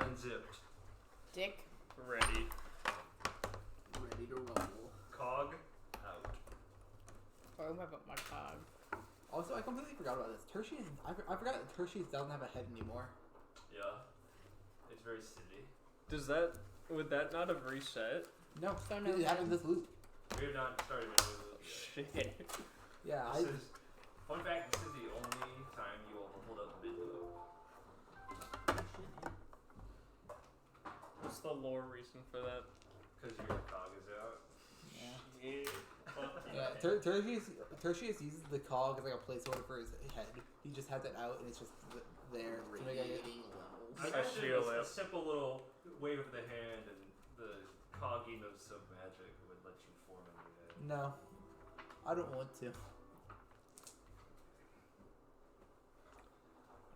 Unzipped. Dick. Ready. Ready to roll. Cog out. Oh, I'm about my cog. Also, I completely forgot about this. Tertius, I forgot that Tertius doesn't have a head anymore. Yeah. It's very silly. Would that not have reset? No, So no it happened this loop. We have not started a new loop yet. Shit. Yeah, Fun fact, this is the only time you will hold up mid-loop. What's the lore reason for that? Because your cog is out. Yeah, Tertius uses the cog as like a placeholder for his head. He just has it out and it's just there. To make it. Radiating levels. I imagine a simple little wave of the hand and the cogginess of magic would let you form a new head. No, I don't want to.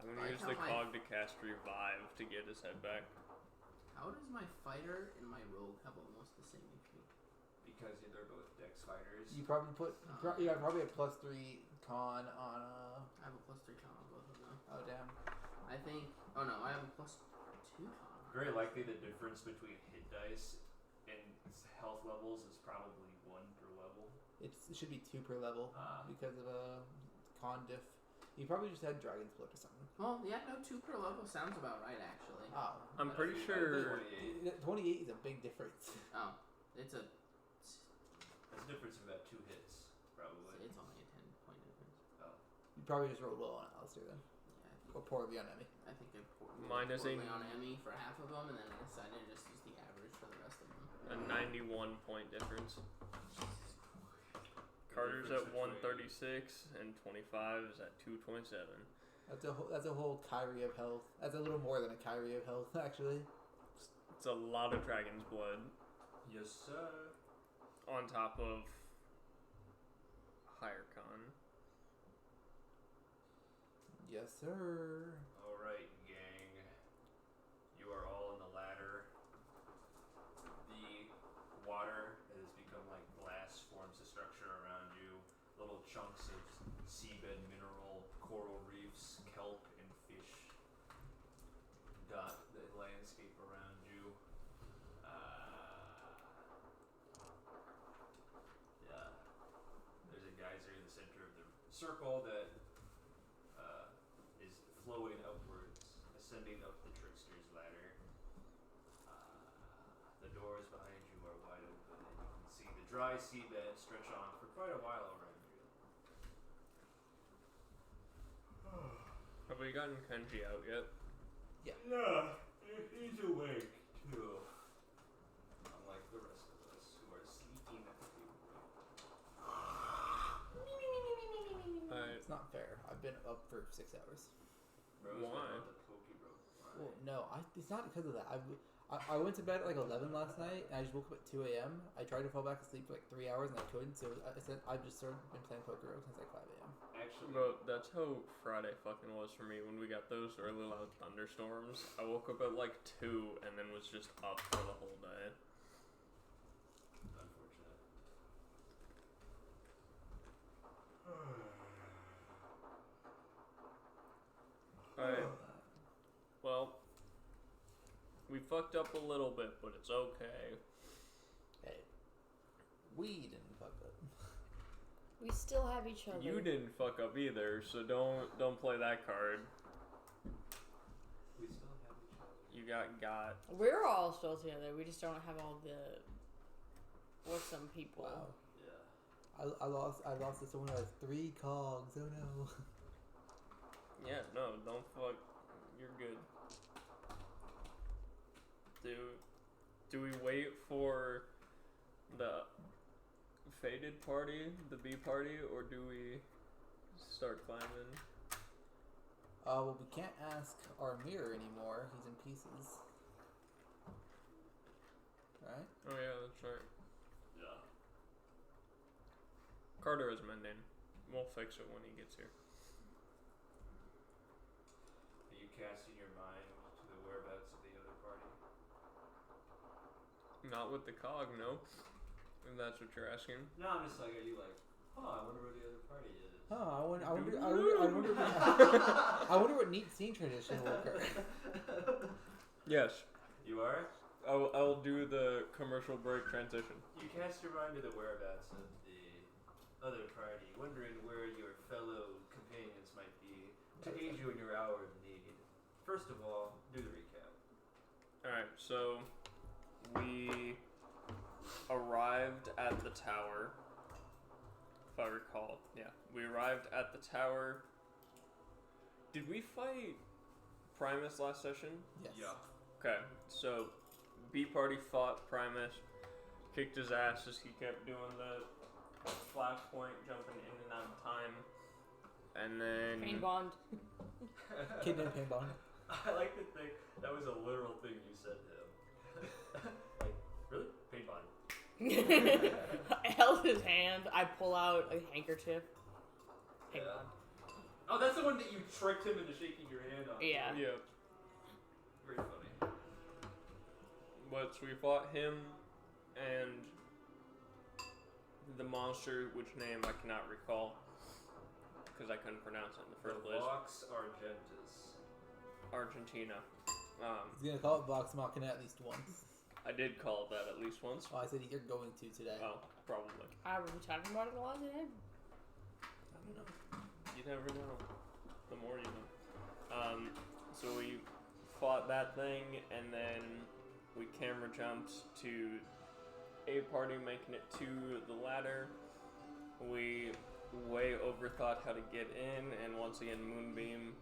I'm gonna use the cog to cast Revive to get his head back. How does my fighter and my rogue have almost the same HP? Because they're both dex fighters. You probably you got probably a +3 con on I have a +3 con on both of them. Oh damn. I think. Oh no, I have a +2 con. Very likely the difference between hit dice and health levels is probably 1 per level. It should be 2 per level because of a con diff. You probably just had Dragon's Blood or something. Well, yeah, no, 2 per level sounds about right, actually. Oh. I'm pretty sure... 28 is a big difference. Oh. It's a... That's a difference of about 2 hits, probably. It's only a 10-point difference. Oh. You probably just rolled well on Alistair then. Yeah, Or poorly on Emmy. I think I Mine is poorly on Emmy for half of them, and then I decided to just use the average for the rest of them. a 91-point difference. Carter's at 136 and 25 is at 227. That's a whole Kyrie of health. That's a little more than a Kyrie of health, actually. It's a lot of Dragon's Blood. Yes, sir. On top of higher con. Yes, sir. Alright, gang. You are all in the ladder. The water has become like glass, forms a structure around you. Little chunks of seabed mineral, coral reefs, kelp, and fish dot the landscape around you. Yeah. There's a geyser in the center of the circle that is flowing upwards, ascending up the Trickster's ladder. The doors behind you are wide open, and you can see the dry seabed stretch on for quite a while around you. Have we gotten Kenji out yet? Yeah, he's awake too. Unlike the rest of us who are sleeping at the table. It's not fair. I've been up for 6 hours. Why? Well, no, it's not because of that. I went to bed at like 11 last night, and I just woke up at 2 a.m. I tried to fall back asleep for like 3 hours, and I couldn't. So I've just sort of been playing poker since like 5 a.m. Actually, Bro, that's how Friday fucking was for me when we got those really loud thunderstorms. I woke up at like 2 and then was just up for the whole day. unfortunate. Alright. Well, we fucked up a little bit, but it's okay. Hey, we didn't fuck up. We still have each other. You didn't fuck up either, so don't play that card. We still have each other. You got. We're all still together. We just don't have all the... What's some people? Wow. Yeah. I lost to someone who has 3 cogs. Oh no. Yeah, no, don't fuck. You're good. Do we wait for the Faded party, the B party, or do we start climbing? Well, we can't ask our mirror anymore. He's in pieces. Right? Oh yeah, that's right. Yeah. Carter is mending. We'll fix it when he gets here. Are you casting your mind to the whereabouts of the other party? Not with the cog, no. If that's what you're asking. No, I'm just like, are you like, oh, I wonder where the other party is? I wonder what neat scene tradition will occur. Yes. You are? I'll do the commercial break transition. You cast your mind to the whereabouts of the other party, wondering where your fellow companions might be to aid you in your hour of need. First of all, do the recap. Alright, so we arrived at the tower. If I recall. Yeah. We arrived at the tower. Did we fight Primus last session? Yes. Yeah. Okay, so B party fought Primus, kicked his ass as he kept doing the flashpoint, jumping in and out of time, and then Pain bond. Kid named Paintball. I like to think that was a literal thing you said to him. Like, really? Pain bond. I held his hand. I pull out a handkerchief. Pain Yeah. bond. Oh, that's the one that you tricked him into shaking your hand on. Yeah. yeah. Very funny. But so we fought him and the monster, which name I cannot recall because I couldn't pronounce it in the first The place. Vox Argentis. Argentina. He's gonna call it Vox Machina at least once. I did call it that at least once. Oh, I said you're going to today. Oh, probably. Are we talking about it a lot today? I don't know. You never know. The more you know. So we fought that thing, and then we camera jumped to a party making it to the ladder. We way overthought how to get in, and once again, Moonbeam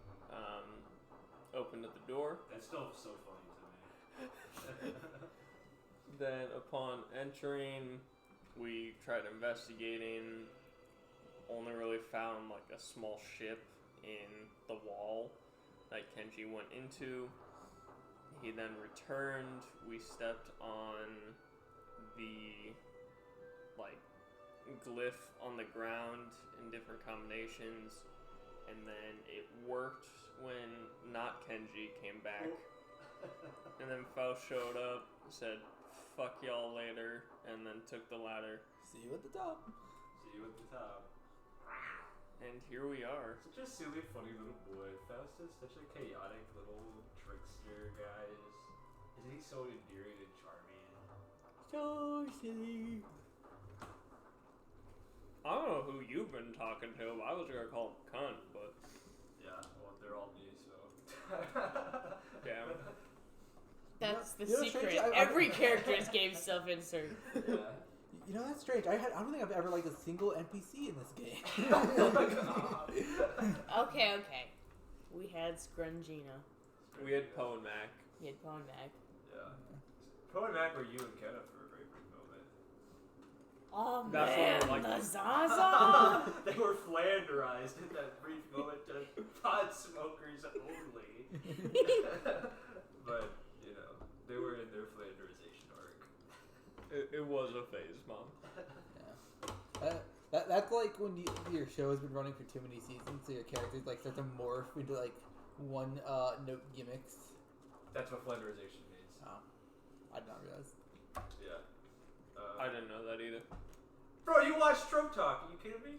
opened at the door. That's still so funny to me. Then, upon entering, we tried investigating. Only really found like a small ship in the wall that Kenji went into. He then returned. We stepped on the like glyph on the ground in different combinations, and then it worked when not Kenji came back. And then Faust showed up, said "fuck y'all later," and then took the ladder. See you at the top. See you at the top. And here we are. Such a silly, funny little boy. Faust is such a chaotic little trickster, guys. Isn't he so endearing and charming? So silly. I don't know who you've been talking to, but I was gonna call him cunt, but Yeah, well, they're all me, so. damn. That's the You know, secret. strange, Every character is game self-insert. Yeah. You know, that's strange. I don't think I've ever liked a single NPC in this game. Okay. We had Scrungina. We had Poe and Mac. You had Pwn Mac. Yeah. Poe and Mac were you and Kenna for a very brief moment. Oh That's man, what I like. the Zaza! They were flanderized in that brief moment to pot smokers only. But, you know, they were in their flanderization arc. It was a phase, Mom. That's like when your show has been running for too many seasons, so your characters like start to morph into like one note gimmicks. That's what flanderization means. Oh, I did not realize. Yeah. I didn't know that either. Bro, you watch Trope Talk. Are you kidding me?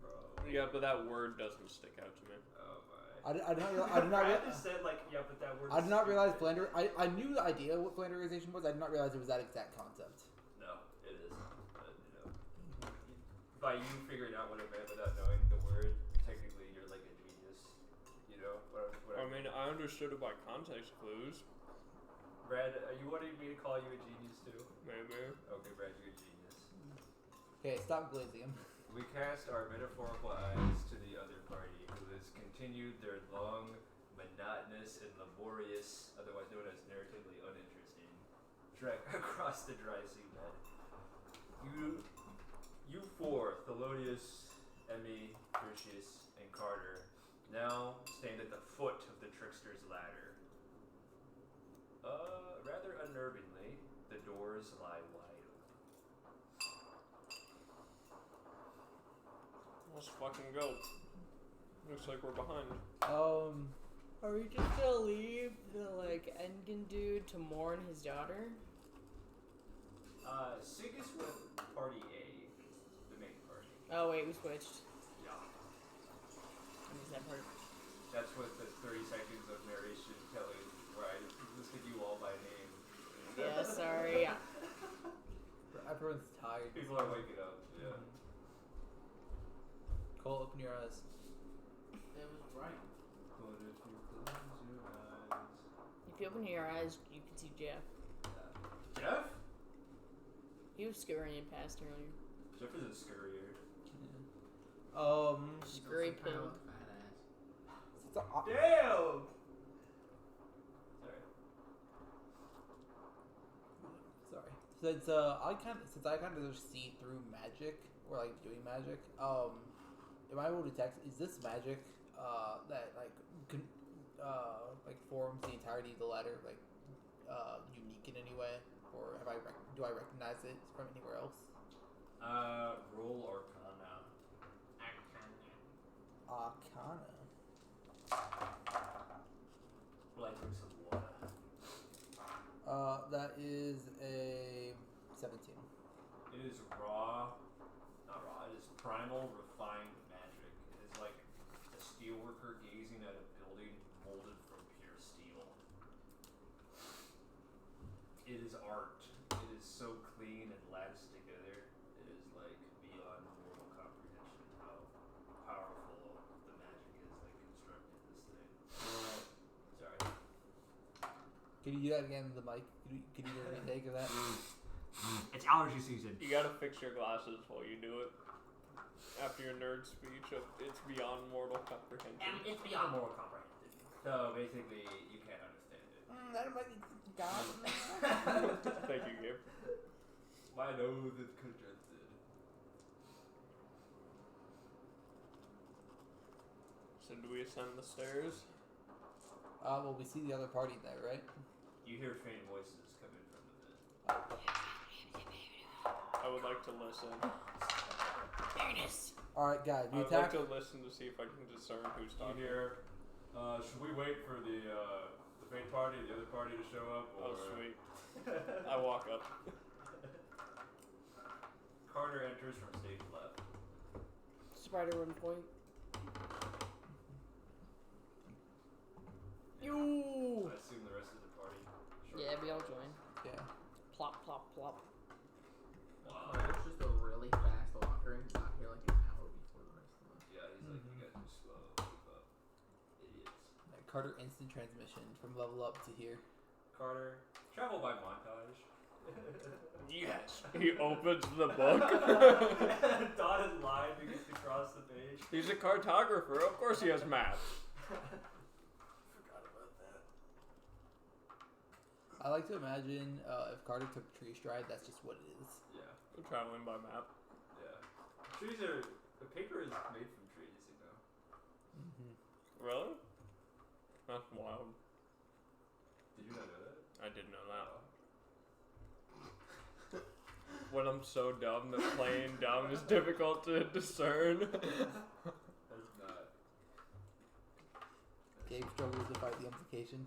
Bro. Yeah, but that word doesn't stick out to me. Oh my. I did not Brad realize. just said like, yeah, but that word. I did not realize Flander. I knew the idea of what flanderization was. I did not realize it was that exact concept. No, it is. But, you know, by you figuring out what it meant without knowing the word, technically you're like a genius. You know what I mean, I understood it by context clues. Brad, are you wanting me to call you a genius too? Maybe. Okay, Brad, you're a genius. Okay, stop glazing him. We cast our metaphorical eyes to the other party, who has continued their long, monotonous, and laborious, otherwise known as narratively uninteresting, trek across the dry seabed. You four, Thelonious, Emmy, Tertius, and Carter, now stand at the foot of the Trickster's ladder. Rather unnervingly, the doors lie wide open. Let's fucking go. Looks like we're behind. Are we just gonna leave the like Engen dude to mourn his daughter? Sig is with Party A, the main party. Oh wait, we switched. Yeah. I missed that part. That's what the 30 seconds of narration telling where I listed you awake. People are waking up. Yeah. Cole, open your eyes. It was right. But if you close your eyes. If you open your eyes, you can see Jeff. Jeff? He was scurrying past earlier. Jeff is a scurrier. Scurry Kind of pig. a fat ass. Damn! Sorry. Sorry. Since I kind of just see through magic or like doing magic, am I able to detect, is this magic that like forms the entirety of the ladder like unique in any way, or do I recognize it from anywhere else? Roll Arcana. Arcana. Like some water. That is a 17. It is raw, not raw, it is primal, refined magic. It is like a steelworker gazing at a building molded from pure steel. It is art. It is so clean and latticed together. It is like beyond mortal comprehension how powerful the magic is that constructed this thing. Sorry. Can you do that again with the mic? Could you do a retake of that? It's allergy season. You gotta fix your glasses while you do it. After your nerd speech of it's beyond mortal comprehension. It's beyond mortal comprehension. So basically, you can't understand it. That might be God. Thank you, Gabe. My nose is congested. So do we ascend the stairs? Well, we see the other party there, right? You hear faint voices coming from the pit. I would like to listen. Alright, guys, I we would like attack. to listen to see if I can discern who's You talking. hear, should we wait for the faint party, the other party to show up? Or... Oh, sweet. I walk up. Carter enters from stage left. Spider 1 point. You. I assume the rest of the party. Yeah, we all join. Yeah. Plop, plop, plop. Wow. Carter's just a really fast walker and got here like an hour before the rest of us. Yeah, he's like, you guys are slow. Keep up. Idiots. Carter instant transmission from level up to here. Carter, travel by montage. Yes. He opens the book. Dotted line begins to cross the page. He's a cartographer. Of course he has maps. Forgot about that. I like to imagine if Carter took tree stride, that's just what it is. Yeah. We're traveling by map. Yeah. Trees are. The paper is made from trees, you know. Mm-hmm. Really? That's wild. Did you not know that? I didn't know that. When I'm so dumb that playing dumb is difficult to discern. That's not. Gabe struggles to fight the implication.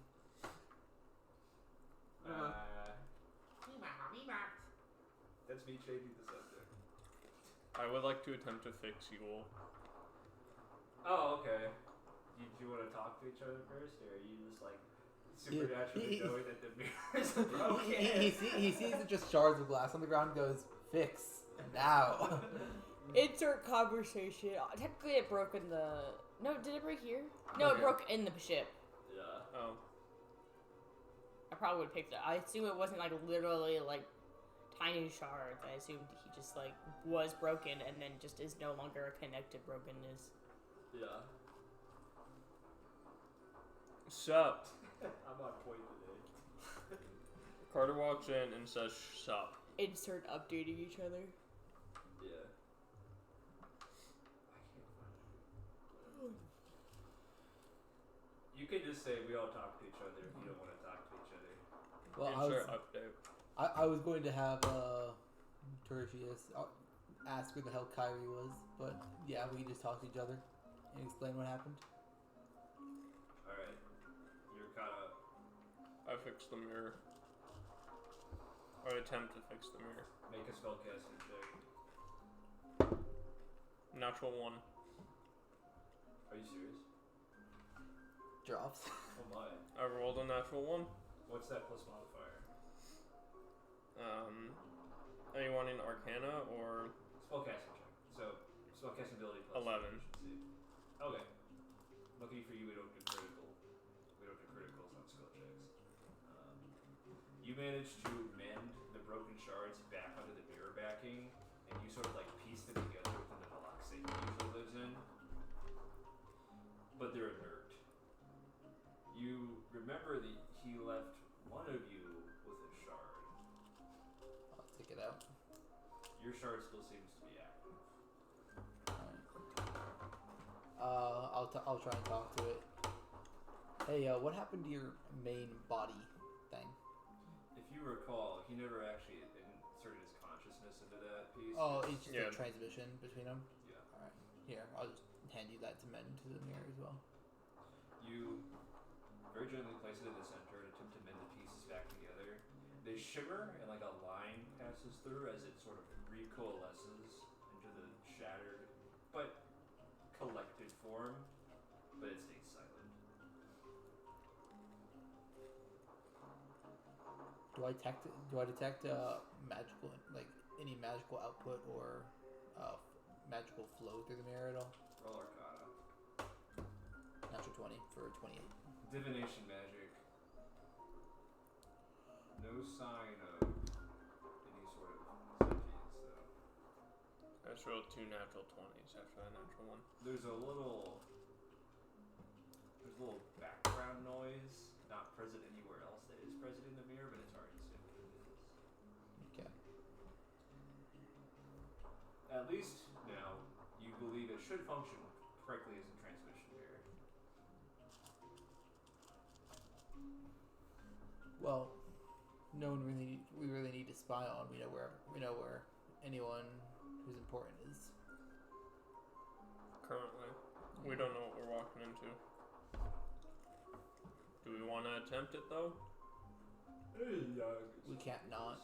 That's me changing the subject. I would like to attempt to fix Yule. Oh, okay. Do you want to talk to each other first, or are you just like supernaturally knowing that the mirror is broken? He sees it just shards of glass on the ground and goes, fix now. Insert conversation. Technically, it broke in the. No, did it break here? No, Okay. it broke in the ship. Yeah. Oh. I probably would have picked it. I assume it wasn't like literally like tiny shards. I assumed he just like was broken and then just is no longer a connected brokenness. Yeah. Sup? I'm on point today. Carter walks in and says, sup. Insert updating each other. Yeah. I can't find it. You can just say we all talk to each other if you don't want to talk to each other. Well, Insert update. I was going to have Tertius ask where the hell Kyrie was, but yeah, we just talk to each other and explain what happened. Alright. You're caught up. I fix the mirror. Or attempt to fix the mirror. Make a spellcaster check. Natural 1. Are you serious? Drops. Oh my. I rolled a natural 1. What's that plus modifier? Are you wanting Arcana or Spellcasting check. So, spellcasting ability plus 11? proficiency. Okay. Lucky for you, we don't do critical. We don't do criticals on skill checks. You manage to mend the broken shards back onto the mirror backing, and you sort of like piece them together within the blocks that he usually lives in. But they're inert. You remember that he left one of you with a shard. I'll take it out. Your shard still seems to be active. Alright. I'll try and talk to it. Hey, what happened to your main body thing? If you recall, he never actually inserted his consciousness into that piece. Oh, it's just Yeah. a transmission between them? Yeah. Alright. Here, I'll just hand you that to mend to the mirror as well. You very gently place it in the center and attempt to mend the pieces back together. They shimmer and like a line passes through as it sort of recoalesces into the shattered but collected form, but it stays silent. Do I detect magical, like any magical output or magical flow through the mirror at all? Roll Arcana. Natural 20 for 28. Divination magic. No sign of any sort of sentience, though. I just rolled 2 natural 20s after that natural one. There's a little background noise, not present anywhere else that is present in the mirror, but it's hard to say what it is. Okay. At least now, you believe it should function correctly as a transmission mirror. Well, we really need to spy on. We know where anyone who's important is. Currently, we don't know what we're walking into. Do we want to attempt it though? We can't not.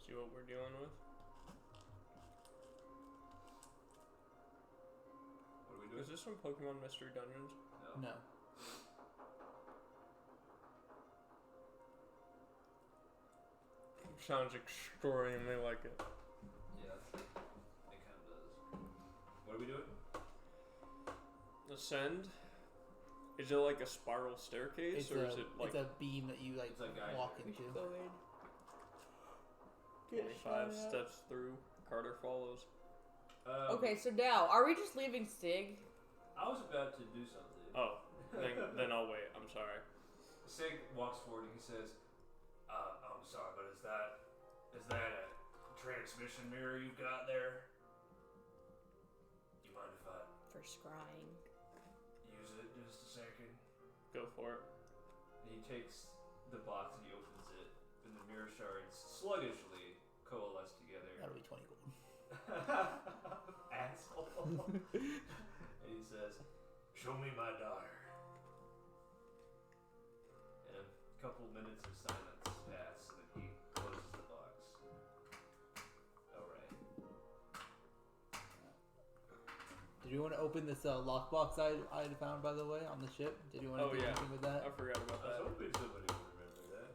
See what we're dealing with? What do we do? Is this from Pokemon Mystery Dungeons? No. Sounds extremely like it. Yeah, it kind of does. What are we doing? Ascend? Is it like a spiral staircase, or is it like it's a beam that you like It's a guide. walk We into? should go in. 25 steps through? Carter follows. Okay, so now, are we just leaving Sig? I was about to do something. Oh, then I'll wait. I'm sorry. Sig walks forward and he says, I'm sorry, but is that a transmission mirror you've got there? You mind if I For scrying. use it just a second? Go for it. And he takes the box and he opens it, and the mirror shards sluggishly coalesce together. That'll be 20 gold. Asshole. And he says, show me my daughter. And a couple minutes of silence pass, and then he closes the box. Alright. Did you want to open this lockbox I had found, by the way, on the ship? Did you want to Oh, do yeah. anything with that? I forgot about I that. was hoping somebody would remember that.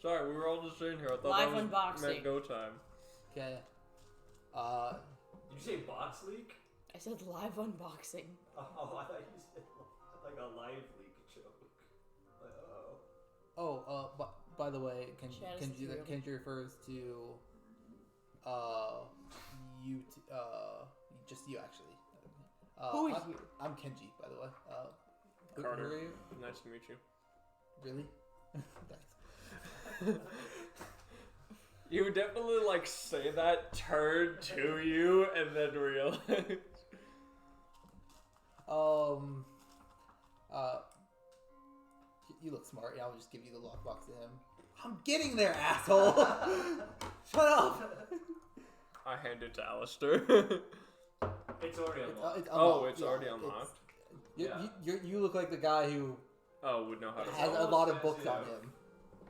Sorry, we were all just sitting here. I thought Live that was unboxing. meant go time. Okay. Did you say box leak? I said live unboxing. Oh, I thought you said like a live leak joke. Like, But by the way, Chat is true. Kenji refers to you just you actually. Who is you? I'm Kenji, by the way. Who Carter. are you? Nice to meet you. Really? Thanks. You would definitely like say that, turn to you, and then realize. You look smart. Yeah, I'll just give you the lockbox to him. I'm getting there, asshole. Shut up. I hand it to Alistair. it's already unlocked. It's Oh, unlocked. it's Yeah, already it's- unlocked. You look like the guy who Oh, would know how to. It's has a almost lot of as books on if him.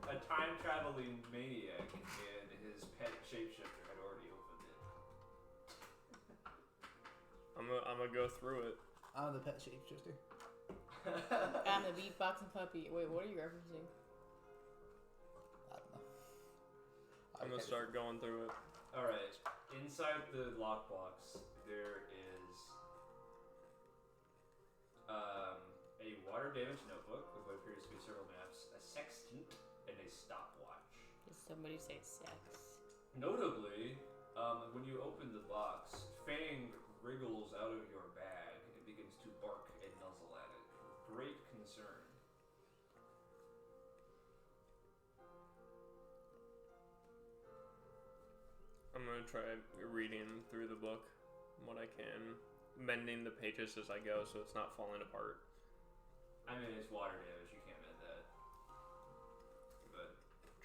A time-traveling maniac and his pet shapeshifter had already opened it. I'm gonna go through it. I'm the pet shapeshifter. I'm the beatboxing puppy. Wait, what are you referencing? I don't know. I'm gonna start going through it. Alright, inside the lockbox, there is a water damage notebook with what appears to be several maps, a sextant, and a stopwatch. Did somebody say sex? Notably, when you open the box, Phang wriggles out of your bag and begins to bark and nuzzle at it with great concern. I'm gonna try reading through the book what I can, mending the pages as I go so it's not falling apart. I mean, it's water damage, you can't mend that. But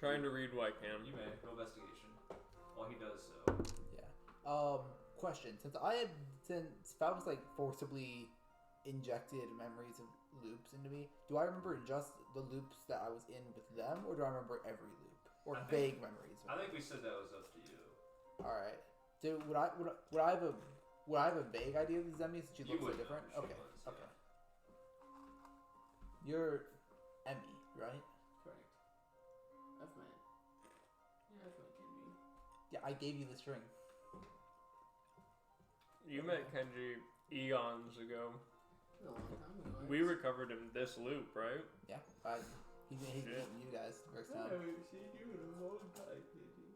Trying to read what I can. you may, roll investigation. While he does so. Yeah. Question. Since if I was like forcibly injected memories of loops into me, do I remember just the loops that I was in with them, or do I remember every loop? Or vague memories? I think we said that was up to you. Alright. So would I have a vague idea of the Zemi since she You looks so would know different? who she Okay. was, yeah. Okay. You're Emmy, right? Correct. I've met. Yeah, I've met Kenji. Yeah, I gave you the string. You met Kenji eons ago. A long time ago. We recovered him this loop, right? Yeah. He's Shit. meeting you guys the first I time. haven't seen you in a long time, Kenji.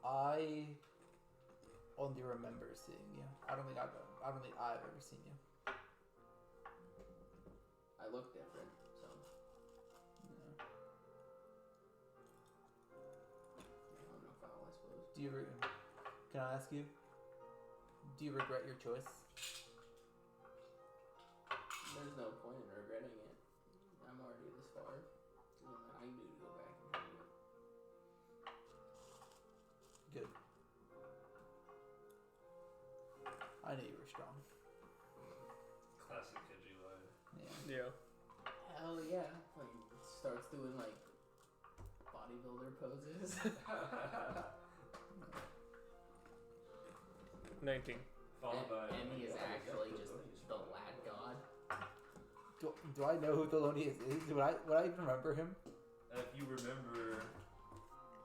I only remember seeing you. I don't think I've ever seen you. I look different, so. No. Yeah, I'm no foul, I suppose. Can I ask you? Do you regret your choice? There's no point in regretting it. I'm already this far. I knew to go back and change it. Good. I knew you were strong. Classic Kenji line. Yeah. Yeah. Hell yeah. Like, starts doing like bodybuilder poses. 19. Followed by. Emmy is actually just the lad god. Do I know who Thelonious is? Would I even remember him? If you remember,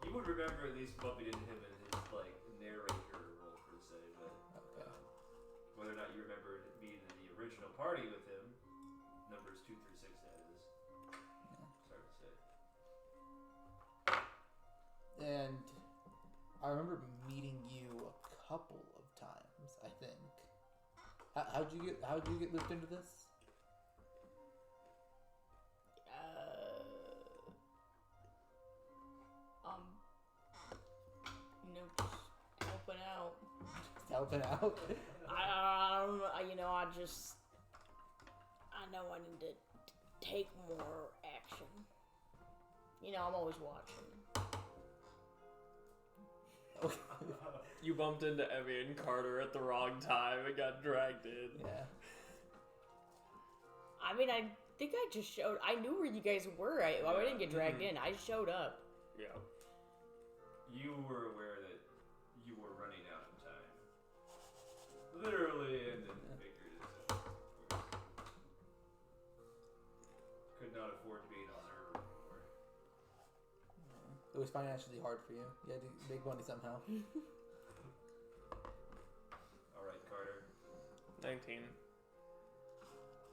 you would remember at least bumping into him in his like narrator role per se, but Okay. whether or not you remembered being in the original party with him, numbers 2 through 6 that is. Yeah. It's hard to say. And I remember meeting you a couple of times, I think. How'd you get looped into this? Just helping out. Just helping out. I don't know, I know I need to take more action. I'm always watching. Okay. You bumped into Evie and Carter at the wrong time and got dragged in. Yeah. I mean, I think I just showed. I knew where you guys were. I didn't get dragged in. I showed up. Yeah. You were aware that you were running out of time. Literally and then figuratively. Of course. Could not afford to be an observer anymore. It was financially hard for you. You had to make money somehow. Alright, Carter. 19.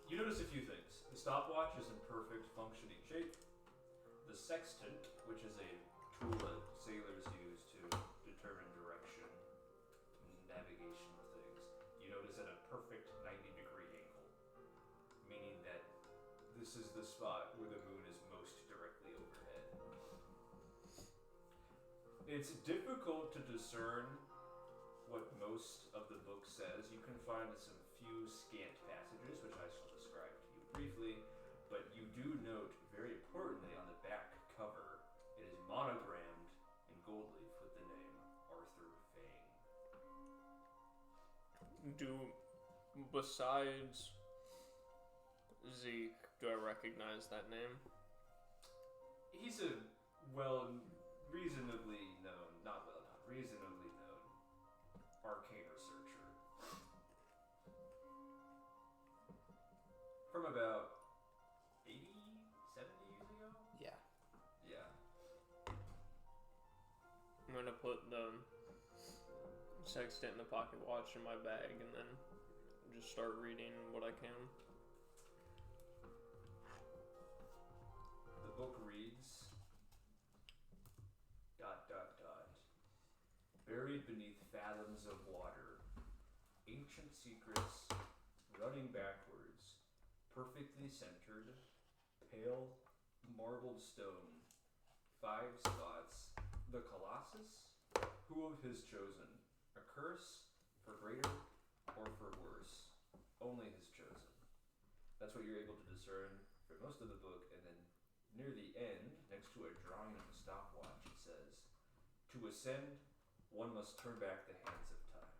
You notice a few things. The stopwatch is in perfect functioning shape. The sextant, which is a tool that sailors use to determine direction and navigational things, you notice at a perfect 90-degree angle, meaning that this is the spot where the moon is most directly overhead. It's difficult to discern what most of the book says. You can find some few scant passages, which I shall describe to you briefly, but you do note, very importantly, on the back cover, it is monogrammed in gold leaf with the name Arthur Phang. Besides Zeke, do I recognize that name? He's a reasonably known, reasonably known arcane researcher. From about 80, 70 years ago? Yeah. Yeah. gonna put the sextant and the pocket watch in my bag and then just start reading what I can. The book reads, ... Buried beneath fathoms of water, ancient secrets, running backwards, perfectly centered, pale, marbled stone, 5 spots, the Colossus, who of his chosen, a curse, for greater or for worse, only his chosen. That's what you're able to discern for most of the book, and then near the end, next to a drawing of a stopwatch, it says, to ascend, one must turn back the hands of time.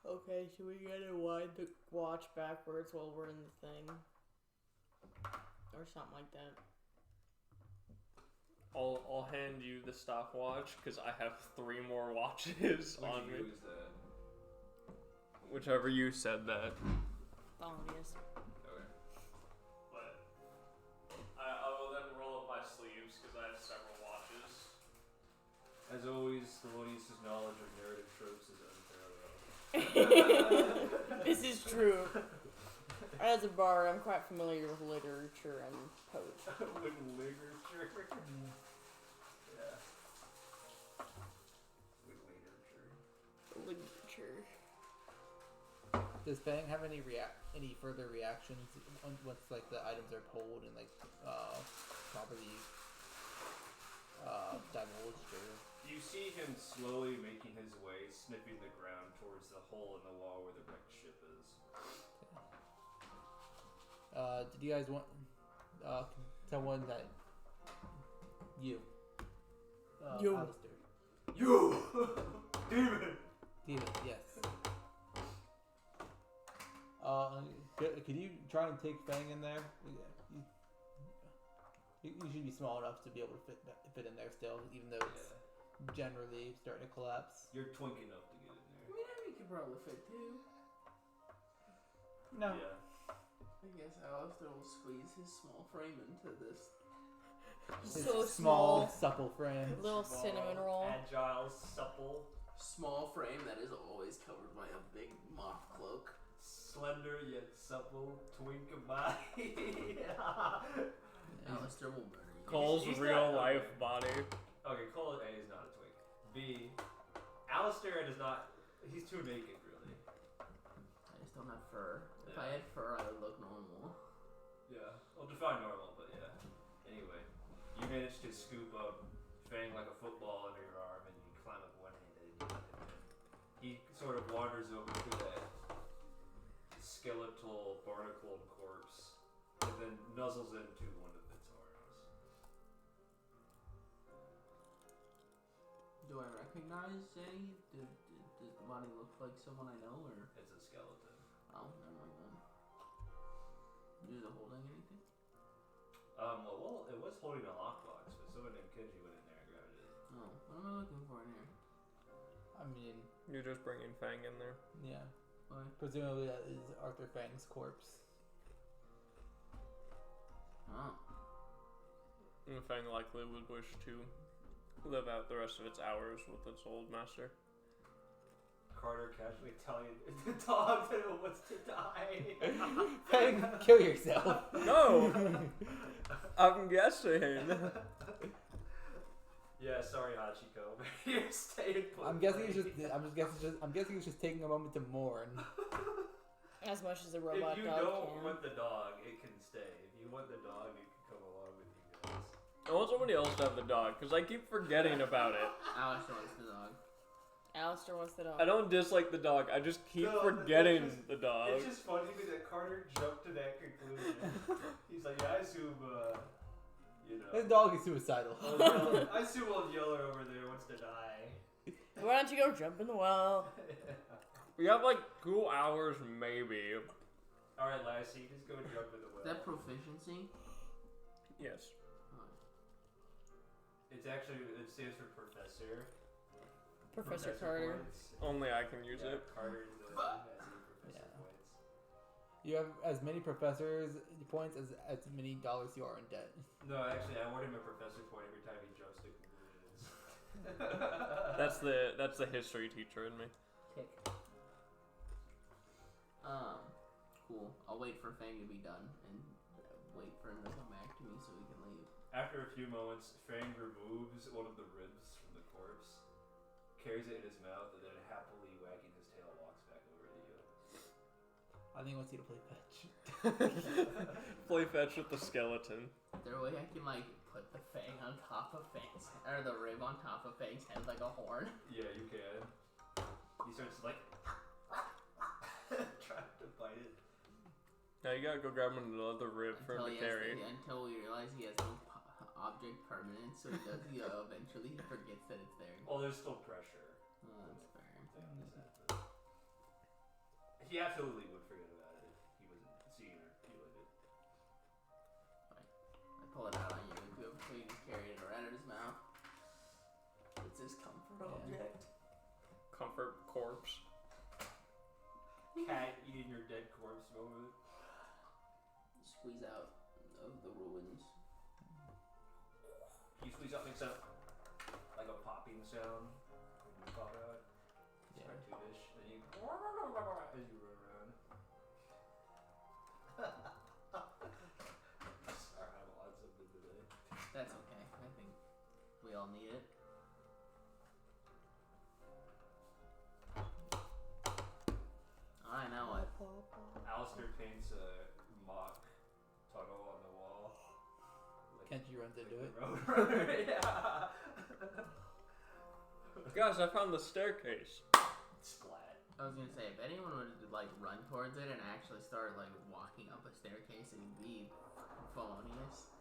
Okay, should we get to wind the watch backwards while we're in the thing? Or something like that. I'll hand you the stopwatch because I have 3 more watches on me. Which use that? Whichever you said that. Obvious. Okay. But I will then roll up my sleeves because I have several watches. As always, Thelonious' knowledge of narrative tropes is unparalleled. This is true. As a bard, I'm quite familiar with literature and poetry. With literature? Yeah. With literature. Literature. Does Fang have any further reactions once like the items are pulled and like properly divulged? Or You see him slowly making his way, sniffing the ground towards the hole in the wall where the wrecked ship is. did you guys want someone that you Alistair. You! Demon! Demon, yes. Could you try and take Fang in there? You should be small enough to be able to fit in there still, even though it's generally starting to collapse. You're twink enough to get in I there. mean, I could probably fit too. No. Yeah. I guess Alistair will squeeze his small frame into this. His So small, small. supple frame. Little cinnamon roll. Agile, supple, Small frame that is always covered by a big moth cloak. slender yet supple, twink of my. Alistair will murder you. Cole's he's real not- life okay. body. Okay, Cole A is not a twink. B, Alistair does not. He's too naked, really. I just don't have fur. If Yeah. I had fur, I would look normal. Yeah. Well, define normal, but yeah. Anyway, you manage to scoop up Fang like a football under your arm, and you climb up one-handed, and you let him in. He sort of wanders over to that skeletal, barnacled corpse, and then nuzzles into one of its arms. Do I recognize any? Does the body look like someone I know, or? It's a skeleton. Oh, never mind then. Is it holding anything? Well, it was holding a lockbox, but someone named Kenji went in there and grabbed it. Oh, what am I looking for in here? I mean, You're just bringing Fang in there. yeah. Why? Presumably that is Arthur Fang's corpse. Oh. And Fang likely would wish to live out the rest of its hours with its old master. Carter casually telling the dog that it wants to die. Fang, kill yourself. No! I'm guessing. Yeah, sorry, Hachiko. You're staying put. I'm guessing it's just taking a moment to mourn. As much as a If robot you dog don't can. want the dog, it can stay. If you want the dog, it can come along with you guys. I want somebody else to have the dog because I keep forgetting about it. Alistair likes the dog. Alistair wants the dog. I don't dislike the dog, I just keep No, forgetting it's just- the dog. It's just funny that Carter jumped to that conclusion. He's like, yeah, I assume, His dog is suicidal. I assume old Yeller over there wants to die. Why don't you go jump in the well? We have like 2 hours maybe. Alright, Lassie, just go and jump in the Is well. that proficiency? Yes. Oh. It stands for professor. Professor Carter. Points. Only I can use Yeah, it. Carter's the one who has the professor Yeah. points. You have as many professors points as many dollars you are in debt. No, actually, I award him a professor point every time he jumps to conclusions. That's the history teacher in me. Kick. Cool. I'll wait for Fang to be done and wait for him to come back to me so we can leave. After a few moments, Fang removes one of the ribs from the corpse, carries it in his mouth, and then happily wagging his tail walks back over to you. I think he wants you to play fetch. Play fetch with the skeleton. Is there a way I can like put the Fang on top of Fang's or the rib on top of Fang's head like a horn? Yeah, you can. He starts like trying to bite it. Now you gotta go grab another rib for him to carry. Until we realize he has no object permanence, so he does. Eventually he forgets that it's there. Well, there's still pressure. Oh, that's fair. He absolutely would forget about it if he wasn't seeing or feeling it. I pull it out on you, so he just carried it right out of his mouth. It's his comfort object. Comfort corpse. Cat eating your dead corpse moment. Squeeze out of the ruins. You squeeze out, makes a like a popping sound when you pop out. It's cartoonish. Then you as you run around. Sorry, I'm on something today. That's okay. I think we all need it. I know it. Alistair paints a mock tunnel on the wall. Like, Kenji runs into it. Roadrunner, yeah. Guys, I found the staircase. Splat. I was gonna say, if anyone would like run towards it and actually start like walking up a staircase, it'd be felonious.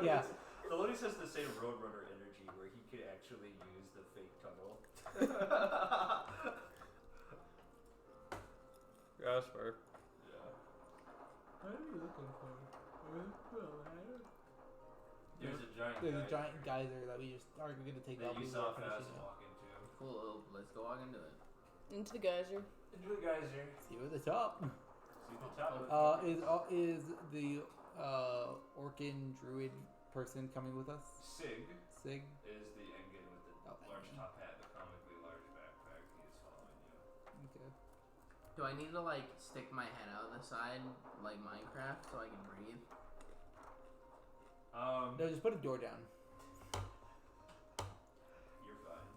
Yeah. Felonious has the same Roadrunner energy where he could actually use the fake tunnel. Yeah, that's fair. Yeah. What are you looking for? There's a giant There's a guy giant geyser that we just are going to take that out. you We saw were Fast finishing it. walk into. Cool, let's go walk into it. Into the geyser. Into the geyser. See you at the top. See the top. Is the Orcan druid person coming with us? Sig Sig? is the Engen with the large top hat, the comically large backpack. He is following you. Okay. Do I need to like stick my head out the side like Minecraft so I can breathe? No, just put a door down. You're fine.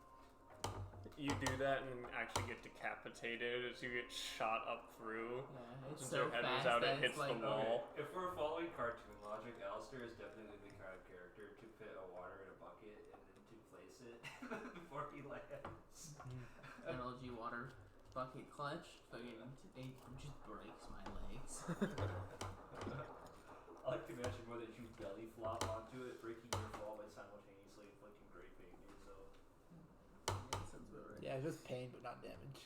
You do that and actually get decapitated as you get shot up through. Yeah, it's Since so your head fast was out, that it hits it's like the wall. Okay, if we're following cartoon logic, Alistair is definitely the kind of character to put a water in a bucket and then to place it before he lands. LG water bucket clutch. Fucking, it just breaks my legs. I like to imagine more that you belly flop onto it, breaking your fall but simultaneously inflicting great pain to yourself. Yeah, that sounds about right. Yeah, just pain but not damage.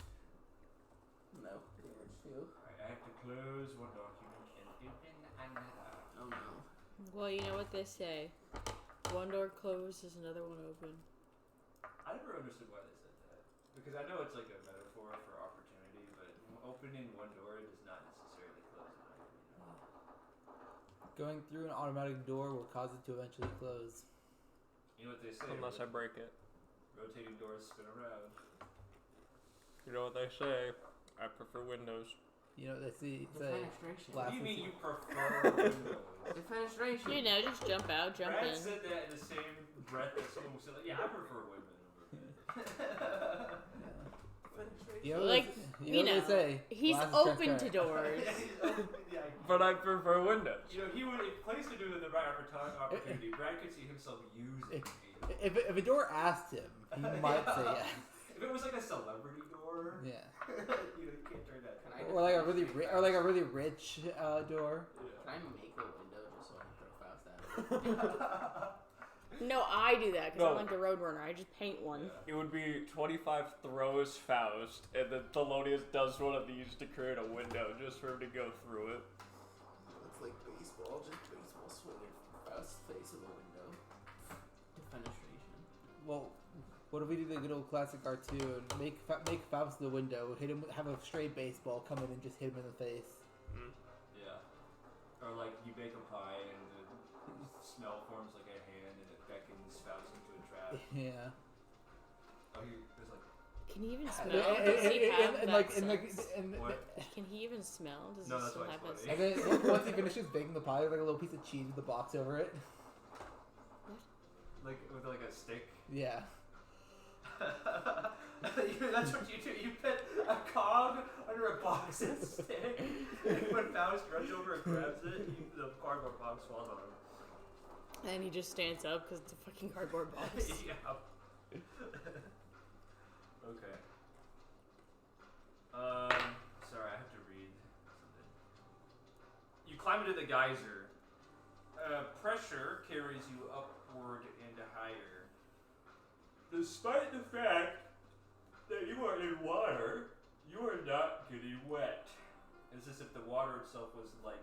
No, damage too. Alright, I have to close one document and open another. Oh no. Well, you know what they say. One door closed is another one open. I never understood why they said that. Because I know it's like a metaphor for opportunity, but opening one door does not necessarily close another. You know? Going through an automatic door will cause it to eventually close. You know what they say? Unless I break it. Rotating doors spin around. You know what they say. I prefer windows. You know, they say Defenestration. What do you Glasses. mean you prefer windows? Defenestration. You know, just jump out, jump Brad in. said that in the same breath that someone said, like, yeah, I prefer women over men. You know, Like, you know what they say. He's Glass is open to transparent. doors. Yeah, But I prefer windows. you know, he would, if placed to do with the right opportunity, Brad could see himself using it. If a door asked him, he might say yes. If it was like a celebrity door, Yeah. you know, you can't turn that down. Or like a really rich door. Can I make a window just so I can throw Faust out? No, I do that because No. I'm like the Roadrunner. I just paint one. It would be 25 throws Faust, and then Thelonious does one of these to create a window just for him to go through it. It's like baseball, just baseball swinging Faust's face in the window. Defenestration. Well, what if we do the good old classic cartoon? Make Faust the window, hit him, have a stray baseball come in and just hit him in the face. Yeah. Or like you bake a pie and the smell forms like a hand and it beckons Faust into a trap Yeah. Oh, he was like, Can he even smell? Does he have that sense? what? Can he even smell? Does No, he that's still why have it's that funny. sense? And then once he finishes baking the pie, there's like a little piece of cheese with the box over it. Like with like a stick. Yeah. That's what you do. You put a cog under a box and stick, and when Faust runs over and grabs it, the cardboard box falls on him. And he just stands up because it's a fucking cardboard box. Yeah. Okay. Sorry, I have to read something. You climb into the geyser. Pressure carries you upward and higher. Despite the fact that you are in water, you are not getting wet. It's as if the water itself was like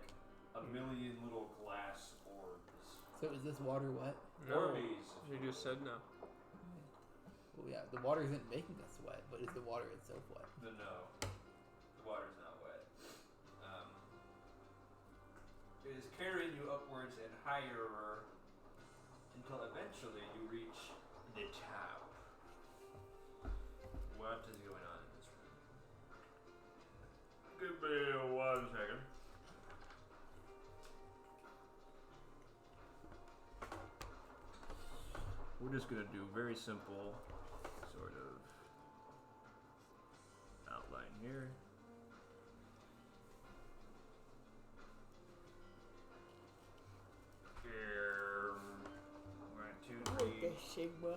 a million little glass orbs. So is this water wet? No, Orbeez. you just said no. Well, yeah, the water isn't making us wet, but is the water itself wet? No. The water's not wet. It is carrying you upwards and higher until eventually you reach the top. What is going on in this room? Give me 1 second. We're just gonna do very simple sort of outline here. Here, 1, 2, 3, What the Sigma?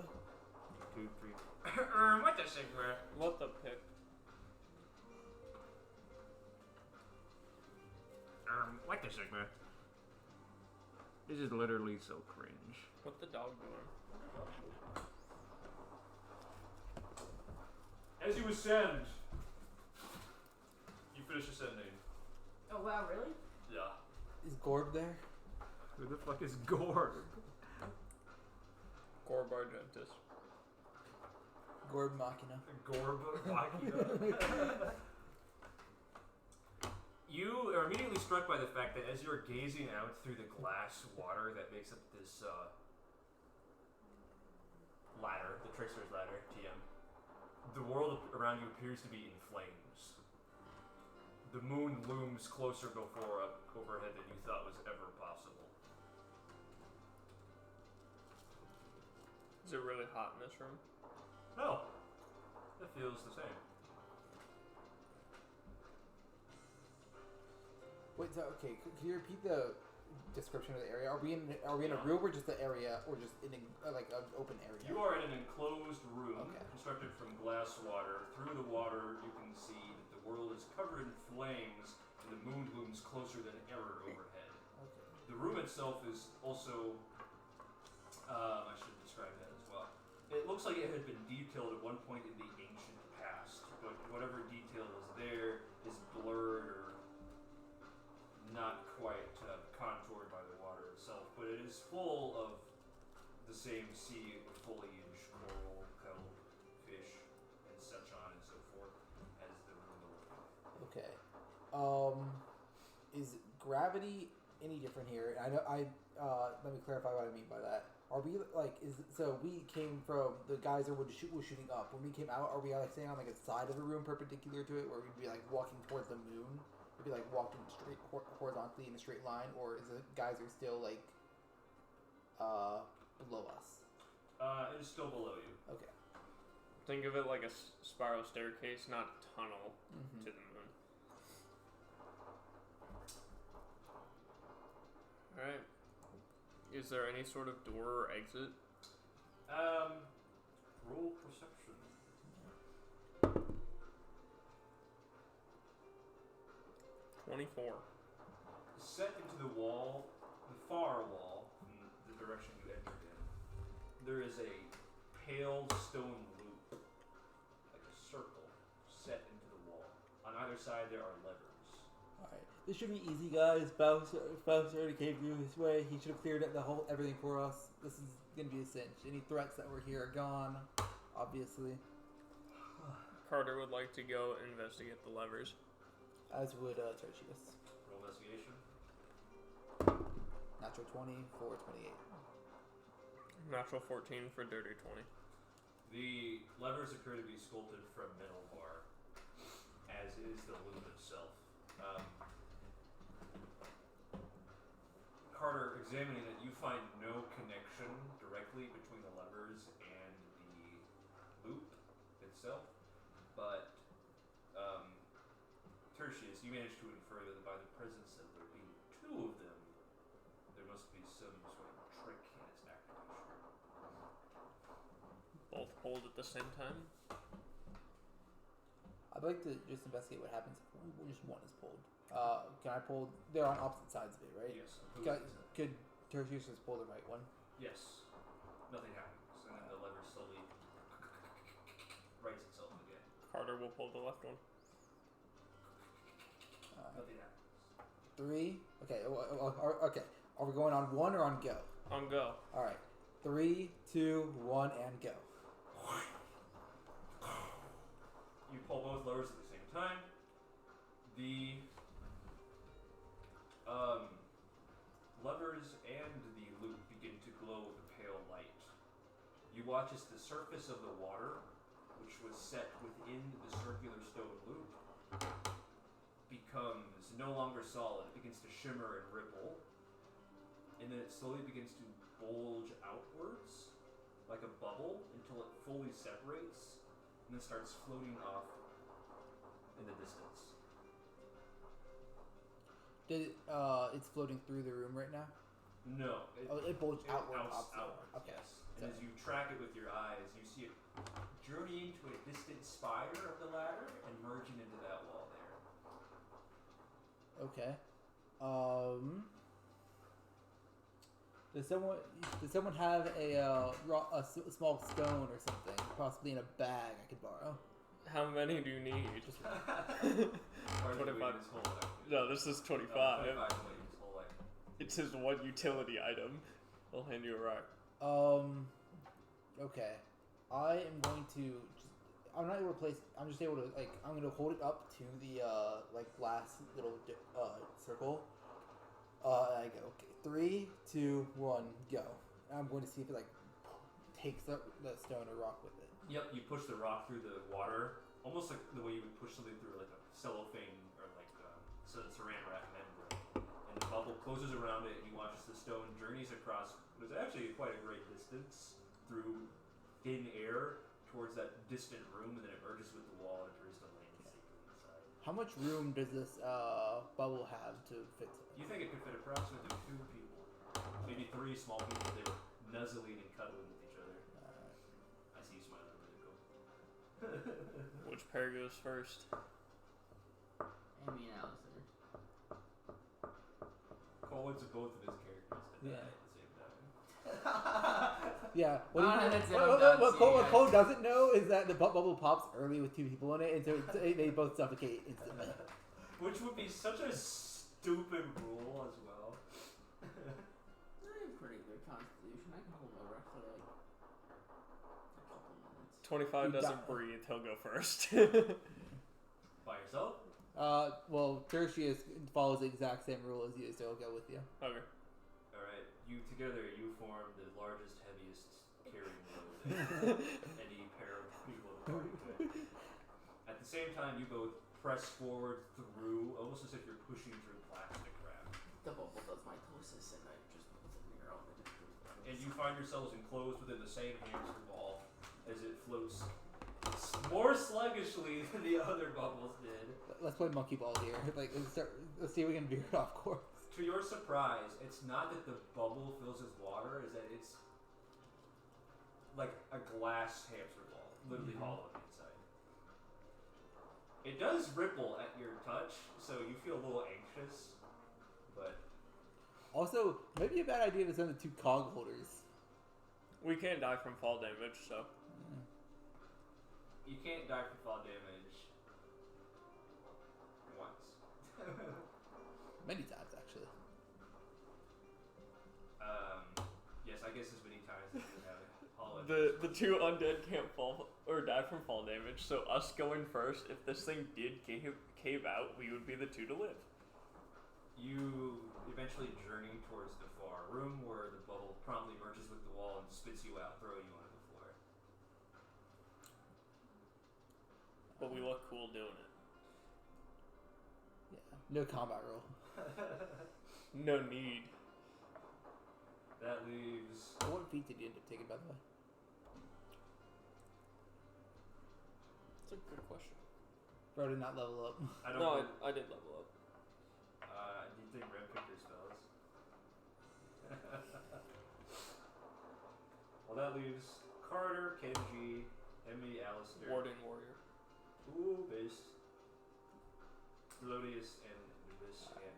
2, 3. What the Sigma? What the pick? What the Sigma? This is literally so cringe. What the dog doing? As you ascend, you finish ascending. Oh wow, really? Yeah. Is Gorb there? Who the fuck is Gorb? Gorb Argentis. Gorb Machina. Gorb Machina. You are immediately struck by the fact that as you are gazing out through the glass water that makes up this ladder, the Trickster's ladder, TM, the world around you appears to be in flames. The moon looms closer overhead than you thought was ever possible. Is it really hot in this room? No, it feels the same. Wait, so okay, can you repeat the description of the area? Are we in a room or just the area, or just in like an open area? You are in an enclosed room Okay. constructed from glass water. Through the water, you can see that the world is covered in flames, and the moon looms closer than ever overhead. Okay. The room itself is also, I should describe that as well. It looks like it had been detailed at one point in the ancient past, but whatever detail is there is blurred or not quite contoured by the water itself. But it is full of the same sea of foliage, coral, kelp, fish, and such on and so forth as the room below. Okay. Is gravity any different here? I know. Let me clarify what I mean by that. Are we like? So we came from the geyser was shooting up. When we came out, are we like staying on like a side of a room perpendicular to it, or we'd be like walking towards the moon? We'd be like walking straight horizontally in a straight line, or is the geyser still like below us? It is still below you. Okay. Think of it like a spiral staircase, not a tunnel Mm-hmm. to the moon. Alright. Is there any sort of door or exit? Roll perception. 24. Set into the wall, the far wall, from the direction you entered in, there is a pale stone loop, like a circle, set into the wall. On either side there are levers. Alright. This should be easy, guys. Faust already came through this way. He should have cleared everything for us. This is gonna be a cinch. Any threats that were here are gone, obviously. Carter would like to go investigate the levers. As would Tertius. Roll investigation. Natural 20 for 28. Natural 14 for dirty 20. The levers appear to be sculpted from metal bar, as is the loop itself. Carter, examining it, you find no connection directly between the levers and the loop itself, but Tertius, you managed to infer that by the presence of there being two of them, there must be some sort of trick in its activation. Both hold at the same time. I'd like to just investigate what happens if just one is pulled. Can I pull? They're on opposite sides of it, right? Yes. Could Tertius just pull the right one? Yes. Nothing happens, and then the lever slowly rights itself again. Carter will pull the left one. Nothing happens. 3. Okay. Okay. Are we going on 1 or on go? On go. All right. 3, 2, 1, and go. You pull both levers at the same time. The levers and the loop begin to glow with a pale light. You watch as the surface of the water, which was set within the circular stone loop, becomes no longer solid. It begins to shimmer and ripple, and then it slowly begins to bulge outwards like a bubble until it fully separates and then starts floating off in the distance. It's floating through the room right now? No. It bulged outward. Outwards, Okay. yes. And as you track it with your eyes, you see it journeying to a distant spire of the ladder and merging into that wall there. Okay. Does someone have a small stone or something, possibly in a bag I could borrow? How many do you need? Just 25. No, this is 25. 25 is what his whole life. It's his one utility item. I'll hand you a rock. Okay. I am going to I'm not able to place. I'm just able to I'm going to hold it up to the glass little circle. And I go, okay, 3, 2, 1, go. And I'm going to see if it takes the stone or rock with it. Yep, you push the rock through the water, almost like the way you would push something through like a cellophane or saran wrap membrane. And the bubble closes around it, and you watch as the stone journeys across what is actually quite a great distance through thin air towards that distant room, and then it merges with the wall and appears to land safely inside. How much room does this bubble have to fit? You think it could fit approximately 2 people, maybe 3 small people. They were nuzzling and cuddling with each other. I see you smiling, Nicole. Which pair goes first? Amy and Alistair. Cole went to both of his characters to die at the same time. Yeah. What Cole doesn't know is that the bubble pops early with 2 people in it, and so they both suffocate instantly. Which would be such a stupid rule as well. I have pretty good constitution. I can hold my breath for a couple minutes. 25 doesn't breathe. He'll go first. By yourself? Well, Tertius follows the exact same rule as you, so he'll go with you. Okay. Alright, you together, you form the largest, heaviest carrying load any pair of people in the party could. At the same time, you both press forward through, almost as if you're pushing through plastic wrap. The bubble does mitosis, and I just put it in your own. And you find yourselves enclosed within the same hamster ball as it floats more sluggishly than the other bubbles did. Let's play monkey ball here. Let's see if we can veer it off course. To your surprise, it's not that the bubble fills with water, is that it's like a glass hamster ball, literally hollow on the inside. It does ripple at your touch, so you feel a little anxious, but... Also, maybe a bad idea to send the 2 cog holders. We can't die from fall damage, so. You can't die from fall damage once. Many times, actually. Yes, I guess as many times as you have hollow. The 2 undead can't fall or die from fall damage, so us going first, if this thing did cave out, we would be the 2 to live. You eventually journey towards the far room where the bubble promptly merges with the wall and spits you out, throwing you onto the floor. But we look cool doing it. Yeah. No combat roll. No need. That leaves. What feat did you end up taking, by the way? That's a good question. Bro did not level up. I don't No, know. I did level up. Do you think Red picked your spells? Well, that leaves Carter, Kenji, Emmy, Alistair. Warden Warrior. Ooh, based. Melodious and Nimbus and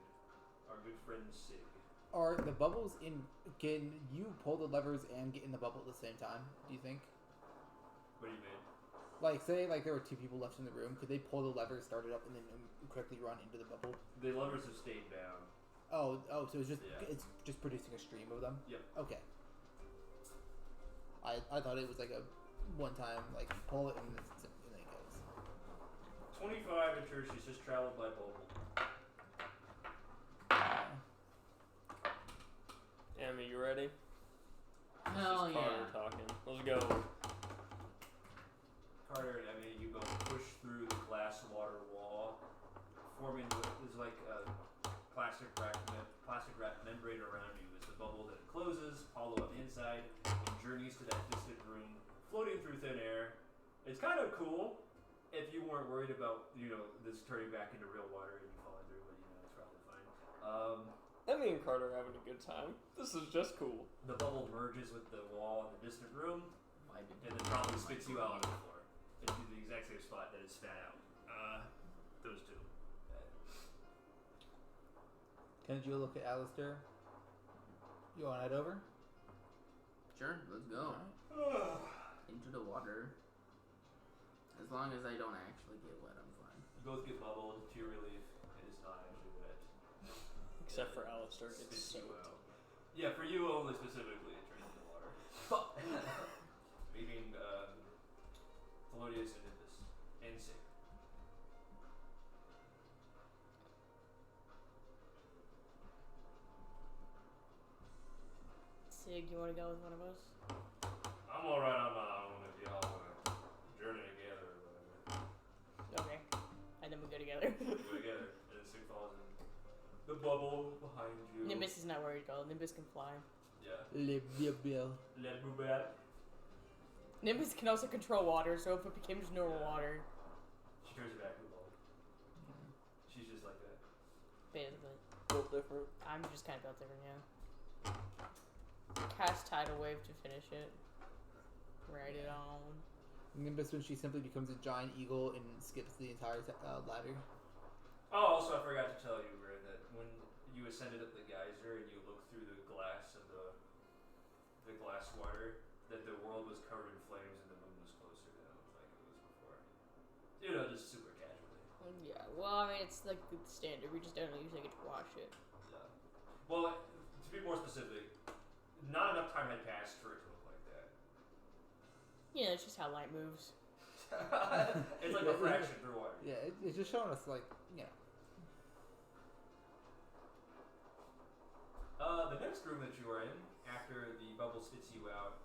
our good friend Sig. Are the bubbles in? Can you pull the levers and get in the bubble at the same time? Do you think? What do you mean? Like, say, like there were two people left in the room. Could they pull the lever, start it up, and then quickly run into the bubble? The levers have stayed down. Oh, so it's Yeah. just producing a stream of them. Yep. Okay. I thought it was like a one time like you pull it and then it goes. 25 enters. She's just traveled by bubble. Emmy, you ready? Hell This is Carter yeah. talking. Let's go. Carter and Emmy, you go push through the glass water wall, forming what is like a plastic wrap membrane around you. As the bubble that closes, hollow on the inside, and journeys to that distant room, floating through thin air. It's kind of cool if you weren't worried about this turning back into real water and you falling through, but it's probably fine. Emmy and Carter are having a good time. This is just cool. The bubble merges with the wall in the distant room, Vibing. and then probably spits you out on the floor into the exact same spot that is spat out. Those two. Can you look at Alistair? You want to head over? Sure, let's go. Alright. Into the water. As long as I don't actually get wet, I'm fine. You both get bubbled to your relief. It is not actually wet. Except for Alistair gets Spits you soaked. out. Yeah, for you only specifically, it turns into water. Meaning, Melodious and Nimbus. And Sig. Sig, you want to go with one of us? I'm alright on my own if y'all wanna journey together or whatever. Okay. And then we go together. Go together. And Sig falls in the bubble behind you. Nimbus is not worried at all. Nimbus can fly. Yeah. Le Bill. Let me back. Nimbus can also control water, so if it becomes normal water, She turns her back to the bubble. She's just like that. basically. Built different. I'm just kind of built different, yeah. Cast Tidal Wave to finish it. Write it on. Nimbus when she simply becomes a giant eagle and skips the entire ladder. Oh, also I forgot to tell you, Red, that when you ascended up the geyser and you looked through the glass of the glass water, that the world was covered in flames and the moon was closer than it looked like it was before. Just super casually. Yeah, well, I mean, it's like the standard. We just don't usually get to watch it. Yeah. Well, to be more specific, not enough time had passed for it to look like that. Yeah, it's just how light moves. It's like refraction through water. Yeah, it's just showing us like The next room that you are in, after the bubble spits you out,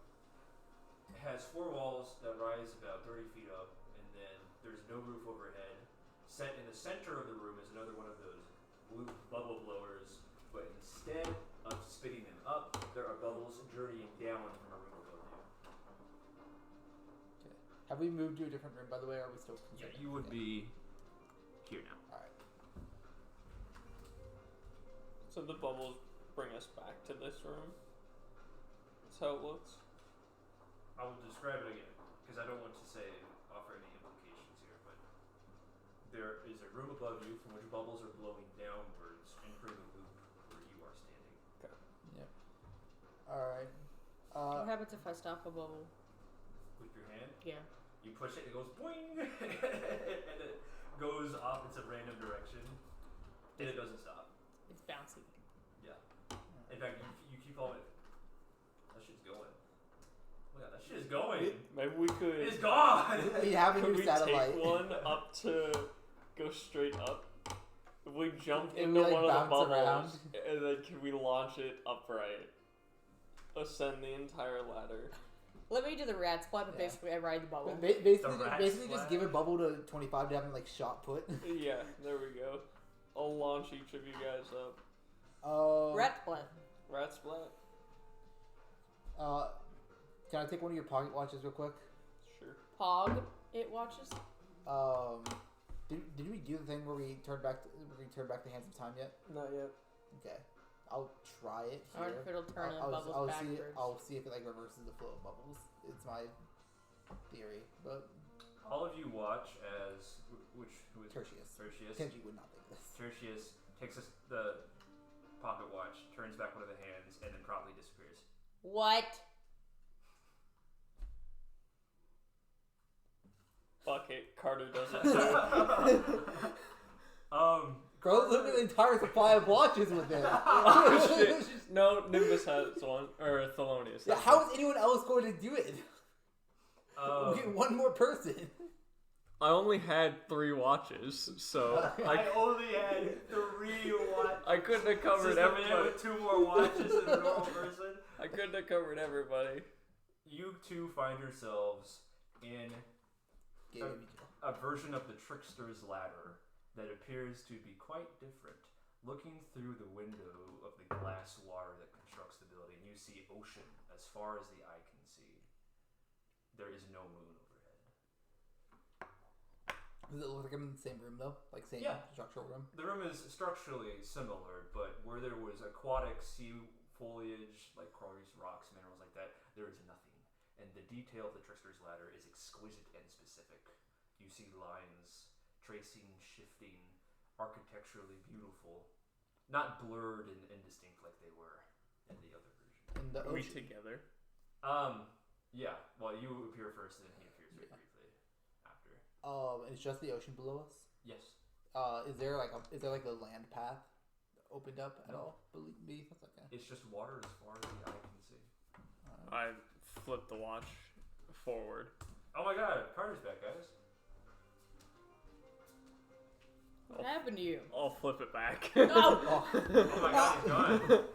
has four walls that rise about 30 feet up, and then there's no roof overhead. Set in the center of the room is another one of those blue bubble blowers, but instead of spitting them up, there are bubbles journeying down from a room above you. Okay. Have we moved to a different room, by the way? Or are we still? Yeah, you would be here now. All right. So the bubbles bring us back to this room. That's how it looks. I will describe it again, because I don't want to offer any implications here, but there is a room above you from which bubbles are blowing downwards, entering the loop where you are standing. Yep. All right. What happens if I stop a bubble? With your hand, Yeah. you push it, it goes boing, and it goes off in some random direction, and it doesn't stop. It's bouncy. Yeah. In fact, you keep on it. That shit's going. Look at that shit is going. Maybe we could. It's gone. We have a Could new we satellite. take one up to go straight up? If we jump And into we, like, one of the bounce bubbles, around. and then can we launch it upright? ascend the entire ladder. Let me do the rat splat, but Yeah. basically I ride the bubble. Basically, just give a bubble to 25 to have him like shot put. Yeah, there we go. I'll launch each of you guys up. Rat splat. Rat splat? Can I take one of your pocket watches real quick? Sure. Pog. It watches. Did we do the thing where we turn back the hands of time yet? Not yet. Okay, I'll try it I wonder here. if it'll turn the bubbles backwards. I'll see if it like reverses the flow of bubbles. It's my theory, but All of you watch as who is Tertius. Tertius. Kenji would not think this. Tertius takes the pocket watch, turns back one of the hands, and then promptly disappears. What? Fuck it, Carter does it too. Bro, look at the entire supply of watches with it. Oh shit. No, Nimbus has one. Or Thelonious. Yeah, how is anyone else going to do it? We get one more person. I only had 3 watches, so I only had 3 watches. I couldn't have covered This is the man everybody. with 2 more watches than a normal person. I couldn't have covered everybody. You two find yourselves in a version of the Trickster's ladder that appears to be quite different. Looking through the window of the glass water that constructs the building, you see ocean as far as the eye can see. There is no moon overhead. Does it look like I'm in the same room though? Like same structural room? The room is structurally similar, but where there was aquatic sea foliage, like corals, rocks, minerals like that, there is nothing. And the detail of the Trickster's ladder is exquisite and specific. You see lines, tracing, shifting, architecturally beautiful, not blurred and indistinct like they were in the other version. In the Are we ocean. together? Yeah. Well, you appear first, and then he appears very briefly after. It's just the ocean below us. Yes. Is there like a land path opened up at all? Believe me, that's okay. It's just water as far as the eye can see. I flipped the watch forward. Oh my God, Carter's back, guys. What happened to you? I'll flip it back. No! Oh. Oh my God, he's gone.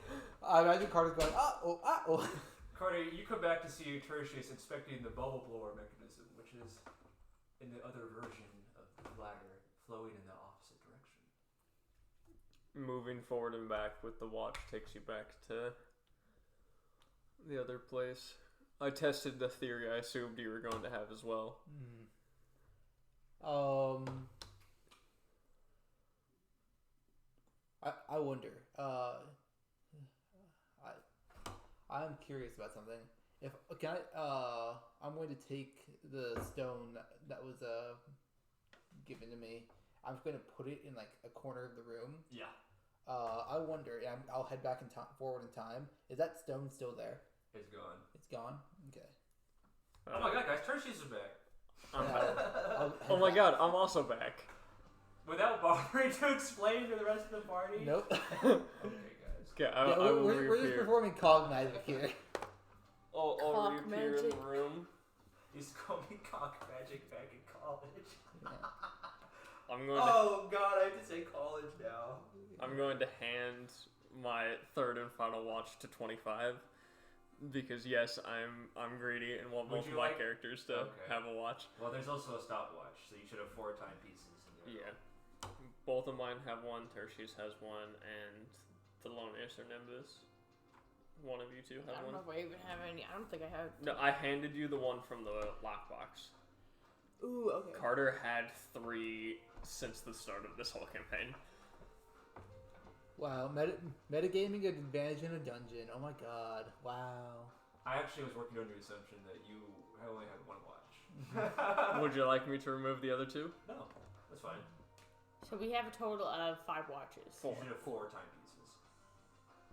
I imagine Carter's going, oh. Carter, you come back to see Tertius inspecting the bubble blower mechanism, which is in the other version of the ladder, flowing in the opposite direction. Moving forward and back with the watch takes you back to the other place. I tested the theory I assumed you were going to have as well. I wonder. I'm curious about something. If can I'm going to take the stone that was given to me. I'm just going to put it in like a corner of the room. Yeah. I wonder. And I'll head back in forward in time. Is that stone still there? It's gone. It's gone. Okay. Oh my God, guys, Tertius is back. I'll Oh head my back. God, I'm also back. Without bothering to explain to the rest of the party? Nope. Okay, guys. Okay, I Yeah, will we're just reappear. performing cog magic here. I'll Cock reappear in magic. the room. He's called me cock magic back in college. I'm going to Oh God, I have to say college now. I'm going to hand my third and final watch to 25 because yes, I'm greedy and want Would both of you my like- characters to Okay. have a watch. Well, there's also a stopwatch, so you should have 4 timepieces. In there. Yeah. Both of mine have one, Tertius has one, and Thelonious or Nimbus. One of you two I have don't know one. if I even have any. I don't think I have. No, I handed you the one from the lockbox. Ooh, okay. Carter had 3 since the start of this whole campaign. Wow, metagaming an advantage in a dungeon. Oh my god. Wow. I actually was working under the assumption that you only had 1 watch. Would you like me to remove the other 2? No, that's fine. So we have a total of 5 watches. You should have 4 timepieces.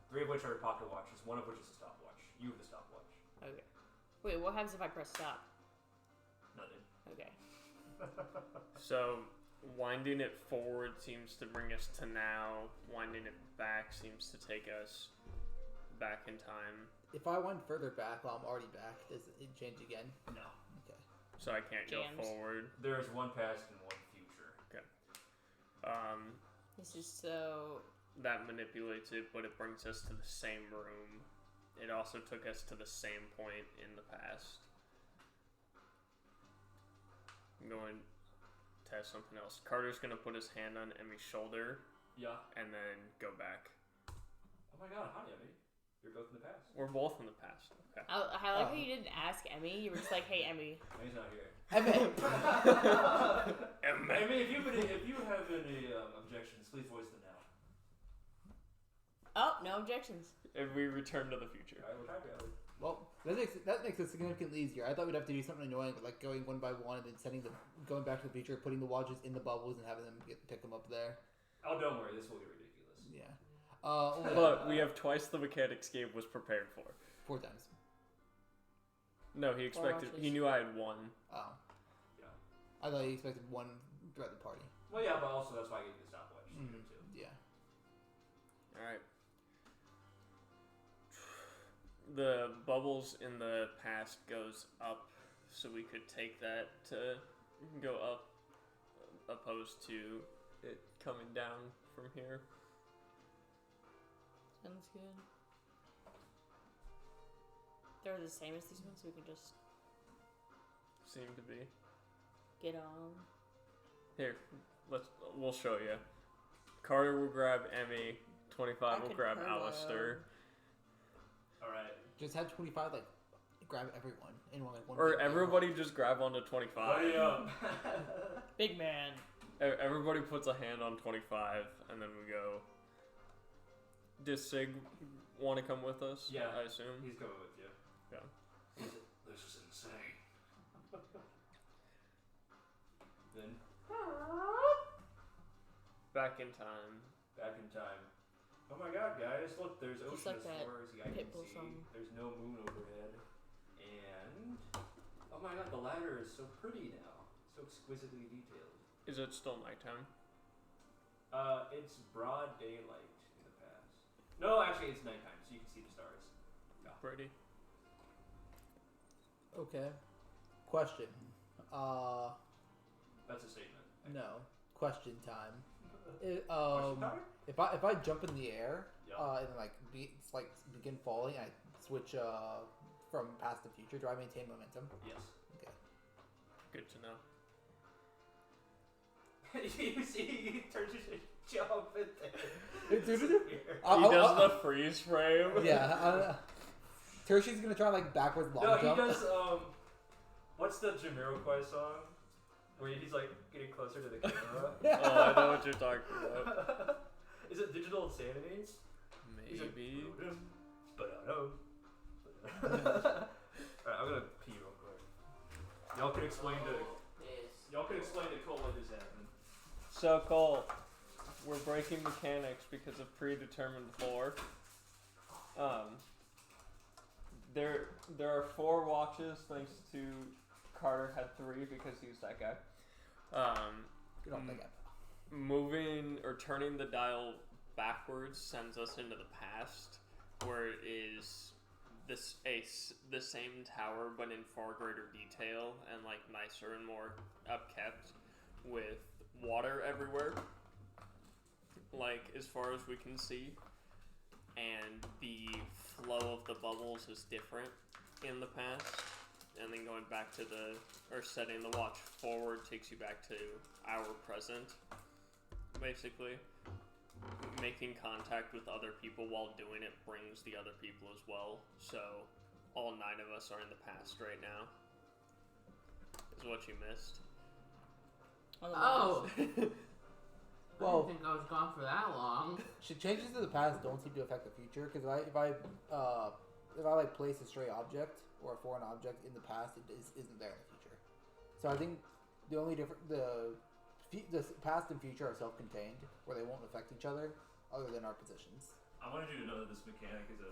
3 of which are pocket watches, 1 of which is a stopwatch. You have the stopwatch. Okay. Wait, what happens if I press stop? Nothing. Okay. So, winding it forward seems to bring us to now. Winding it back seems to take us back in time. If I went further back while I'm already back, does it change again? No. Okay. So I can't Jams. go forward. There is 1 past and 1 future. This is so. That manipulates it, but it brings us to the same room it also took us to the same point in the past. I'm going to test something else. Carter's going to put his hand on Emmy's shoulder. Yeah. And then go back. Oh my god, hi Emmy. You're both in the past. We're both in the past. Okay. I like how you didn't ask Emmy. You were just like, "Hey, Emmy." Emmy's not here. Emmy! Emmy, if you have any objections, please voice them now. Oh, no objections. If we return to the future. Alright, we'll try to. Well, that makes it significantly easier. I thought we'd have to do something annoying, like going one by one and then going back to the future, putting the watches in the bubbles and having them pick them up there. Oh, don't worry, this will get ridiculous. Yeah. Look, we have twice the mechanics Gabe was prepared for. 4 times. No, he expected. He knew I had one. Oh. Yeah. I thought he expected one throughout the party. Well, yeah, but also that's why I gave you the stopwatch too. Yeah. All right. The bubbles in the past goes up, so we could take that to go up, opposed to it coming down from here. Sounds good. They're the same as these ones, so we can just Seem to be. get on. Here, we'll show you. Carter will grab Emmy. 25 will grab Alistair. Alright. Just have 25, like, grab everyone in one. Or everybody just grab onto 25. Buddy up. Big man. Everybody puts a hand on 25, and then we go. Does Sig want to come with us? Yeah. I assume. He's coming with you. Yeah. This is insane. Then. Back in time. Back in time. Oh my god, guys, look, there's Just ocean like as that far as the eye can Pitbull see. song. There's no moon overhead. And oh my god, the ladder is so pretty now. So exquisitely detailed. Is it still nighttime? It's broad daylight in the past. No, actually it's nighttime, so you can see the stars. Yeah. Pretty. Okay. Question. That's a statement. No. Question time. Question time? If I jump in the air, Yeah. and then begin falling, I switch from past to future. Do I maintain momentum? Yes. Okay. Good to know. You see, he turns his jump in He He does the freeze frame. Yeah. Tertius's gonna try backwards long No, jump. he does. What's the Jamiroquai song? Where he's getting closer to the camera. Oh, I know what you're talking about. Is it Digital Insanity? Maybe. Alright, I'm gonna pee real quick. Y'all can explain to Cole what just happened. So Cole, we're breaking mechanics because of predetermined lore. There are 4 watches thanks to Carter had 3 because he's that guy. Good old thing. Moving or turning the dial backwards sends us into the past, where it is the same tower but in far greater detail and nicer and more upkept, with water everywhere, as far as we can see, and the flow of the bubbles is different in the past. And then going back to setting the watch forward takes you back to our present, basically. Making contact with other people while doing it brings the other people as well. So all 9 of us are in the past right now. Is what you missed. Oh! Well, I didn't think I was gone for that long. changes to the past don't seem to affect the future because if I place a stray object or a foreign object in the past, it isn't there in the future. So I think the only the past and future are self-contained, where they won't affect each other than our positions. I wanted you to know that this mechanic is a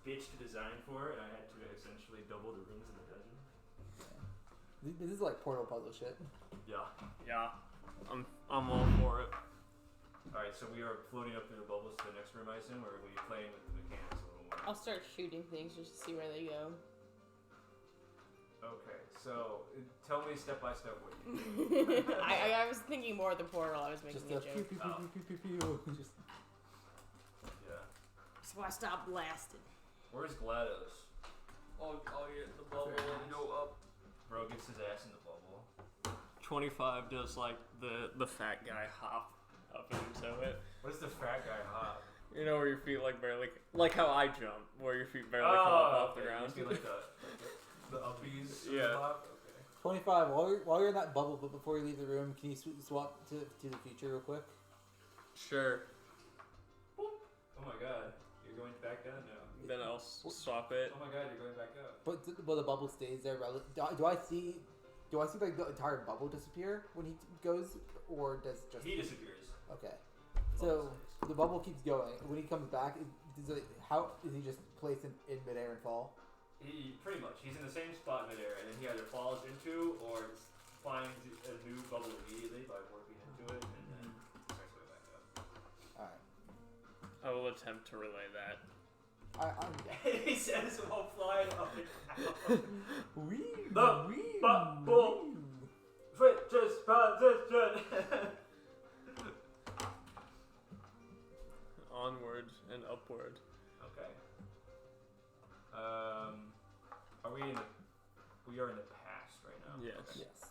bitch to design for, and I had to essentially double the rooms in the dungeon. Yeah. This is Portal puzzle shit. Yeah. Yeah, I'm all for it. Alright, so we are floating up through the bubbles to the next room, I assume, or are we playing with the mechanics a little more? I'll start shooting things just to see where they go. Okay, so tell me step by step what you do. I was thinking more of the portal. I was making Just a a joke. pew. Just Yeah. So I stopped blasting. Where's GLaDOS? I'll get in the bubble and go up. Bro gets his ass in the bubble. 25 does like the fat guy hop up into it. What is the fat guy hop? You know where your feet like barely, like how I jump, where your feet barely come up off the ground. You see like the uppies. Yeah. Hop? Okay. 25. While you're in that bubble, but before you leave the room, can you swap to the future real quick? Sure. Oh my god, you're going back down now. Then I'll swap it. Oh my god, you're going back up. But the bubble stays there. Do I see like the entire bubble disappear when he goes, or does just He disappears. Okay. Bubble So stays. the bubble keeps going. When he comes back, how is he just placed in midair and fall? He pretty much. He's in the same spot midair, and then he either falls into or finds a new bubble immediately by warping into it, and then starts going back up. All right. I will attempt to relay that. I'm He says while flying up and down. Wee, The wee, bubble. wee. Switches position. Onward and upward. Okay. Are we in the? We are in the past right now. Yes. Okay. Yes.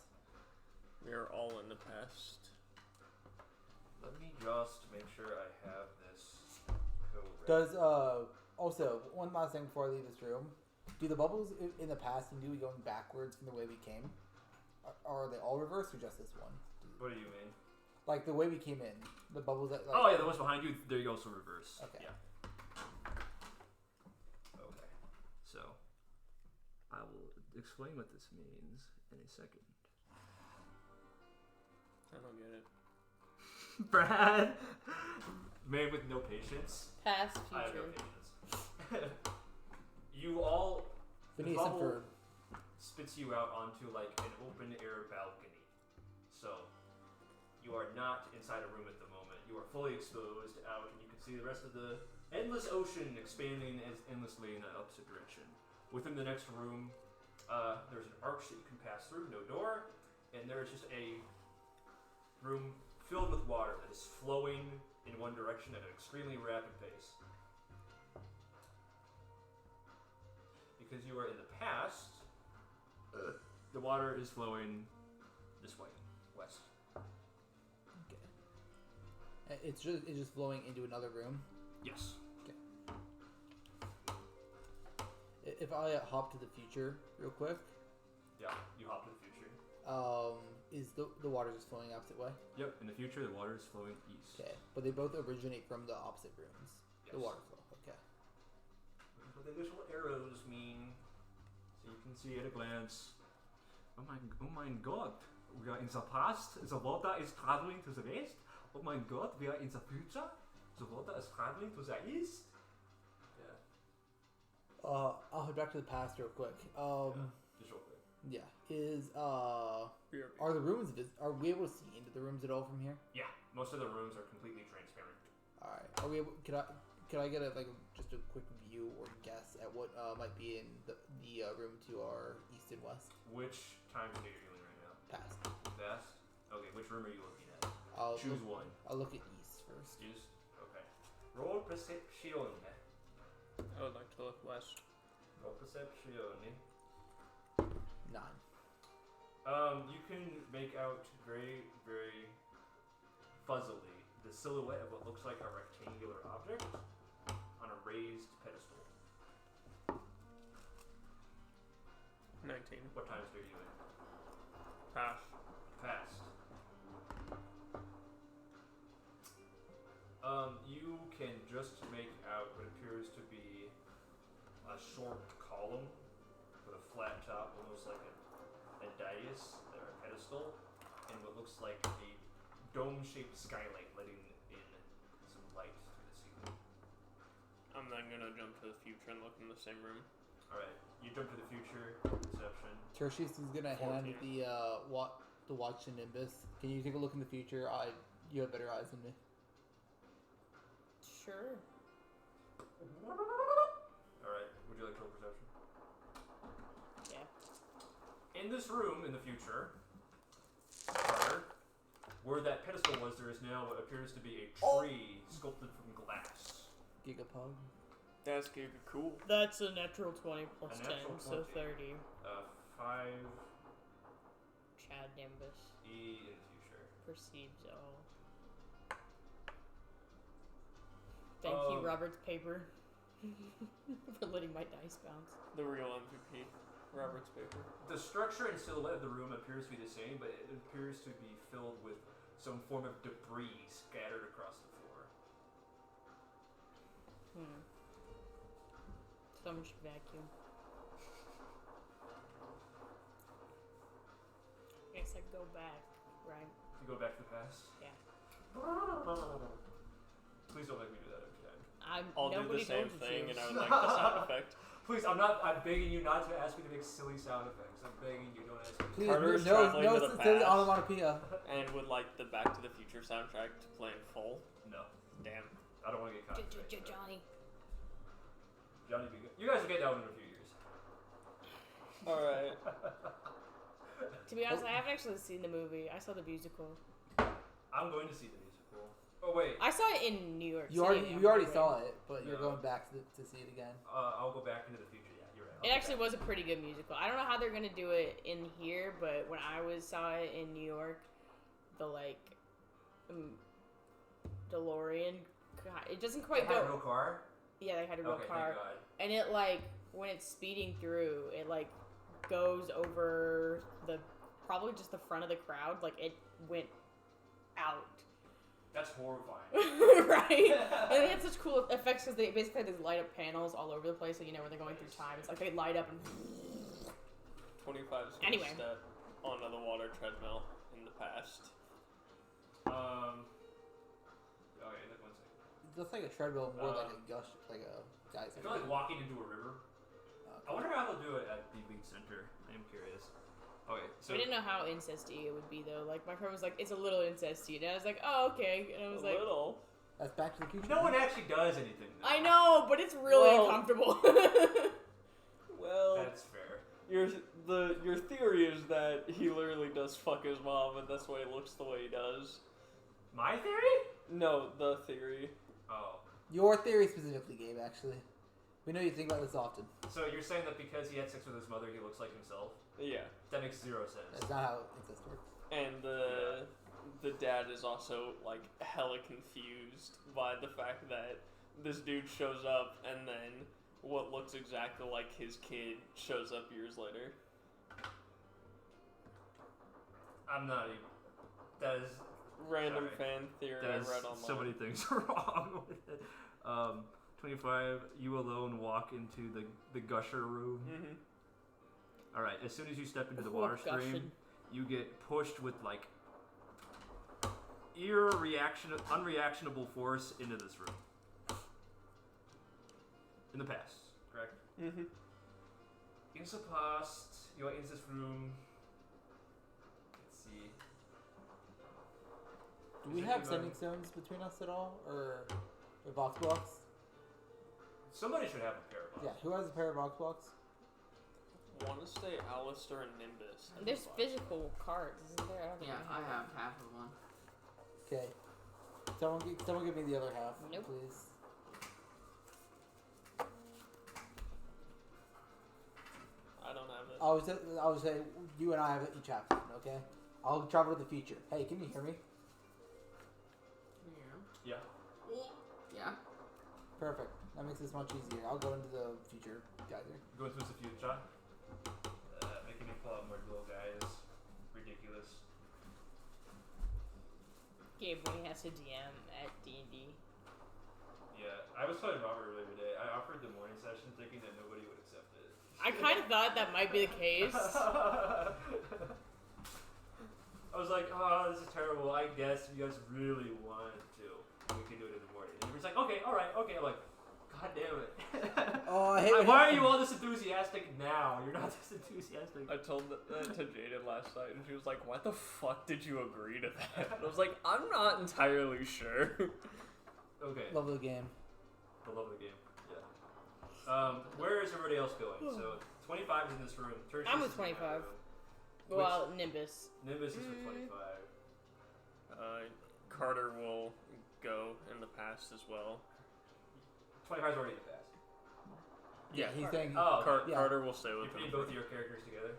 We are all in the past. Let me just make sure I have this correct. Does also one last thing before I leave this room? Do the bubbles in the past and do we going backwards from the way we came? Are they all reversed or just this one? What do you mean? Like the way we came in, the bubbles that. Like, Oh yeah, the ones behind you. There you go. So reverse. Okay. Yeah. Okay. So I will explain what this means in a second. I don't get it. Brad, man with no patience. Past, I have no future. patience. You all. The Phineas and bubble Ferb. spits you out onto like an open air balcony. So you are not inside a room at the moment. You are fully exposed out, and you can see the rest of the endless ocean expanding as endlessly in the opposite direction. Within the next room, there's an arch that you can pass through, no door, and there's just a room filled with water that is flowing in one direction at an extremely rapid pace. Because you are in the past, the water is flowing this way, west. Okay. It's just flowing into another room. Yes. If I hop to the future real quick, Yeah, you hop to the future. is the water just flowing opposite way? Yep, in the future, the water is flowing east. Okay, but they both originate from the opposite rooms. Yes. The water flow. Okay. That's what the little arrows mean. So you can see at a glance. Oh my god. We are in the past. The water is traveling to the west. Oh my god, we are in the future. The water is traveling to the east. Yeah. I'll head back to the past real quick. Just real quick. Yeah. Are the rooms are we able to see into the rooms at all from here? Yeah, most of the rooms are completely transparent. All right. Are we able? Could I get just a quick view or guess at what might be in the room to our east and west? Which time state are you in right now? Past. Best? Okay, which room are you looking at? I'll Choose look, one. I'll look at east first. Use? Okay. Roll perception. I would like to look west. Roll perception. 9. You can make out very, very fuzzily the silhouette of what looks like a rectangular object on a raised pedestal. 19. What time state are you in? Pass. Past. You can just make out what appears to be a short column with a flat top, almost like a dais or a pedestal, and what looks like a dome-shaped skylight letting in some light through the ceiling. I'm then gonna jump to the future and look in the same room. Alright, you jump to the future, perception. Tertius is gonna hand 14. the watch to Nimbus. Can you take a look in the future? You have better eyes than me. Sure. Alright, would you like to roll perception? Yeah. In this room, in the future, Carter, where that pedestal was, there is now what appears to be a tree sculpted from glass. Gigapug. That's gonna be cool. That's a natural 20 plus A 10, natural so 20. 30. 5 Chad Nimbus E in the future. perceives all. Thank you, Robert's paper, for letting my dice bounce. The real MVP, Robert's paper. The structure and silhouette of the room appears to be the same, but it appears to be filled with some form of debris scattered across the floor. Someone should vacuum. I guess I go back, right? You go back to the past? Yeah. Please don't make me do that every time. I'll do Nobody the same told you thing, to. and I would like the sound effect. Please, I'm begging you not to ask me to make silly sound effects. I'm begging you, don't ask me. Please, Carter's no, traveling no, to the it's silly past. onomatopoeia. And would like the Back to the Future soundtrack to play in full. No. Damn. I don't want to get caught. Johnny. Johnny, be good. You guys will get that one in a few years. Alright. To be honest, I haven't actually seen the movie. I saw the musical. I'm going to see the musical. Oh, wait. I saw it in New York You City. already saw it, but you're No. going back to see it again. I'll go back into the future. Yeah, you're right. It actually was a pretty good musical. I don't know how they're gonna do it in here, but when I saw it in New York, the DeLorean, it doesn't quite They had go. a real car? Yeah, they had a real Okay, car, thank God. and it when it's speeding through, it goes over probably just the front of the crowd. It went out. That's horrifying. Right? And they had such cool effects because they basically had these light up panels all over the place, so when they're going through time, it's they light up and 25 Anyway. step onto the water treadmill in the past. Okay, look 1 second. It looks like a treadmill, more like a gush, like a geyser. I feel like walking into a river. Okay. I wonder how they'll do it at the League Center. I am curious. Okay, so I didn't know how incesty it would be though. My friend was like, "It's a little incesty," and I was like, "Oh, okay." And I was A like, little. That's Back to the Future. no one actually does anything. Though. "I know, but it's really Well- uncomfortable." Well, That's fair. your theory is that he literally does fuck his mom, and that's why he looks the way he does. My theory? No, the theory. Oh, Your theory specifically, Gabe, actually. We know you think about this often. so you're saying that because he had sex with his mother, he looks like himself? Yeah, That makes zero sense. That's not how incest works. and the dad is also hella confused by the fact that this dude shows up, and then what looks exactly like his kid shows up years later. I'm not even. That is. Random Sorry. fan theory That I is read online. so many things wrong with it. 25. You alone walk into the gusher room. Mm-hmm. All right. As soon as you step into the Cool water stream, gushing. you get pushed with unreactionable force into this room. In the past, correct? Mm-hmm. In the past, you are in this room. Let's see. Do we have sending stones between us at all? Or box blocks? Somebody should have a pair of Yeah, who has a pair of box blocks? Want to say Alistair and Nimbus. There's physical cards, isn't there? I don't think Yeah, I have half of one. Okay. Someone give me the other half, Nope. please. I don't have it. I was say you and I have each half, okay? I'll travel to the future. Hey, can you hear me? Yeah. Yeah. Perfect. That makes this much easier. I'll go into the future, geyser. Going through the future. Making me pull out more little guys. Ridiculous. Gabe when he has to DM at D&D. Yeah, I was telling Robert earlier today. I offered the morning session thinking that nobody would accept it. I kind of thought that might be the case. I was like, oh, this is terrible. I guess if you guys really wanted to, we can do it in the morning. And he was like, okay, all right, okay. I'm like, God damn it. Oh, I hate when Why are you all this enthusiastic now? You're not this enthusiastic. I told that to Jaden last night, and she was like, "Why the fuck did you agree to that?" And I was like, "I'm not entirely sure." Okay. Love the game. The love of the game. Yeah. Where is everybody else going? So 25 is in this room. Tertius I'm with is in that 25. room. Well, Nimbus. Nimbus is with 25. Carter will go in the past as well. 25 is already in the past. Yeah, he's Carter. saying. Oh, okay. Yeah. Carter will stay You're with putting him. both of your characters together.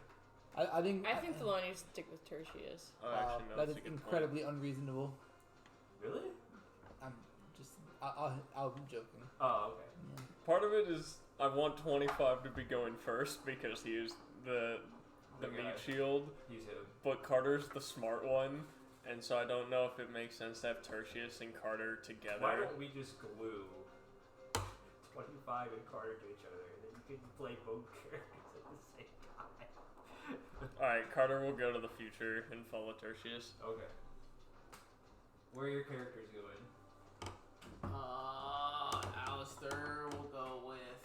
I think. I think Thelonious should stick with Tertius. Oh, actually, no, that that's is a good incredibly unreasonable. Really? I'm just. I'll be joking. Oh, okay. Yeah. Part of it is I want 25 to be going first because he is the The meat guy. shield, Use him. but Carter's the smart one, and so I don't know if it makes sense to have Tertius and Carter together. Why don't we just glue 25 and Carter to each other, and then you can play both characters at the same time? Alright, Carter will go to the future and follow Tertius. Okay. Where are your characters going? Alistair will go with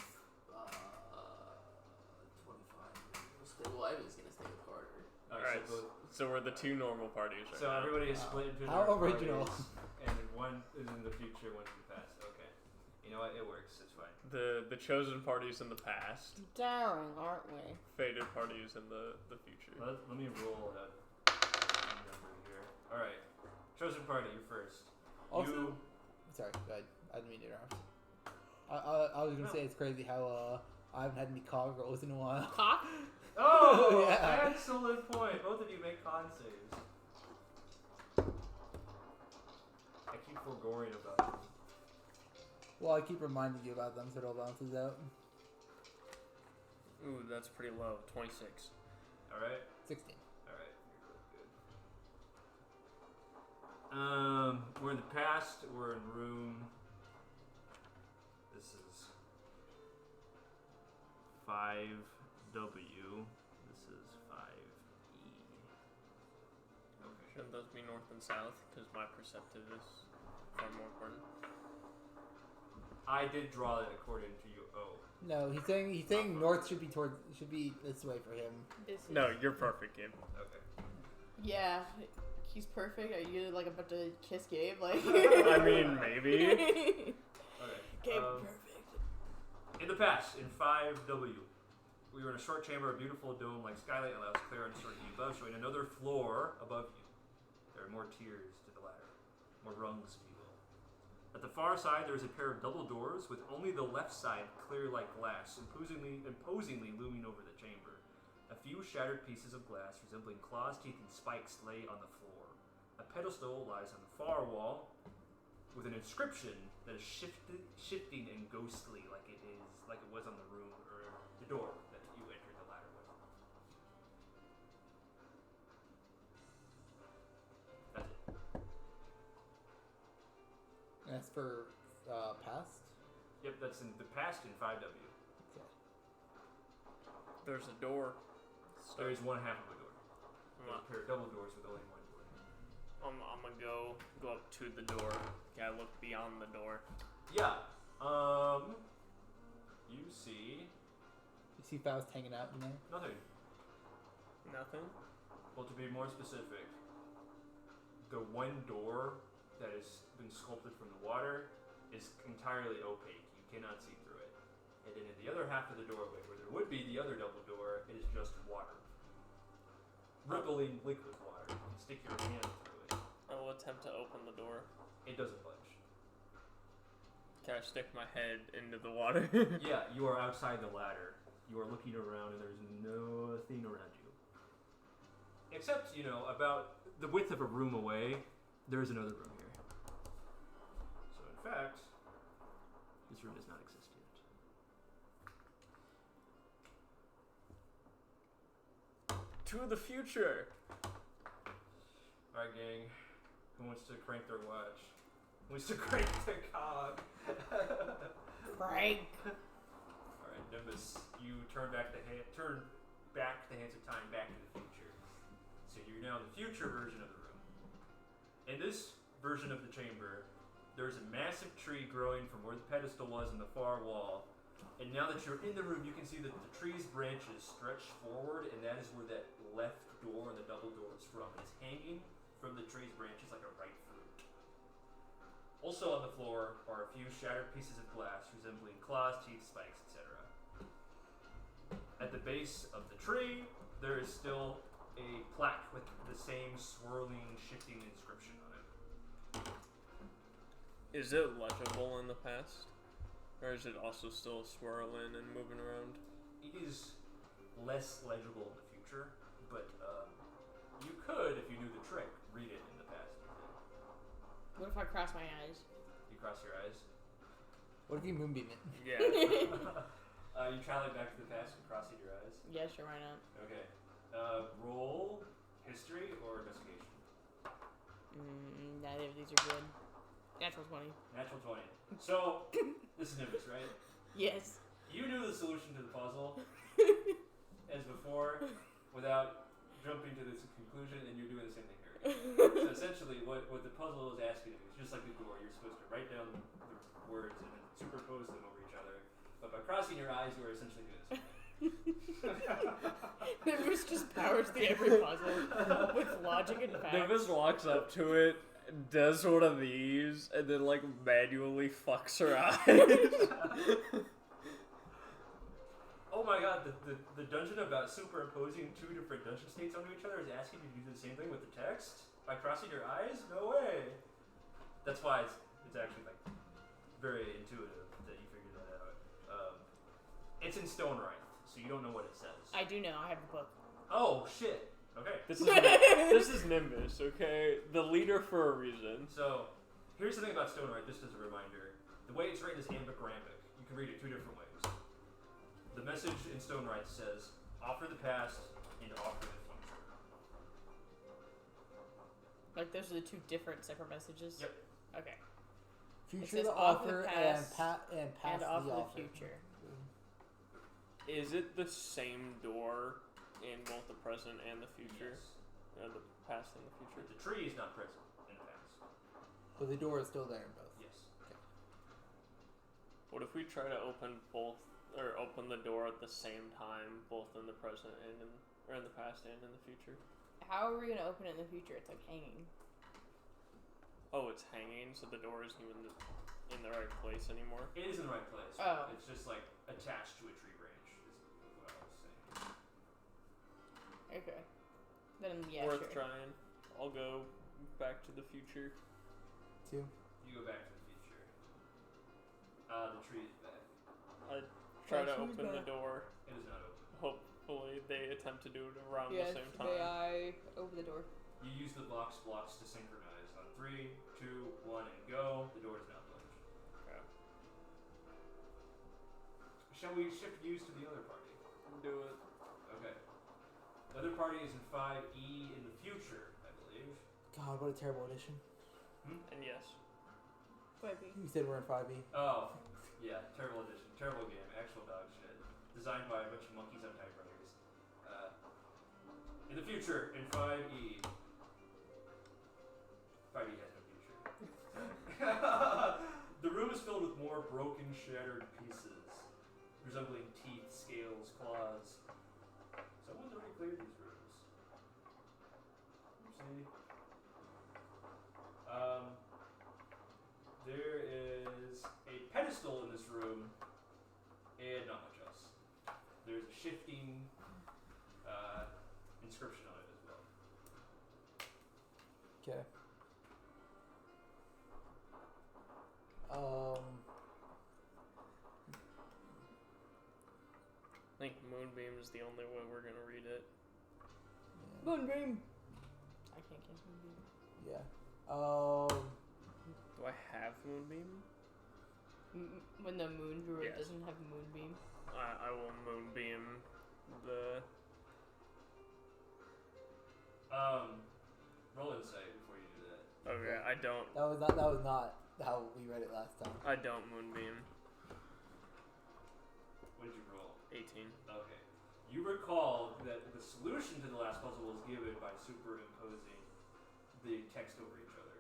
25. Well, Evan's gonna stay with Carter. Alright, so we're the two normal parties right So now. everybody is split into How their original. parties, and one is in the future, one's in the past. Okay. You know what? It works. It's fine. The chosen party's in the past, Daring, aren't we? fated party is in the future. Let me roll a number here. Alright. Chosen party, you're first. Also, sorry, go ahead. I didn't mean to interrupt. I was gonna say it's crazy how I haven't had any cog rolls in a while. Cock? Oh! Yeah. Excellent point. Both of you make con saves. I keep foregoing about them. Well, I keep reminding you about them so it all balances out. Ooh, that's pretty low. 26. Alright? 16. Alright, you're both good. We're in the past, we're in room. This is 5W. This is 5E. Okay. Shouldn't those be north and south? Because my perceptive is far more important. I did draw it according to you. Oh. No, he's saying north should be this way for him. This is- No, you're perfect, Gabe. Okay. Yeah, he's perfect. Are you like about to kiss Gabe? Like. I mean, maybe. Okay. Gabe, Um, perfect. In the past, in 5W, we were in a short chamber, a beautiful dome-like skylight allows clear uncertainty above, showing another floor above you. There are more tiers to the ladder, more rungs, if you will. At the far side, there is a pair of double doors with only the left side clear like glass, imposingly looming over the chamber. A few shattered pieces of glass resembling claws, teeth, and spikes lay on the floor. A pedestal lies on the far wall with an inscription that is shifting and ghostly like it was on the room or the door that you entered the ladder with. That's it. And that's for past. Yep, that's in the past in 5W. Okay. There's a door. There is one half of a door. I'm, There's a pair of double doors with only one door. I'm gonna go up to the door. Yeah, look beyond the door. Yeah. You see You see Faust hanging out in there. nothing. Nothing? Well, to be more specific, the one door that has been sculpted from the water is entirely opaque. You cannot see through it. And then in the other half of the doorway, where there would be the other double door, it is just water. Rippling liquid water. You can stick your hand through it. I will attempt to open the door. It doesn't budge. Can I stick my head into the water? Yeah, you are outside the ladder. You are looking around and there's nothing around you. Except, about the width of a room away, there is another room here. So in fact, this room does not exist yet. To the future! Alright, gang. Who wants to crank their watch? Who wants to crank their cog? Frank. Alright, Nimbus, you turn back the hands of time back to the future. So you're now in the future version of the room. In this version of the chamber, there's a massive tree growing from where the pedestal was in the far wall. And now that you're in the room, you can see that the tree's branches stretch forward, and that is where that left door and the double door is from. It's hanging from the tree's branches like a ripe fruit. Also on the floor are a few shattered pieces of glass resembling claws, teeth, spikes, etc. At the base of the tree, there is still a plaque with the same swirling, shifting inscription on it. Is it legible in the past? Or is it also still swirling and moving around? It is less legible in the future, but you could, if you knew the trick, read it in the past. What if I cross my eyes? You cross your eyes. What if you moonbeam it? Yeah. You traveling back to the past and crossing your eyes. Yeah, sure, why not? Okay. Roll history or investigation. Neither of these are good. Natural 20. Natural 20. So, this is Nimbus, right? Yes. You knew the solution to the puzzle as before without jumping to this conclusion, and you're doing the same thing here. So essentially, what the puzzle is asking you is just like the door. You're supposed to write down the words and then superimpose them over each other. But by crossing your eyes, you are essentially doing this. Nimbus just powers through every puzzle with logic and facts. Nimbus walks up to it, does one of these, and then like manually fucks her eyes. Oh my god, the dungeon about superimposing two different dungeon states onto each other is asking you to do the same thing with the text? By crossing your eyes? No way! That's why it's actually like very intuitive that you figured that out. It's in Stone Wright, so you don't know what it says. I do know, I have the book. Oh, shit! Okay. This is Nimbus, okay? The leader for a reason. So, here's the thing about Stone Wright, just as a reminder. The way it's written is ambic-rambic. You can read it two different ways. The message in Stone Wright says, offer the past and offer the future. Like, those are the two different separate messages? Yep. Okay. Future says the offer the offer and past pass and the offer offer. the future. Is it the same door in both the present and the future? Yes. Or the past and the future? The tree is not present in the past. But the door is still there in both. Yes. What if we try to open both, or open the door at the same time, both in the present and or in the past and in the future? How are we going to open it in the future? It's like hanging. Oh, it's hanging, so the door isn't even in the right place anymore? It is in the right place. Oh. It's just like attached to a tree branch, is what I was saying. Okay. Then, yeah, Worth sure. trying. I'll go back to the future. 2. You go back to the future. The tree is back. I try to she's open the back. door. It is not open. Hopefully they attempt to do it around Yes, the same time. I open the door. You use the blocks to synchronize. On 3, 2, 1, and go. The door is now closed. Okay. Shall we shift views to the other party? Do it. Okay. The other party is in 5E in the future, I believe. God, what a terrible edition. And yes. You said we're in 5e. Oh, yeah, terrible edition. Terrible game. Actual dog shit. Designed by a bunch of monkeys on typewriters. In the future, in 5E. 5E has no future. The room is filled with more broken, shattered pieces, resembling teeth, scales, claws. Someone's already cleared these rooms. Oopsie. There is a pedestal in this room, and not much else. There's a shifting inscription on it as well. Okay. I think Moonbeam is the only way we're gonna read it. Yeah. Moonbeam! I can't cast Moonbeam. Yeah. Do I have Moonbeam? When the moon druid Yes. doesn't have Moonbeam. I will Moonbeam the... Roll insight before you do that. Okay, I don't That was not how we read it last time. Moonbeam. What did you roll? 18. Okay. You recall that the solution to the last puzzle was given by superimposing the text over each other.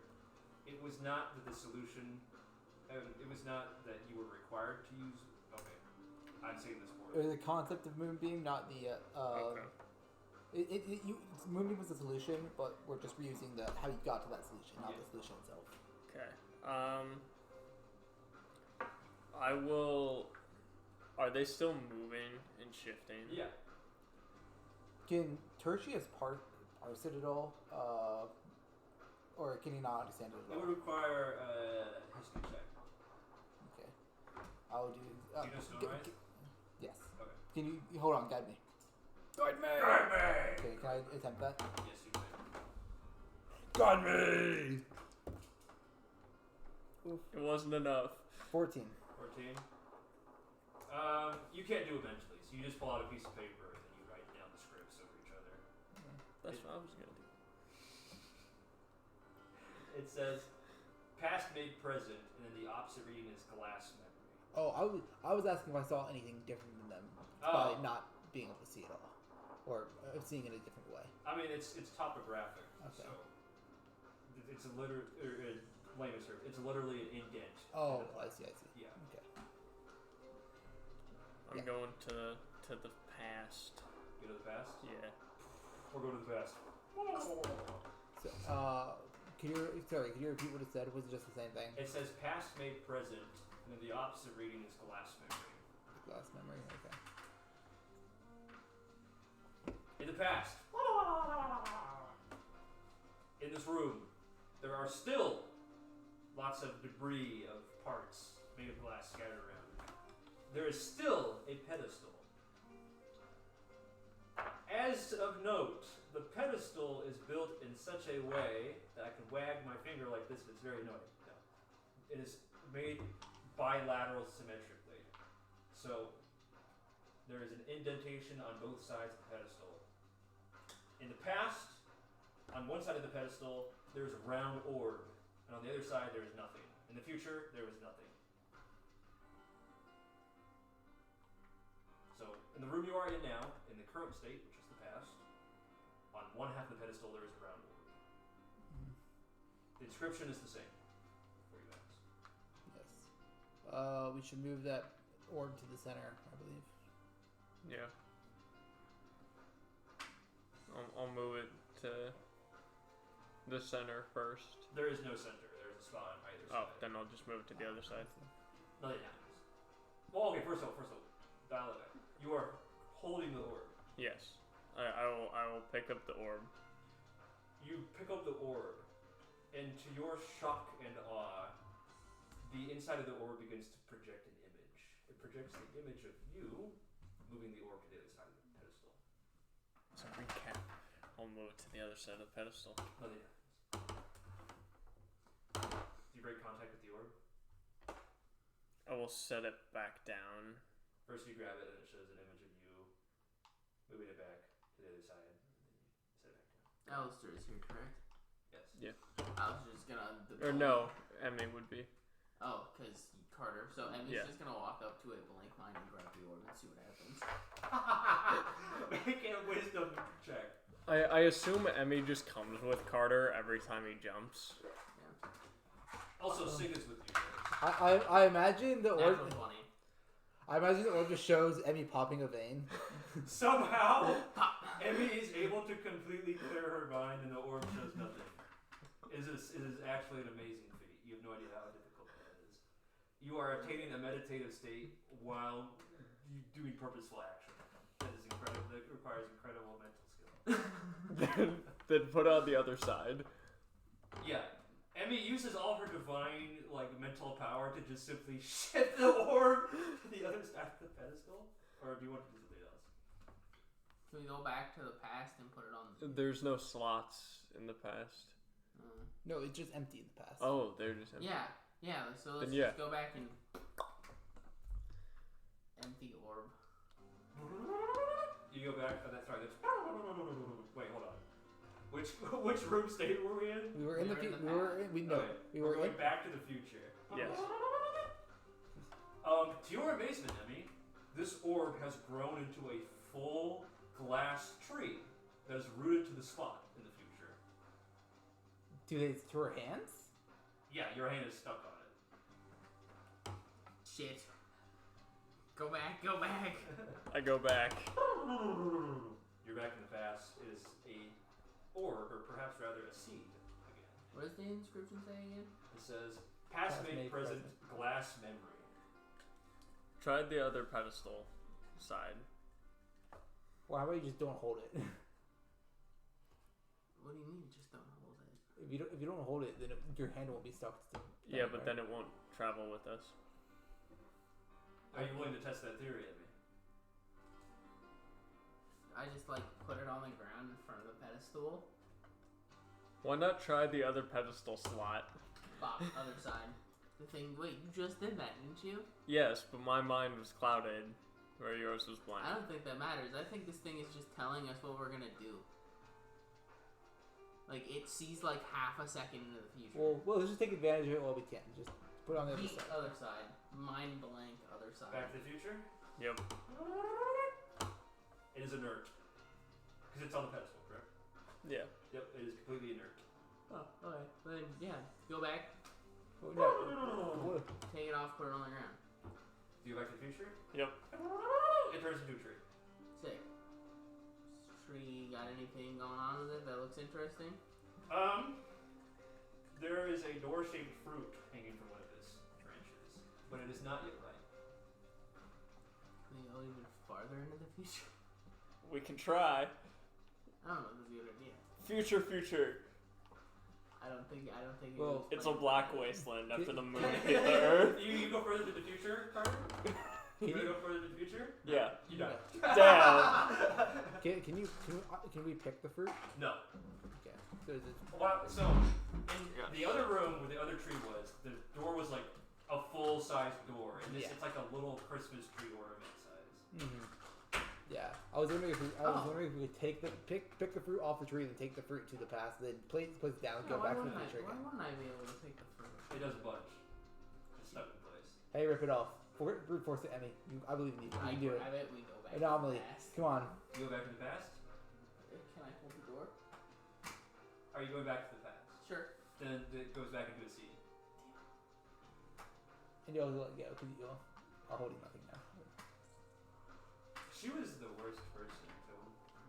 It was not that the solution... it was not that you were required to use... Okay. I'm saying this It for was the concept of Moonbeam, not the Okay. Moonbeam was the solution, but we're just reusing how you got to that solution, not the solution itself. Okay. I will... Are they still moving and shifting? Yeah. Can Tertius parse it at all? Or can he not understand it It at would all? require a history check. Okay. I'll do. Do you know Stonerise? Yes. Okay. Can you hold on? Guide me. Guide me! Guide me! Okay, can I attempt that? Yes, you may. Guide me. It wasn't enough. 14. 14. You can't do it mentally, so you just pull out a piece of paper and then you write down the scripts over each other. That's what I was gonna do. It says past made present, and then the opposite reading is glass memory. Oh, I was asking if I saw anything different than them by not being able to see it all, or seeing it a different way. I mean, it's topographic, Okay. so it's a layman's term. It's literally an indent. Oh, I see. Yeah. Okay. I'm Yeah. going to the past. Go to the past. Yeah. Or go to the past. So, could you repeat what it said? Was it just the same thing? It says past made present, and then the opposite reading is glass memory. Glass memory. Okay. In the past, in this room, there are still lots of debris of parts made of glass scattered around. There is still a pedestal. As of note, the pedestal is built in such a way that I can wag my finger like this and it's very annoying. No. It is made bilateral symmetrically. So there is an indentation on both sides of the pedestal. In the past, on one side of the pedestal, there is a round orb, and on the other side, there is nothing. In the future, there was nothing. So, in the room you are in now, in the current state, which is the past, on one half of the pedestal, there is a round orb. The inscription is the same for you guys. Yes. We should move that orb to the center, I believe. Yeah. I'll move it to the center first. There is no center. There is a spot on either Oh, side. then I'll just move it to the other side. Nothing happens. Well, okay, first of all, dial it back. You are holding the orb. Yes. I will pick up the orb. You pick up the orb, and to your shock and awe, the inside of the orb begins to project an image. It projects the image of you moving the orb to the other side of the pedestal. So recap. I'll move it to the other side of the pedestal. Nothing happens. Do you break contact with the orb? I will set it back down. First you grab it and it shows an image of you moving it back to the other side, and then you set it back down. Alistair is here, correct? Yes. Yeah. I was just gonna. Or no, Emmy would be. Oh, because Carter. So Emmy's Yeah. just gonna walk up to a blank line and grab the orb and see what happens. Make a wisdom check. I assume Emmy just comes with Carter every time he jumps. Also, Sig is with you. I imagine the orb. Natural 20. I imagine the orb just shows Emmy popping a vein. Somehow, Emmy is able to completely clear her mind and the orb shows nothing. It is actually an amazing feat. You have no idea how difficult that is. You are attaining a meditative state while doing purposeful action. That is incredible. That requires incredible mental skill. Then put on the other side. Yeah. Emmy uses all her divine, mental power to just simply shift the orb to the other side of the pedestal? Or do you want to do something else? Can we go back to the past and put it on? There's no slots in the past. No, it's just empty in the past. Oh, they're just empty. Yeah. So let's Then yeah. just go back and empty orb. You go back. Oh, that's right. Wait, hold on. Which room state were we in? We were in the We were in the we Okay. were going in. back to the future. Yes. To your amazement, Emmy, this orb has grown into a full glass tree that is rooted to the spot in the future. Do they to her hands? Yeah, your hand is stuck on it. Shit. Go back. I go back. You're back in the past. It is a orb, or perhaps rather a seed again. What does the inscription say again? It says, past made present, glass memory. Try the other pedestal side. Well, how about you just don't hold it? What do you mean? Just don't hold it. If you don't hold it, then your hand won't be stuck. Yeah, but then it won't travel with us. Are you willing to test that theory at me? I just like put it on the ground in front of the pedestal. Why not try the other pedestal slot? Bop, other side. The thing. Wait, you just did that, didn't you? Yes, but my mind was clouded, where yours was blank. I don't think that matters. I think this thing is just telling us what we're gonna do. Like it sees like half a second into the future. Well, let's just take advantage of it while we can. Just put it on the other The side. other side. Mind blank other side. Back to the Future? Yep. It is inert. Because it's on the pedestal, correct? Yeah. Yep, it is completely inert. Oh, okay. Then yeah, go back, Oh, no. take it off, put it on the ground. Do you go back to the future? Yep. It turns into a tree. Sick. Tree got anything going on with it that looks interesting? There is a door-shaped fruit hanging from one of its branches, but it is not yet ripe. Can we go even farther into the future? We can try. I don't know if this is a good idea. Future. I don't think Well, It's a black wasteland after the moon hit the earth. You go further to the future, Carter? You wanna go further to the future? Yeah. You don't. Damn. Can we pick the fruit? No. Okay. So is it, Well, so in the other room where the other tree was, the door was like a full-size door, and this Yeah. it's like a little Christmas tree ornament size. yeah. I was wondering if we could take pick the fruit off the tree and take the fruit to the past, then place it down, and go back to the future Why again. wouldn't I be able to take the fruit? It doesn't budge. It's stuck in place. Hey, rip it off. Brute force it, Emmy. I believe in you. I You can do it. grab it, we go back. Anomaly. To the past. Come on. You go back to the past? Can I hold the door? Are you going back to the past? Sure. Then it goes back into a seed. And you'll let go because you are holding nothing now. She was the worst person to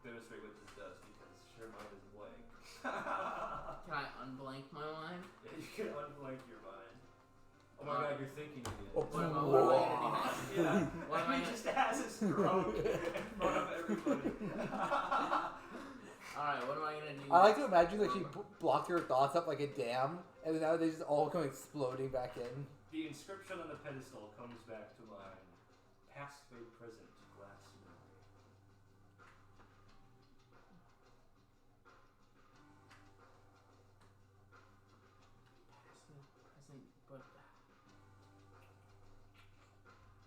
demonstrate what this does because her mind is blank. Can I unblank my mind? Yeah, you can unblank your mind. Oh my god, you're thinking again. Oh, What am I gonna do now? Yeah. What am I He gonna- just has a stroke in front of everybody. Alright, what am I gonna do? I like to imagine that she blocked her thoughts up like a dam, and now they just all come exploding back in. The inscription on the pedestal comes back to mind. Past, fade, present, glass memory. Present, but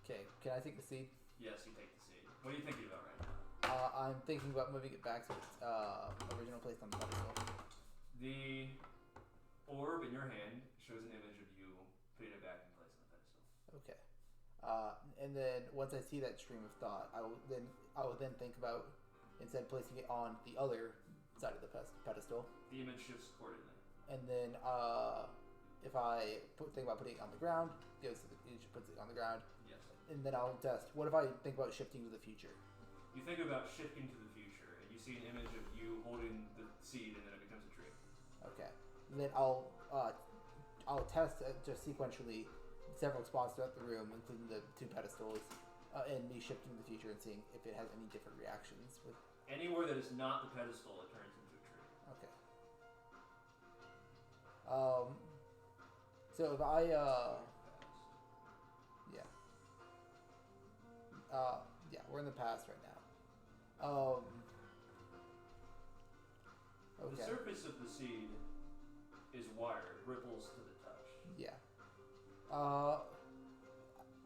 Okay, can I take the seed? Yes, you take the seed. What are you thinking about right now? I'm thinking about moving it back to its original place on the pedestal. The orb in your hand shows an image of you putting it back in place on the pedestal. Okay. And then once I see that stream of thought, I will then think about instead placing it on the other side of the pedestal. The image shifts accordingly. And then if I think about putting it on the ground, it puts it on the ground. Yes. And then I'll test. What if I think about shifting to the future? You think about shifting to the future, and you see an image of you holding the seed, and then it becomes a tree. Okay. And then I'll test just sequentially several spots throughout the room, including the two pedestals, and me shifting to the future and seeing if it has any different reactions with. Anywhere that is not the pedestal, it turns into a tree. Okay. So if I yeah, we're in the past right now. The Okay. surface of the seed is wired, ripples to the touch. Yeah.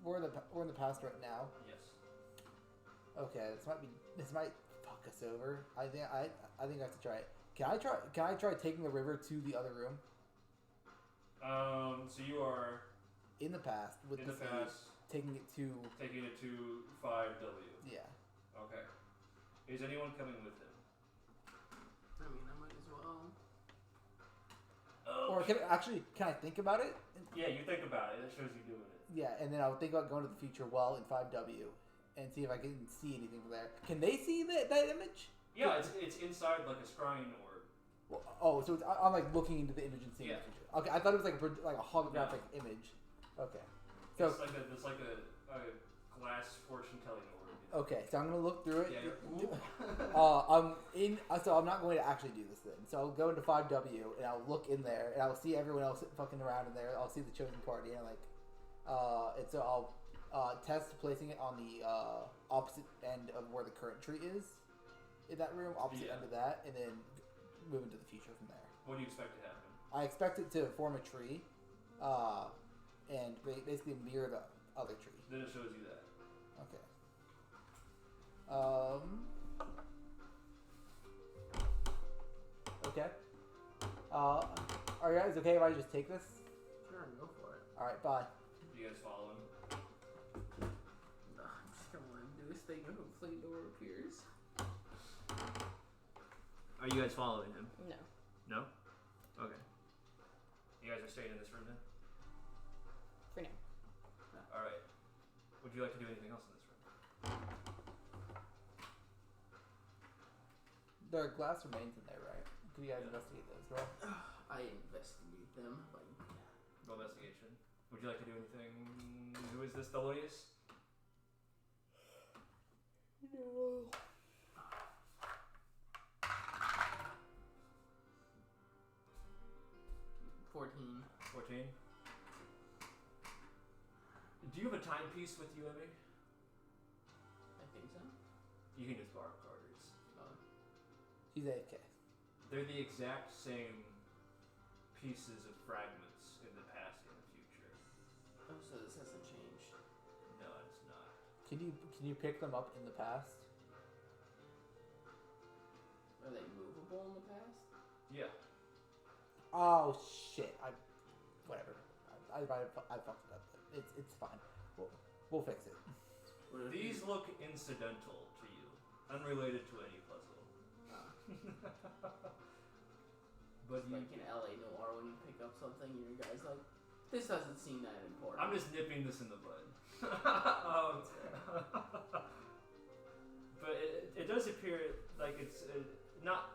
We're in the past right now. Yes. Okay, this might fuck us over. I think I have to try it. Can I try taking the river to the other room So you are in the past with in the the seed, past taking it to 5W. yeah. Okay. Is anyone coming with him? I mean, I might as well. Or can I think about it? Yeah, you think about it. That shows you doing it. Yeah, and then I'll think about going to the future well in 5W and see if I can see anything from there. Can they see that image? Yeah, it's inside like a scrying orb. Well, so I'm like looking into the image and seeing Yeah. the future. Okay, I thought it was like a holographic image. Okay. So It's like a glass fortune telling orb. okay, so I'm gonna look through it. Yeah, you're, So I'm not going to actually do this then. So I'll go into 5W and I'll look in there and I'll see everyone else fucking around in there. I'll see the chosen party and and so test placing it on the opposite end of where the current tree is in that room, opposite end of that, and then move into the future from there. What do you expect to happen? I expect it to form a tree, and basically mirror the other tree. Then it shows you that. Okay. Okay. Are you guys okay if I just take this? Sure, go for it. All right. Bye. You guys follow him? No, I'm just gonna let him do his thing and hopefully the door appears. Are you guys following him? No. No? Okay. You guys are staying in this room then? For now. Alright. Would you like to do anything else in this room? There are glass remains in there, right? Could you guys investigate those, bro? I investigate them, but Roll investigation. Would you like to do anything? Who is this, Thelonious? No. 14. 14. Do you have a timepiece with you, Emmy? I think so. You can just borrow Carter's. He's AFK. They're the exact same pieces of fragments in the past and the future. Oh, so this hasn't changed. No, it's not. Can you pick them up in the past? Are they movable in the past? Yeah. Oh shit! Whatever. I fucked it up. But it's fine. We'll fix it. These look incidental to you, unrelated to any puzzle. But It's like in LA Noir when you pick up something and your guy's like, this doesn't seem that important. I'm just nipping this in the bud. But it does appear like it's not.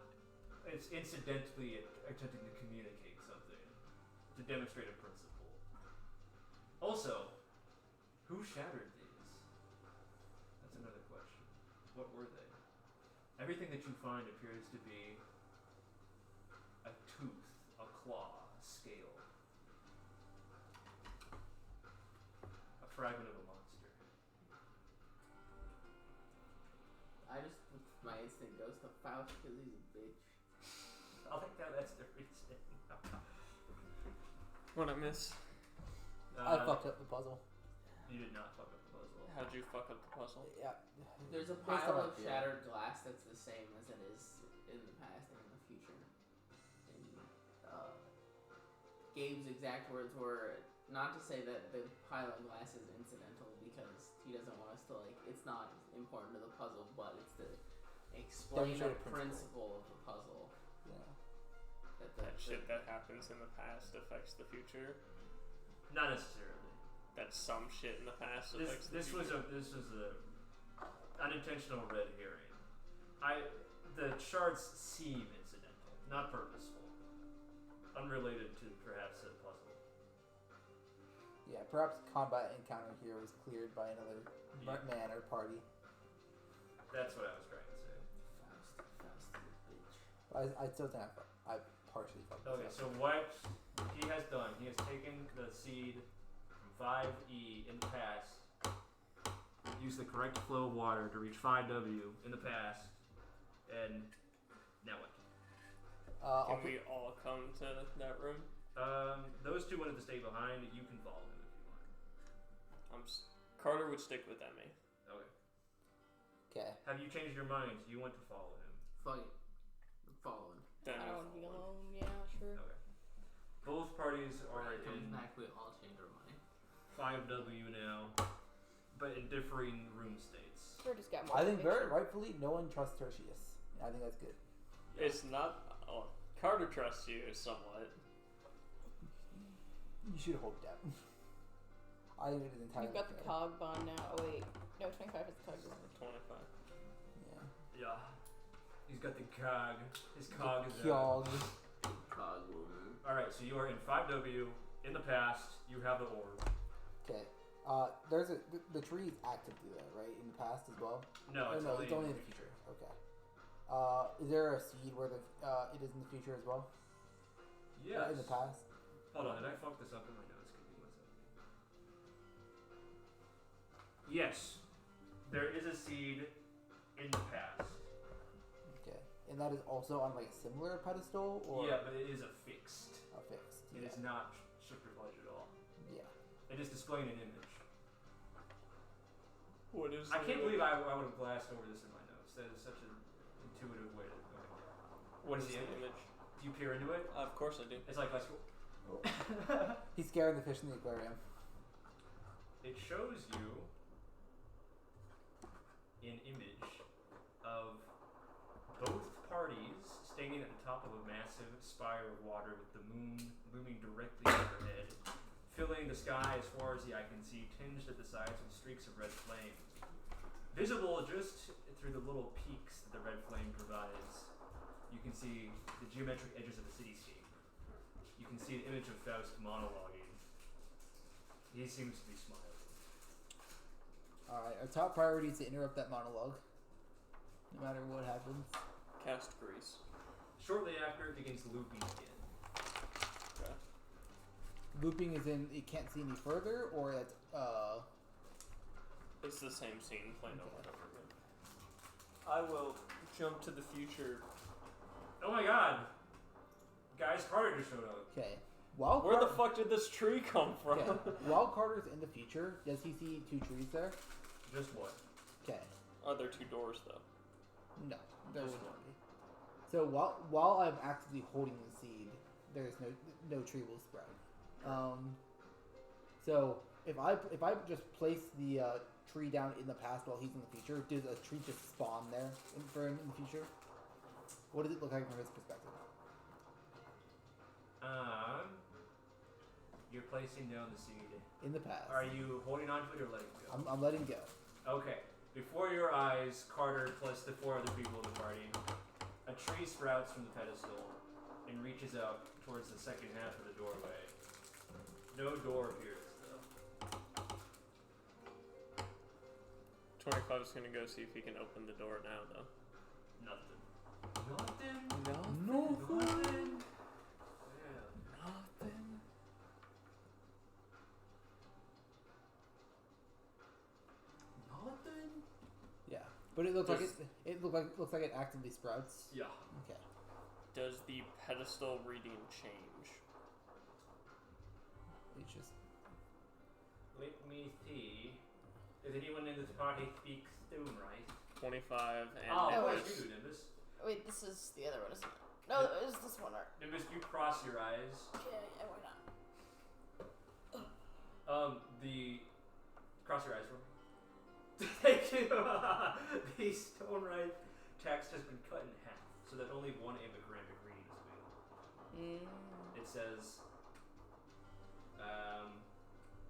It's incidentally attempting to communicate something, to demonstrate a principle. Also, who shattered these? That's another question. What were they? Everything that you find appears to be a tooth, a claw, a scale, a fragment of a monster. I just, my instinct goes to Faust because he's a bitch. I like that's the reason. What I miss? I fucked up the puzzle. You did not fuck up the puzzle. How'd you fuck up the puzzle? Yeah. There's a Based on pile of my feeling. shattered glass that's the same as it is in the past and in the future. And Gabe's exact words were not to say that the pile of glass is incidental because he doesn't want us to it's not important to the puzzle, but it's to explain the Demonstrate a principle of the puzzle. Yeah. That shit that happens in the past affects the future. Not necessarily. That some shit in the past affects the This was future. a unintentional red herring. The shards seem incidental, not purposeful, unrelated to perhaps a puzzle. Yeah. Perhaps combat encounter here was cleared by another man or party. That's what I was trying to say. Faust, you bitch. I still think I partially fucked this Okay, up. so what he has done, he has taken the seed from 5E in the past, used the correct flow of water to reach 5W in the past, and now what? I'll Can we all come to that room? Those two wanted to stay behind. You can follow him if you want. Carter would stick with Emmy. Okay. Okay. Have you changed your minds? You want to follow him? Fuck it. I'm following. Then I we don't want to be follow. alone. Yeah, sure. Okay. Both parties When are it comes in back, we all change our mind. 5W now, but in differing room states. We're just got more. I think very conviction. rightfully no one trusts Tertius. I think that's good. It's not. Oh, Carter trusts you somewhat. You should hope that. I think it is entirely You've got the fair. cog bond now. Oh wait, no, 25 is the cog. Isn't it? 25. Yeah. Yeah. He's got the cog. His cog is Kyog. Cog woman. Alright, so you are in 5W. In the past, you have the orb. Okay. There's the tree is actively there, right? In the past as well. No, Oh, it's no, only it's only in the future. Okay. Is there a seed where it is in the future as well? Yes. In the past. Hold on, did I fuck this up in my notes? Give me 1 second. Yes, there is a seed in the past. Okay. And that is also on like a similar pedestal, or Yeah, but it is affixed. affixed. It is not stricter ledge at all. Yeah. It is displaying an image. What is I can't believe I would have glassed over this in my notes. That is such an intuitive way to go. What is the image? Do you peer into it? Of course I do. It's like He's scaring the fish in the aquarium. it shows you an image of both parties standing at the top of a massive spire of water with the moon looming directly overhead, filling the sky as far as the eye can see, tinged at the sides with streaks of red flame. Visible just through the little peaks that the red flame provides, you can see the geometric edges of the cityscape. You can see an image of Faust monologuing. He seems to be smiling. Alright, our top priority is to interrupt that monologue. No matter what happens. Cast grease. Shortly after, it begins looping again. Okay. Looping is in it can't see any further, or it's It's the same scene playing over and Okay. over again. I will jump to the future. Oh my god! Guys, Carter just showed up. okay. While Where the fuck did this tree come from? Okay. While Carter's in the future, does he see two trees there? Just what? Okay. Are there two doors though? No, there Just would one. not be. So while I'm actively holding the seed, there is no tree will sprout. So if I just place the tree down in the past while he's in the future, does a tree just spawn there for him in the future? What does it look like from his perspective? You're placing down the seed. In the past. Are you holding on to it or letting it go? I'm letting go. Okay. Before your eyes, Carter plus the 4 other people in the party, a tree sprouts from the pedestal and reaches out towards the second half of the doorway. No door appears, though. 25 is gonna go see if he can open the door now though. Nothing. Nothing? No. Nothing? Yeah. Nothing. Nothing? Yeah, but it looks like Just- it looks like it actively sprouts. Yeah. Okay. Does the pedestal reading change? It's just Let me see. Does anyone in this party speak Stone Rice? 25 and Oh, Oh, what Nimbus. you do, Nimbus? Wait, this is the other one, isn't it? No, it was this one. Or... Nimbus, you cross your eyes. Yeah, why not? The cross your eyes for me. Thank you. The Stone Rice text has been cut in half, so that only one anagramic reading is available. It says,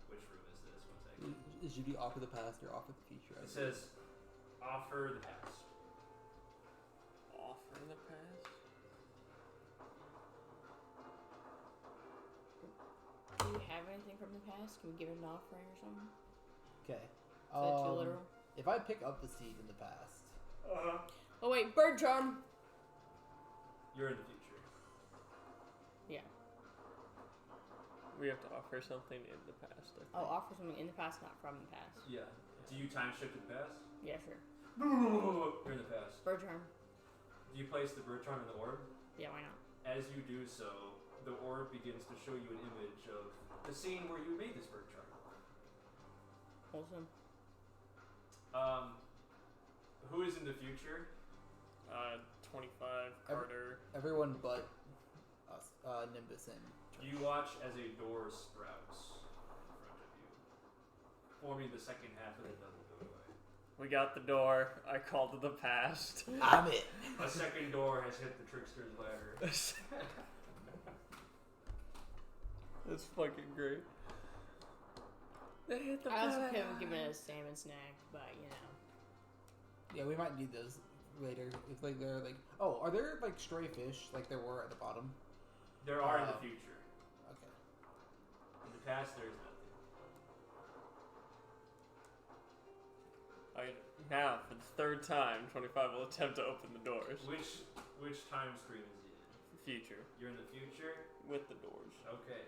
which room is this? One second. should you offer the past or offer the future? It says, offer the past. Offer the past? Do you have anything from the past? Can we give it an offering or something? Okay. Is that too literal? If I pick up the seed in the past, Oh wait, bird charm! You're in the future. Yeah. We have to offer something in the past. I think. Oh, offer something in the past, not from the past. Yeah. Do you time shift to the past? Yeah, sure. You're in the past. Bird charm. Do you place the bird charm in the orb? Yeah, why not? As you do so, the orb begins to show you an image of the scene where you made this bird charm. Wholesome. Who is in the future? 25 Carter. everyone but us, Nimbus and You watch as a door sprouts in front of you, forming the second half of the double doorway. We got the door. I called to the past. I'm it. A second door has hit the Trickster's ladder. That's fucking great. They hit the I also past. could have given it a salmon snack, but you know. Yeah, we might need those later. If like they're like, oh, are there like stray fish like there were at the bottom? There are in the future. Okay. In the past, there is nothing. Now, for the third time, 25 will attempt to open the doors. Which time stream is he in? Future. You're in the future? With the doors. Okay.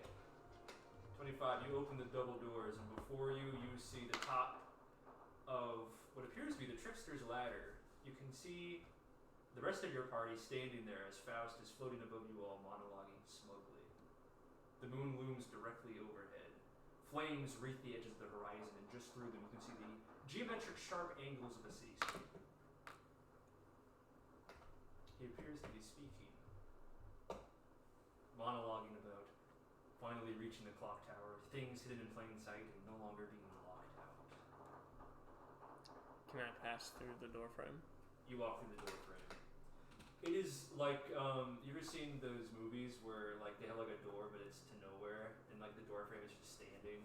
25, you open the double doors, and before you, you see the top of what appears to be the Trickster's ladder, you can see the rest of your party standing there as Faust is floating above you all, monologuing smugly. The moon looms directly overhead. Flames wreath the edges of the horizon, and just through them you can see the geometric sharp angles of a city street. He appears to be speaking, monologuing about finally reaching the clock tower, things hidden in plain sight and no longer being locked out. Can I pass through the door frame? You walk through the door frame. It is like, you ever seen those movies where like they have like a door but it's to nowhere and like the door frame is just standing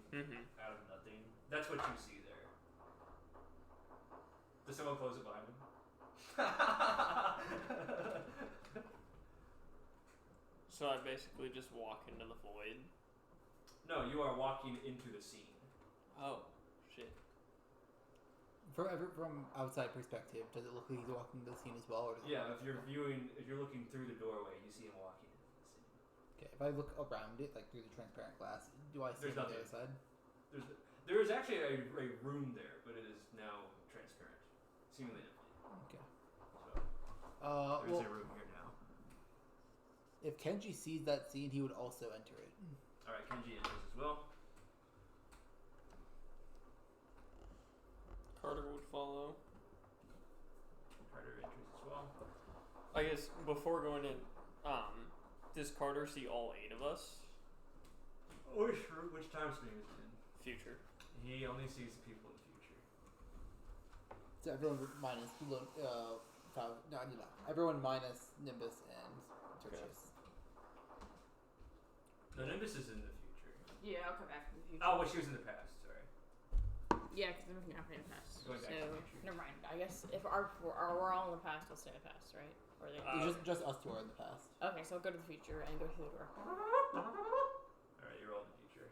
out of nothing? That's what you see there. Does someone close it behind him? So I basically just walk into the void? No, you are walking into the scene. Oh, shit. From outside perspective, does it look like he's walking the scene as well? Or does Yeah, if you're looking through the doorway, you see him walking into the scene. Okay, if I look around it, like through the transparent glass, do I see There's him on the nothing. other side? There is actually a room there, but it is now transparent, seemingly empty. Okay. So there's Well, a room here now. if Kenji sees that scene, he would also enter it. All right, Kenji enters as well. Carter would follow. Carter enters as well. I guess before going in, does Carter see all 8 of us? Which time stream is it in? Future. He only sees the people in the future. So everyone minus everyone minus Nimbus and Tertius. No, Nimbus is in the future. Yeah, I'll come back from the future. Oh, well, she was in the past. Sorry. Yeah, because I'm looking after the past. Going So back to the future. never mind. I guess if we're all in the past, I'll stay in the past, right? Or they. It's just us two are in the past. Okay, so I'll go to the future and go through the door. Alright, you're all in the future.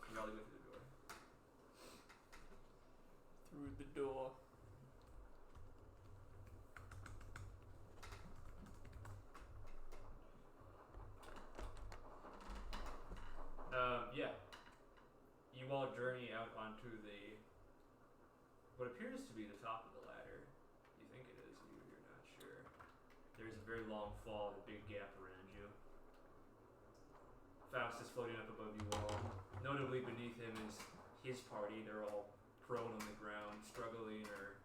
You all go through the door. Through the door. Yeah. You all journey out onto what appears to be the top of the ladder. You think it is, you're not sure. There's a very long fall, a big gap around you. Faust is floating up above you all. Notably beneath him is his party. They're all prone on the ground, struggling or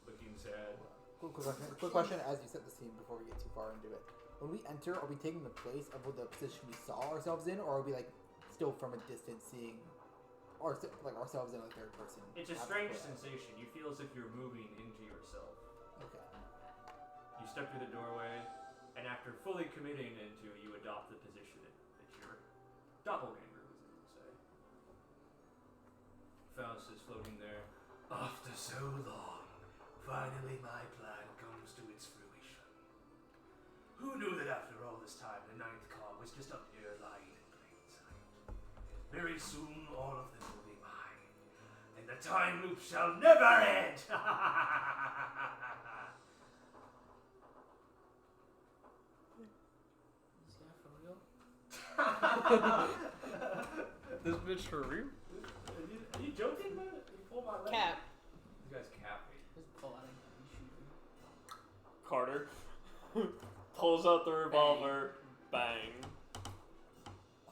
looking sad. Quick question as you set the scene before we get too far into it. When we enter, are we taking the place of the position we saw ourselves in, or are we like still from a distance seeing ourselves in a third person? It's a strange sensation. You feel as if you're moving into yourself. Okay. You step through the doorway, and after fully committing into it, you adopt the position that your doppelganger was in, say. Faust is floating there. After so long, finally my plan comes to its fruition. Who knew that after all this time, the ninth cog was just up here lying in plain sight? Very soon, all of them will be mine, and the time loop shall never end! Is that for real? This bitch for real? Are you joking, man? You pulled my leg. Cap. This guy's capping. Just pull out a gun and shoot him. Carter pulls out the revolver, bang.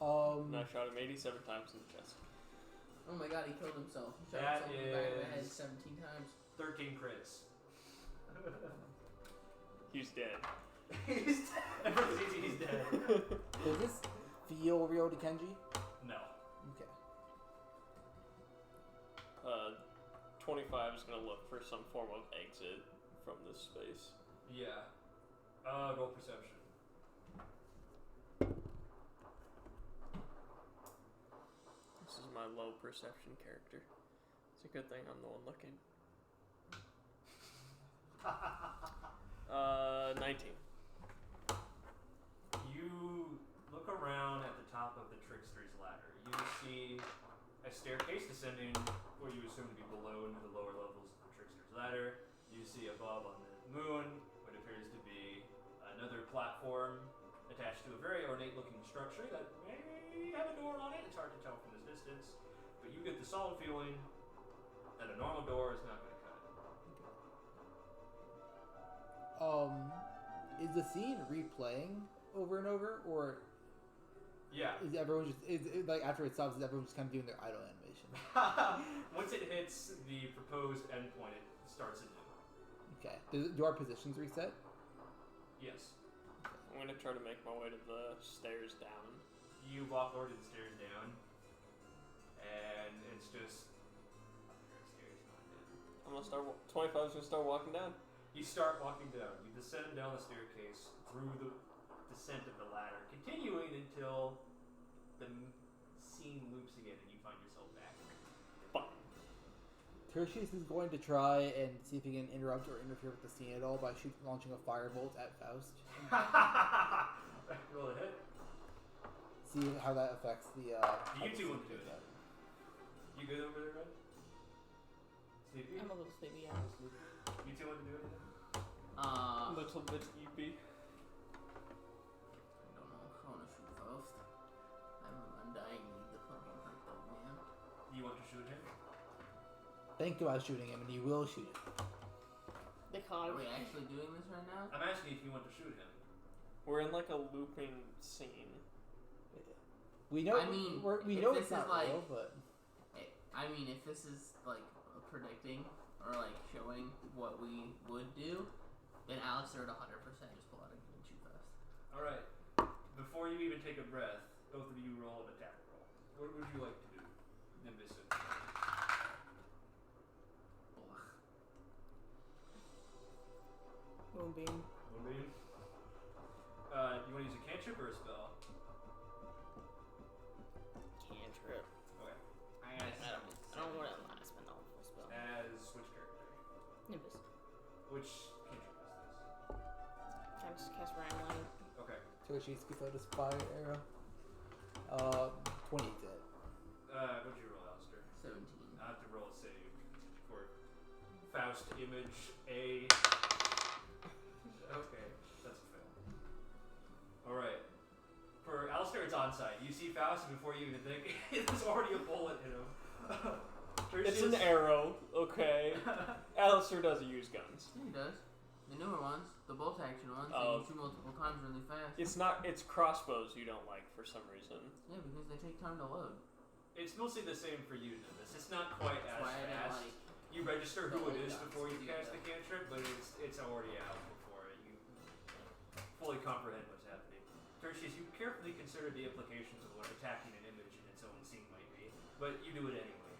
And I shot him 87 times in the chest. Oh my god, he killed himself. He shot That himself in the back of the head is- 17 times. 13 crits. He's dead. He's dead. He's dead. Does this feel real to Kenji? No. Okay. 25 is gonna look for some form of exit from this space. Yeah. Roll perception. This is my low perception character. It's a good thing I'm the one looking. 19. You look around at the top of the Trickster's ladder. You see a staircase descending where you assume to be below into the lower levels of the Trickster's ladder. You see above on the moon what appears to be another platform attached to a very ornate looking structure that may have a door on it. It's hard to tell from this distance, but you get the solid feeling And a normal door is not going to cut it. Is the scene replaying over and over, or Yeah. is everyone just like after it stops? Is everyone just kind of doing their idle animation? Once it hits the proposed endpoint, it starts anew. Okay. Do our positions reset? Yes. I'm gonna try to make my way to the stairs down. You walk over to the stairs down, and it's just. I'm gonna start. 25's gonna start walking down. You start walking down. You descend down the staircase through the descent of the ladder, continuing until the scene loops again, and you find yourself back. Tertius is going to try and see if he can interrupt or interfere with the scene at all by launching a firebolt at Faust. Roll a hit. See how that affects the. You two want to do it. You good over there, Red? Sleepy? I'm a little sleepy, yeah. You two want to do it? A little bit EP. I don't know. I want to shoot Faust. I'm undying need to fucking hurt that man. You want to shoot him? Think about shooting him, and you will shoot him. The cog. Are we actually doing this right now? I'm asking if you want to shoot him. We're in like a looping scene. We know. I mean, we if know this it's not is like- real, but I mean, if this is like predicting or like showing what we would do, then Alistair would 100% just pull out a gun and shoot Faust. Alright. Before you even take a breath, both of you roll an attack roll. What would you like to do? Nimbus. Moonbeam. Moonbeam? You want to use a cantrip or a spell? Cantrip. Okay. I got I don't want to last spell. No, full spell. As which character? Nimbus. Which cantrip is this? Can I just cast Rhyme Light? Okay. Tertius gets out his fire arrow. 28 to hit. What'd you roll, Alistair? 17. I have to roll a save for Faust image A. Okay, that's a fail. Alright. For Alistair, it's on site. You see Faust, and before you even think, there's already a bullet in him. It's an arrow, okay. Alistair doesn't use guns. Yeah, he does. The newer ones, the bolt action ones, Oh. they can shoot multiple times really fast. It's crossbows you don't like for some reason. Yeah, because they take time to load. It's mostly the same for you, Nimbus. It's not quite That's as why I don't fast. like. You register who the it old is guns before you to do cast that. the cantrip, but it's already out before you fully comprehend what's happening. Tertius, you carefully consider the implications of what attacking an image in its own scene might be, but you do it anyway.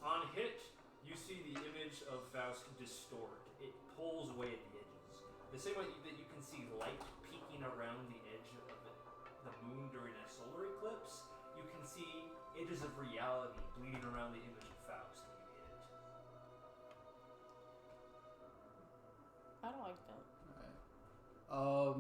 On hit, you see the image of Faust distort. It pulls away at the edges. The same way that you can see light peeking around the edge of the moon during a solar eclipse, you can see edges of reality bleeding around the image of Faust when you hit it. I don't like that. Alright.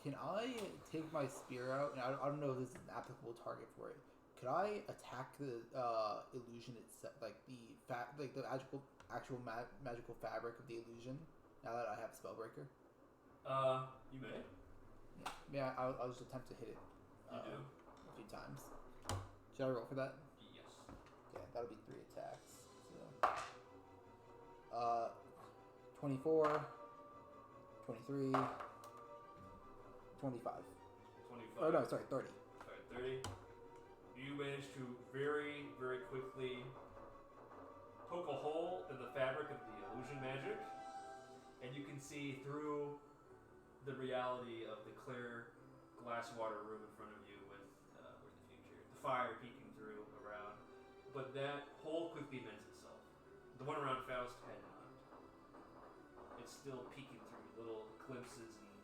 Can I take my spear out? And I don't know if this is an applicable target for it. Could I attack the illusion itself, like the actual magical fabric of the illusion? Now that I have Spellbreaker. You may. Yeah, I'll just attempt to hit it. You do. A few times. Should I roll for that? Yes. Okay, that'll be 3 attacks. So, 24, 23, 25. 25. Oh no, sorry, 30. Alright, 30. You manage to very, very quickly poke a hole in the fabric of the illusion magic, and you can see through the reality of the clear glass water room in front of you with the future. The fire peeking through around. But that hole quickly mends itself. The one around Faust had not. It's still peeking through little glimpses and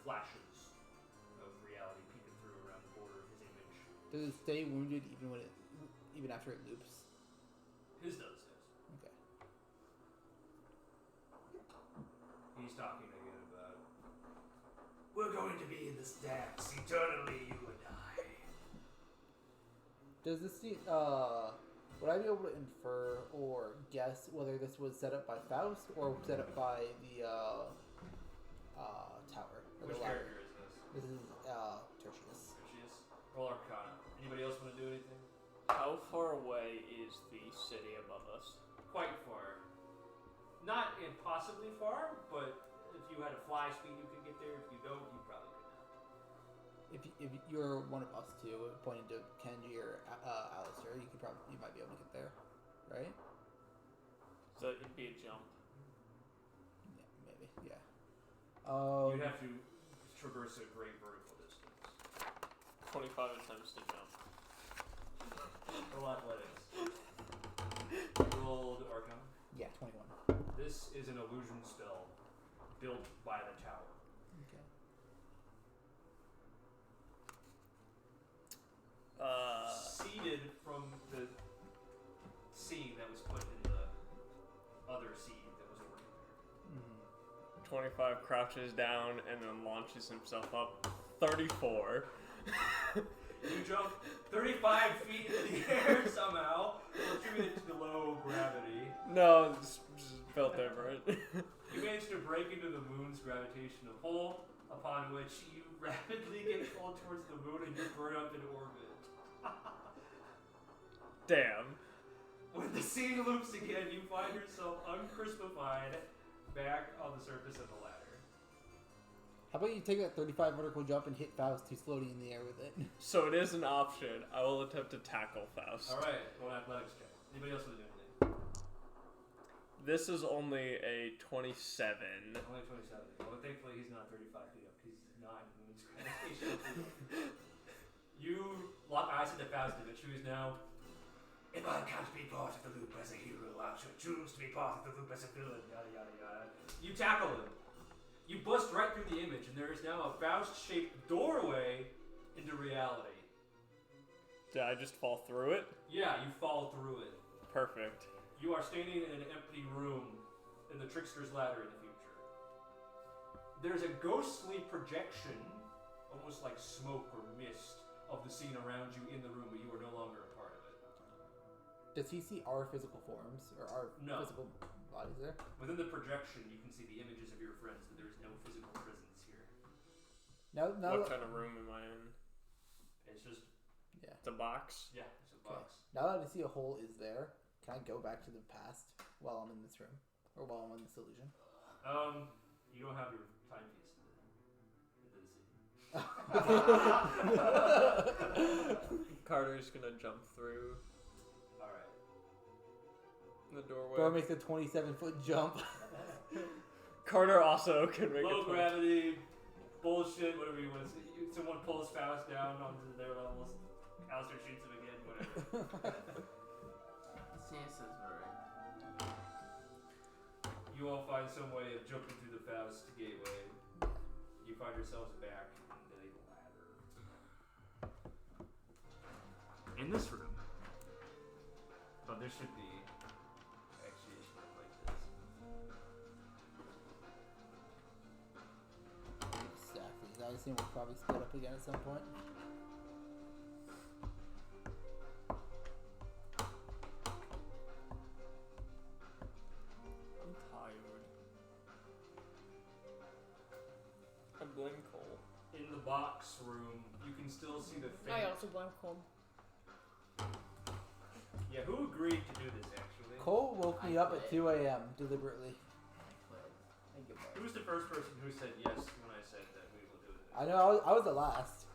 flashes of reality peeking through around the border of his image. Does it stay wounded even after it loops? His does, yes. Okay. He's talking again about, we're going to be in this dance eternally, you and I. Does this seem, would I be able to infer or guess whether this was set up by Faust or set up by the tower? Or Which the ladder? character is this? This is Tertius. Tertius? Roll Arcana. Anybody else want to do anything? How far away is the city above us? Quite far. Not impossibly far, but if you had a fly speed, you could get there. If you don't, you probably could not. If you're one of us two, pointing to Kenji or Alistair, you might be able to get there, right? So it'd be a jump. Yeah, maybe. Yeah. You'd have to traverse a great vertical distance. 25 attempts to jump. Roll athletics. You rolled Arcana. Yeah, 21. This is an illusion spell built by the tower. Okay. Seeded from the seed that was put in the other seed that was already there. 25 crouches down and then launches himself up. 34. You jump 35 feet in the air somehow, attributed to the low gravity. No, just built over it. You manage to break into the moon's gravitational pull, upon which you rapidly get pulled towards the moon and you burn up in orbit. Damn. When the scene loops again, you find yourself uncrispified back on the surface of the ladder. How about you take that 35 vertical jump and hit Faust, who's floating in the air with it? So it is an option. I will attempt to tackle Faust. Alright, roll an athletics check. Anybody else want to do anything? This is only a 27. Only 27. Well, thankfully he's not 35 feet up. He's not in the moon's gravitational pull. You lock eyes into Faust, but choose now. If I can't be part of the loop as a hero, I should choose to be part of the loop as a villain. Yada yada yada. You tackle him. You bust right through the image, and there is now a Faust-shaped doorway into reality. Did I just fall through it? Yeah, you fall through it. Perfect. You are standing in an empty room in the Trickster's ladder in the future. There's a ghostly projection, almost like smoke or mist, of the scene around you in the room, but you are no longer a part of it. Does he see our physical forms or our physical bodies there? Within the projection, you can see the images of your friends, but there is no physical presence here. No. What kind of room am I in? It's just, Yeah. It's a box? yeah, it's a Okay. box. Now that I see a hole is there, can I go back to the past while I'm in this room? Or while I'm in this illusion? You don't have your timepiece into the scene. Carter's gonna jump through Alright. the doorway. Bro makes a 27-foot jump. Carter also can make Low a gravity, bullshit, whatever you want to say. Someone pulls Faust down onto their levels. Alistair shoots him again, whatever. Sam sounds about right. You all find some way of jumping through the Faust gateway. You find yourselves back in the ladder. In this room. But there should be actually a room like this. Stack these. I assume we'll probably split up again at some point. I'm tired. I blame Cole. In the box room, you can still see the faint. I also blame Cole. Yeah, who agreed to do this actually? Cole woke me I up at quit. 2 a.m. deliberately. I give up. Who was the first person who said yes when I said that we will do this? I know, I was the last.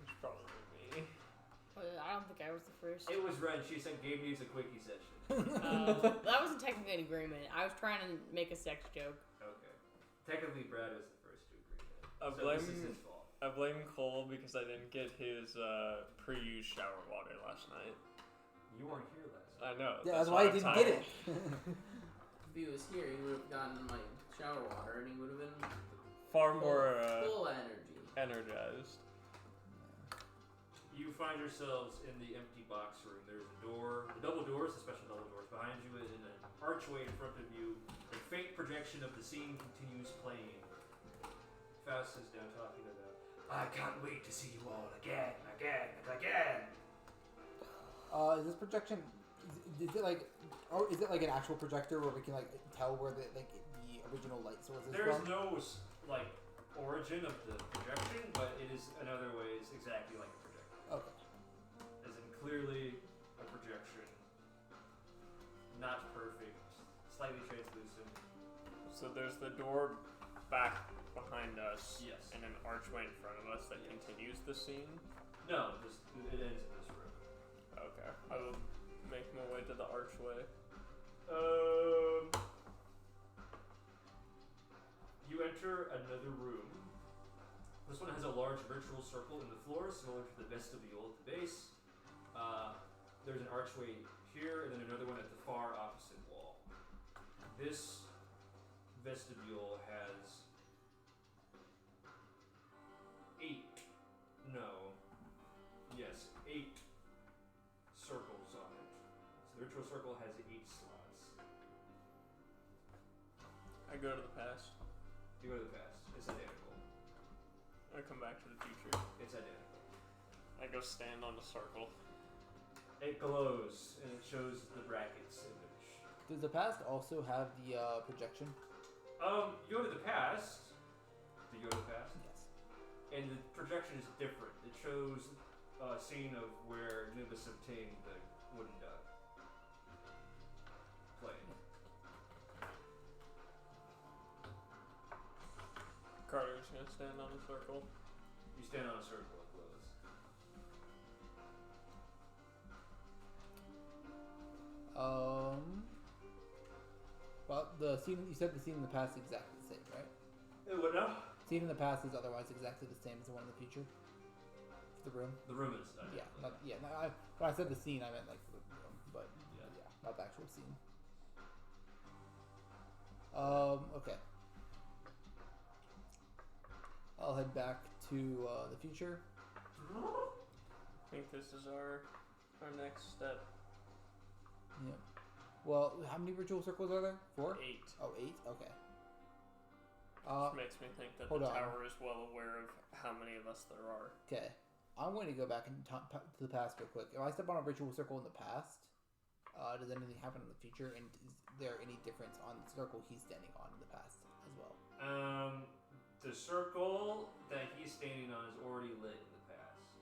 It's probably me. I don't think I was the first. It was Ren. She said Gabe needs a quickie session. That wasn't technically an agreement. I was trying to make a sex joke. Okay. Technically, Brad was the first to agree to it. I So blame- this is his fault. I blame Cole because I didn't get his pre-used shower water last night. You weren't here last I night. know. Yeah, that's why he I'm didn't tired. get it. If he was here, he would have gotten my shower water and he would have been Far more full energy. energized. You find yourselves in the empty box room. There's a door, the double doors, the special double doors behind you, and in an archway in front of you, a faint projection of the scene continues playing. Faust is now talking about, I can't wait to see you all again, again, and again. Is this projection? Is it like, or is it like an actual projector where we can like tell where the original light source is There is from? no like origin of the projection, but it is in other ways exactly like a projector. clearly a projection. Not perfect. Slightly translucent. So there's the door back behind us. Yes. And an archway in front of us that continues the scene. No, just it ends in this room. Okay. I will make my way to the archway. You enter another room. This one has a large ritual circle in the floor, similar to the vestibule at the base. There's an archway here, and then another one at the far opposite wall. This vestibule has 8 circles on it. So the ritual circle has 8 slots. I go to the past. You go to the past. It's identical. I come back to the future. It's identical. I go stand on the circle. It glows, and it shows the brackets image. Does the past also have the projection? You go to the past. Do you go to the past? Yes. And the projection is different. It shows a scene of where Nimbus obtained the wooden duck. Playing. Carter's gonna stand on the circle. You stand on a circle, it glows. Well, the scene you said the scene in the past is exactly the same, right? What now? Scene in the past is otherwise exactly the same as the one in the future. For the room. The room is. When I said the scene, I meant like the room, but Yeah. not the actual scene. Okay. I'll head back to the future. I think this is our next step. Yeah. Well, how many ritual circles are there? 4? 8. Oh, 8? Okay. Which makes me think that the hold on. tower is well aware of how many of us there are. Okay. I'm going to go back to the past real quick. If I step on a ritual circle in the past, does anything happen in the future? And is there any difference on the circle he's standing on in the past as well? The circle that he's standing on is already lit in the past.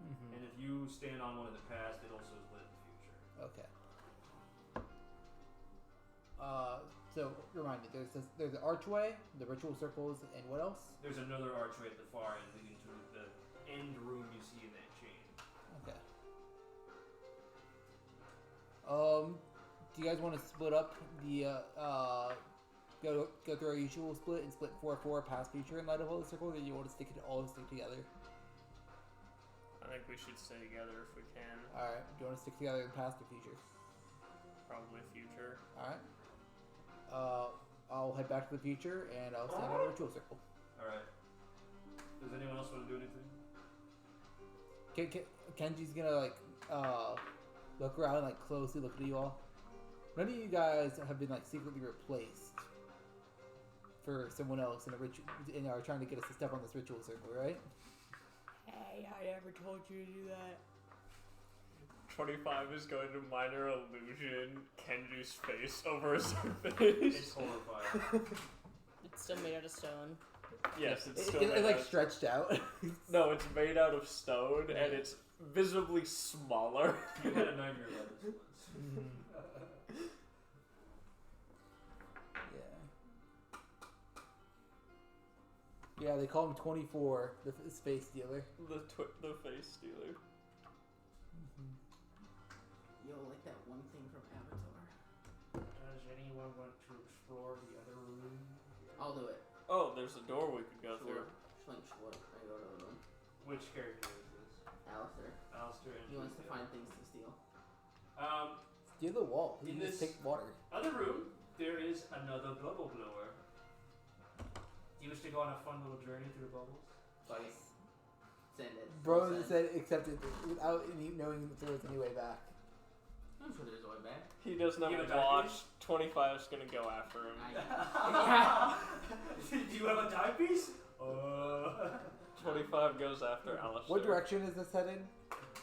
Mm-hmm. And if you stand on one in the past, it also is lit in the future. Okay. So remind me, there's the archway, the ritual circles, and what else? There's another archway at the far end leading to the end room you see in that chain. Okay. Do you guys want to split up the go through our usual split and split 4-4 past future in light of all the circles, or do you want to stick together? I think we should stay together if we can. All right. Do you want to stick together in past or future? Probably future. All right. I'll head back to the future and I'll stand on a ritual circle. Alright. Does anyone else want to do anything? Kenji's gonna look around and closely look at you all. None of you guys have been secretly replaced for someone else in a ritual and are trying to get us to step on this ritual circle, right? Hey, I never told you to do that. 25 is going to minor illusion Kenju's face over his It's face. horrifying. It's still made out of stone. Yes, it's still It made out. stretched out. No, it's made out of stone and it's visibly smaller. You had a nightmare about this once. Yeah, they call him 24, the space dealer. The face stealer. Yo, like that one thing from Avatar. Does anyone want to explore the other room? I'll do it. Oh, there's a door we could go through. Schlink schwut. I go to the room. Which character is this? Alistair. Alistair and He wants to Julia. find things to steal. Steal the wall. In You just this- take water. Other room, there is another bubble blower. Do you wish to go on a fun little journey through the bubbles? Fuck it. Send it. Bro Send. said accepted without knowing if there was any way back. I'm sure there's a way back. He doesn't have You a have a watch. 25's gonna go after him. Do you have a timepiece? 25 goes after Alistair. What direction is this headed?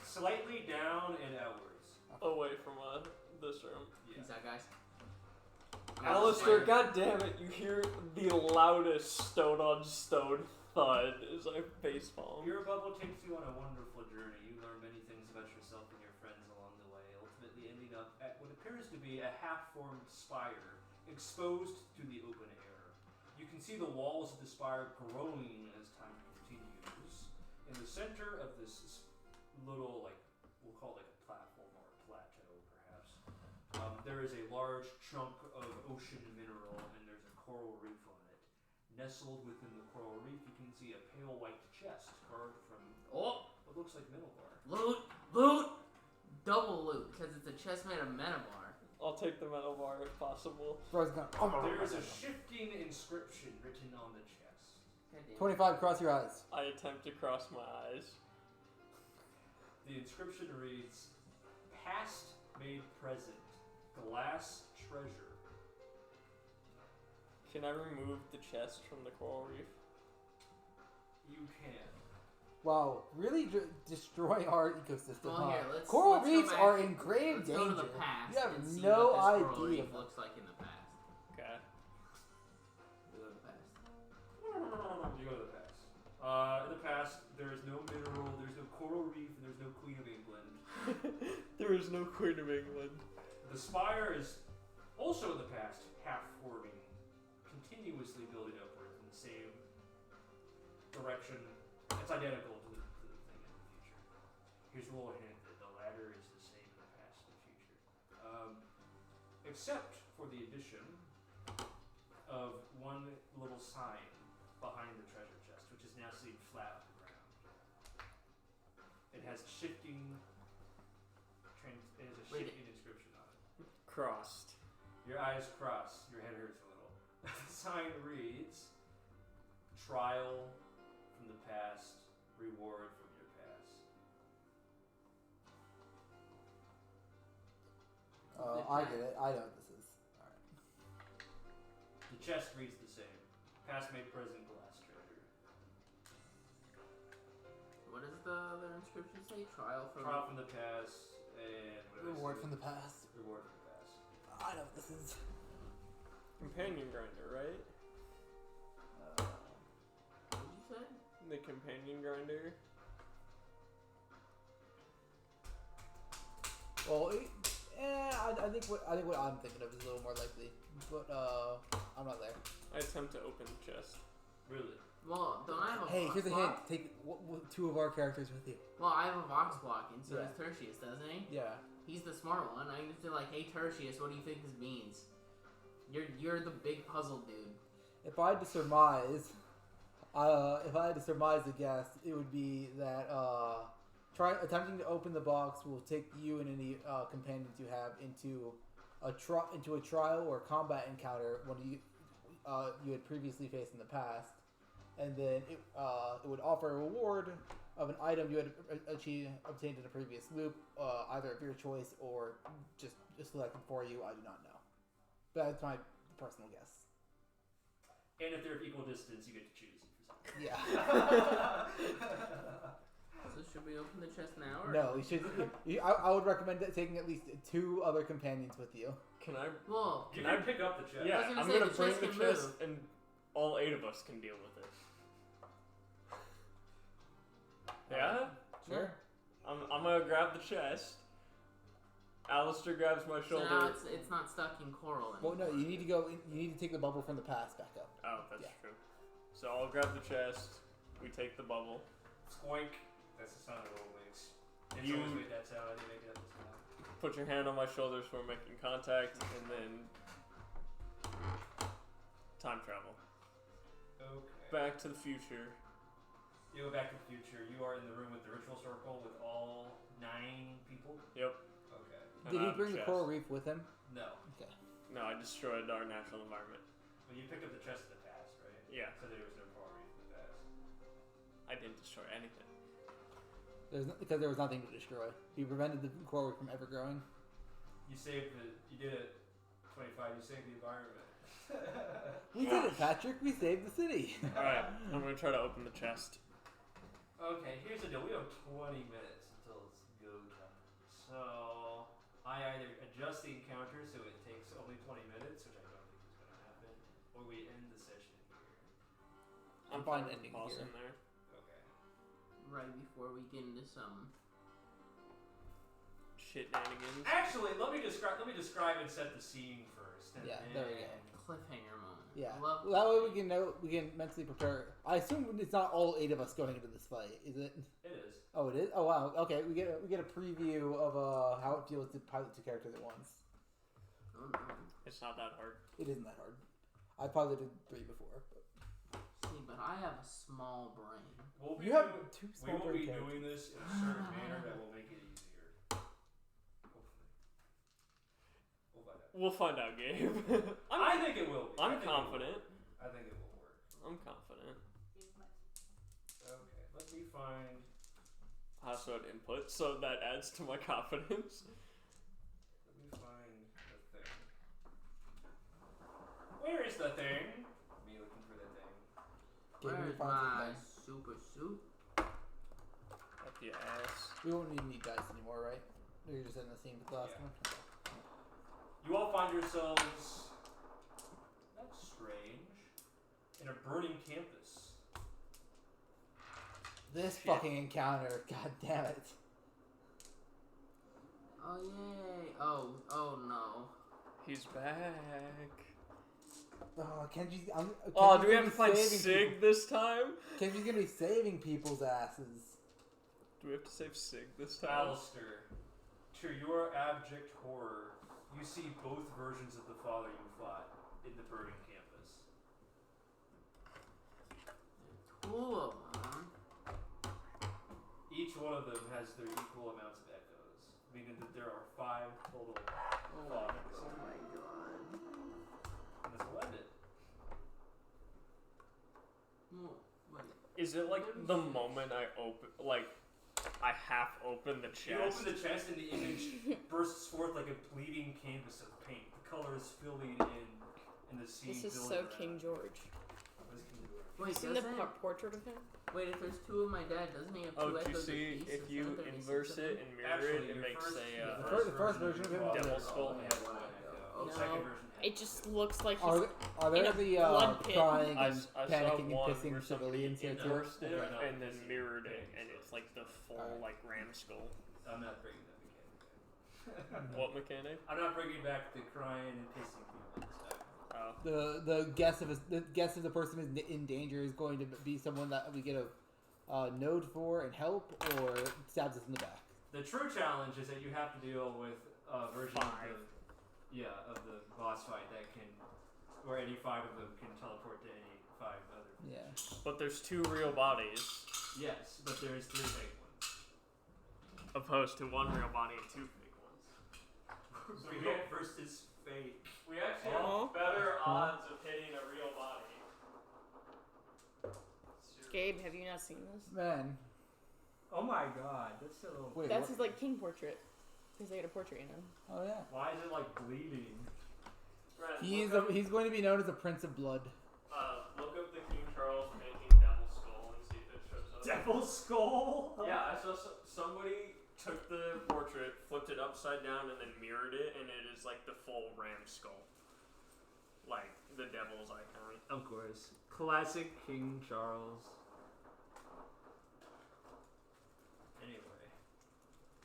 Slightly down and outwards. Away from this room. Yeah. Peace out, guys. Alistair, god damn it, you hear the loudest stone on stone thud as I facepalm. Your bubble takes you on a wonderful journey. You learn many things about yourself and your friends along the way, ultimately ending up at what appears to be a half-formed spire exposed to the open air. You can see the walls of the spire growing as time continues. In the center of this little, we'll call it like a platform or a plateau, perhaps, there is a large chunk of ocean mineral, and there's a coral reef on it. Nestled within the coral reef, you can see a pale white chest carved from what looks like Minobar. Loot! Double loot, because it's a chest made of Metabar. I'll take the metal bar if possible. Bro's gonna. There is a shifting inscription written on the chest. 25, cross your eyes. I attempt to cross my eyes. The inscription reads, "Past made present, glass treasure." Can I remove the chest from the coral reef? You can. Wow, really destroying our ecosystem. Well, here, let's Coral go reefs back- are in grave Let's danger. go to the past. You have and see no what this coral idea. reef looks like in the past. Okay. Go to the past. You go to the past. In the past, there is no mineral, there's no coral reef, and there's no Queen of England. There is no Queen of England. The spire is also in the past half-forming, continuously building upwards in the same direction. It's identical to the thing in the future. Here's a little hint that the ladder is the same in the past and the future. Except for the addition of one little sign behind the treasure chest, which is now sitting flat on the ground. It has shifting inscription on it. Crossed. Your eyes cross, your head hurts a little. The sign reads, "Trial from the past, reward from your past." I get it. I know what this is. Alright. The chest reads the same. Past made present, glass treasure. What does the other inscription say? Trial from Trial from the past, and what did I Reward say? from the past. Reward from the past. I know what this is. Companion grinder, right? What did you say? The companion grinder. Well, I think what I'm thinking of is a little more likely, but I'm not there. I attempt to open the chest. Really? Well, don't I have a Hey, vox here's a hint. block? Take two of our characters with you. Well, I have a vox block, and so Yeah. does Tertius, doesn't he? Yeah. He's the smart one. I used to like, hey Tertius, what do you think this means? You're the big puzzle dude. If I had to surmise, a guess, it would be that attempting to open the box will take you and any companions you have into a trial or combat encounter when you had previously faced in the past, and then it would offer a reward of an item you had obtained in a previous loop, either of your choice or just selected for you. I do not know, but that's my personal guess. And if they're of equal distance, you get to choose for something. Yeah. So should we open the chest now? Or? No, you should. I would recommend taking at least two other companions with you. Can I? Well, You can pick up the chest. Yeah, was gonna I'm say gonna the bring chest the can chest, move. and all 8 of us can deal with it. Yeah, Sure. I'm gonna grab the chest. Alistair grabs my so shoulder. now it's not stuck in coral Well, anymore. no, you need to go. You need to take the bubble from the past back up. Oh, that's Yeah. true. So I'll grab the chest. We take the bubble. Squoink. That's the sound of old makes. It's You- always made that sound. I didn't make that sound. Put your hand on my shoulders for making contact, and then time travel Okay. back to the future. You go back to the future. You are in the room with the ritual circle with all 9 people. Yep. Okay. And Did he I'm bring the chest. coral reef with him? No. Okay. No, I destroyed our natural environment. But you picked up the chest in the past, right? Yeah, So there was no coral reef in the past. I didn't destroy anything. Because there was nothing to destroy. He prevented the coral reef from ever growing. You saved the. You did it. 25. You saved the environment. We did it, Patrick. We saved the city. All right, I'm gonna try to open the chest. Okay, here's the deal. We have 20 minutes until it's go time. So I either adjust the encounter so it takes only 20 minutes, which I don't think is going to happen, or we end the session here. I'm fine ending Pause here. in there. Okay. Right before we get into some. Shenanigans. Actually, let me describe and set the scene first. And Yeah, there we go. Cliffhanger moment. Yeah. Love Well, that way we can know. We can mentally prepare. I assume it's not all 8 of us going into this fight, is it? It is. Oh, it is. Oh, wow. Okay, we get a preview of how it feels to pilot 2 characters at once. Oh no. It's not that hard. It isn't that hard. I piloted 3 before. But... See, but I have a small brain. You have 2 We small will brain be characters. doing this in a certain manner that will make it easier. Hopefully. We'll find out. We'll find out, Gabe. I think it will be. I'm confident. I think it will work. I'm confident. Okay, let me find. Household input, so that adds to my confidence. Let me find the thing. Where is the thing? Me looking for the thing. Where's my super suit? Up your ass. We won't need dice anymore, right? You're just in the same with the last Yeah. one? You all find yourselves. That's strange. In a burning campus. This Shit. fucking encounter, god damn it. Oh yay! Oh no! He's back. Oh, Kenji's. Oh, Kenji's do we have gonna to fight be saving Sig people. this time? Kenji's gonna be saving people's asses. Do we have to save Sig this time? Alistair, to your abject horror, you see both versions of the father you fought in the burning campus. Cool, man. Each one of them has their equal amounts of echoes, meaning that there are 5 total Oh fathers. my god. And this will end it. Well, wait. Is it like the moment I half open the chest? You open the chest and the image bursts forth like a bleeding canvas of paint. The color is filling in the scene. This is filling so around. King George. What is King George? Wait, Seen the doesn't portrait of him? wait, if there's 2 of my dad, doesn't he have 2 Oh, do you echoes see apiece if you instead of 36 inverse of it them? and mirror Actually, it, it your makes first, a the first version of him your Devil father skull. only had 1 echo. Oh, The no. second version had It just looks like Are, he's are there in a the blood pit. crying I and saw panicking and one pissing where somebody civilians here too? inversed it Okay. and then mirrored it, and it's like the full Alright. like ram skull. I'm not bringing that mechanic. What mechanic? I'm not bringing back the crying and pissing people this time. Oh, The guess of the person is in danger is going to be someone that we get a node for and help, or stabs us in the back. The true challenge is that you have to deal with a version 5. of the boss fight that can, where any 5 of them can teleport to any 5 other. Yeah. but there's 2 real bodies Yes, but there's 3 fake ones. opposed to 1 real body and 2 fake ones. Real versus fake. We actually Aw. have better odds of hitting a real body. Gabe, have you not seen this? Man. Oh my god, that's so. Wait, That's what? his like king portrait. Because they had a portrait in him. Oh yeah. Why is it like bleeding? He's going to be known as a Prince of Blood. Look up the King Charles painting Devil Skull and see if it shows up. Devil skull? Yeah, I saw somebody took the portrait, flipped it upside down, and then mirrored it, and it is like the full ram skull. Like the devil's icon. Of course. Classic King Charles. Anyway.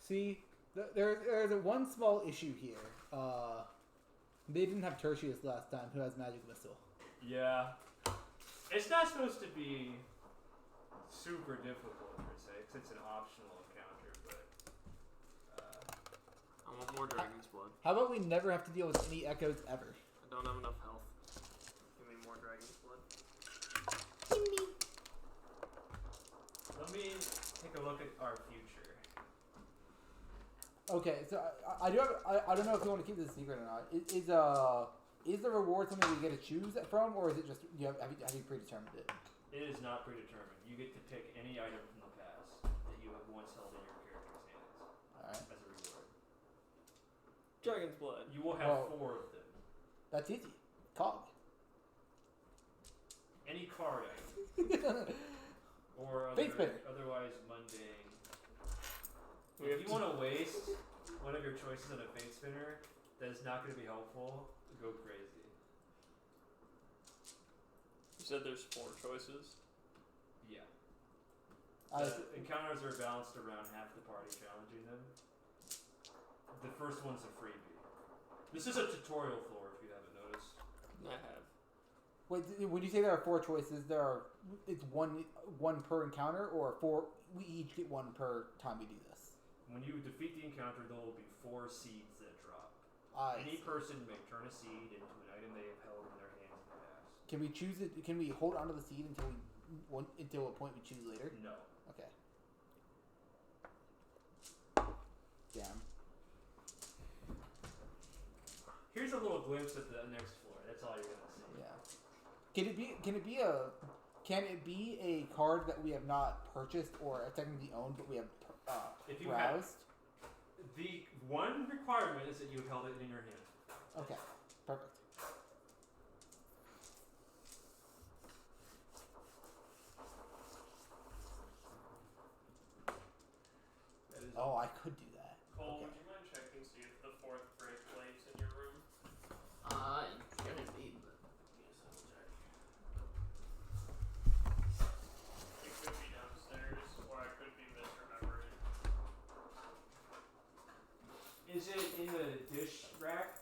See, there's a one small issue here. They didn't have Tertius last time, who has Magic Missile. Yeah. It's not supposed to be super difficult per se, because it's an optional encounter, but I want more Dragon's Blood. How about we never have to deal with any echoes ever? I don't have enough health. Give me more Dragon's Blood. let me take a look at our future. Okay, so I do have. I don't know if you want to keep this a secret or not. Is the reward something we get to choose from, or is it just have you predetermined it? It is not predetermined. You get to pick any item from the past that you have once held in your character's hands All right, as a reward. Dragon's Blood. You will have Well- 4 of them. that's easy. Cog. Any card item. Or Fate spinner. otherwise mundane. We If have you want to waste one of your choices on a fate spinner that is not going to be helpful, go crazy. You said there's 4 choices. Yeah. I Encounters are balanced around half the party challenging them. The first one's a freebie. This is a tutorial floor, if you haven't noticed. I have. Wait, when you say there are 4 choices, it's one per encounter, or 4? We each get one per time we do this. When you defeat the encounter, there will be 4 seeds that drop. Any See. person may turn a seed into an item they have held in their hands in the past. Can we choose it? Can we hold onto the seed until a point we choose later? No. Okay. Damn. Here's a little glimpse at the next floor. That's all you're gonna see. Yeah. Can it be a card that we have not purchased or technically owned, but we have If you browsed? The one requirement is that you have held it in your hand. Okay. Perfect. That is Oh, I could do that. Cole, Okay. would you mind checking see if the 4th break light's in your room? It shouldn't be, but yes, I'll check. It could be downstairs, or I could be misremembering. Is it in the dish rack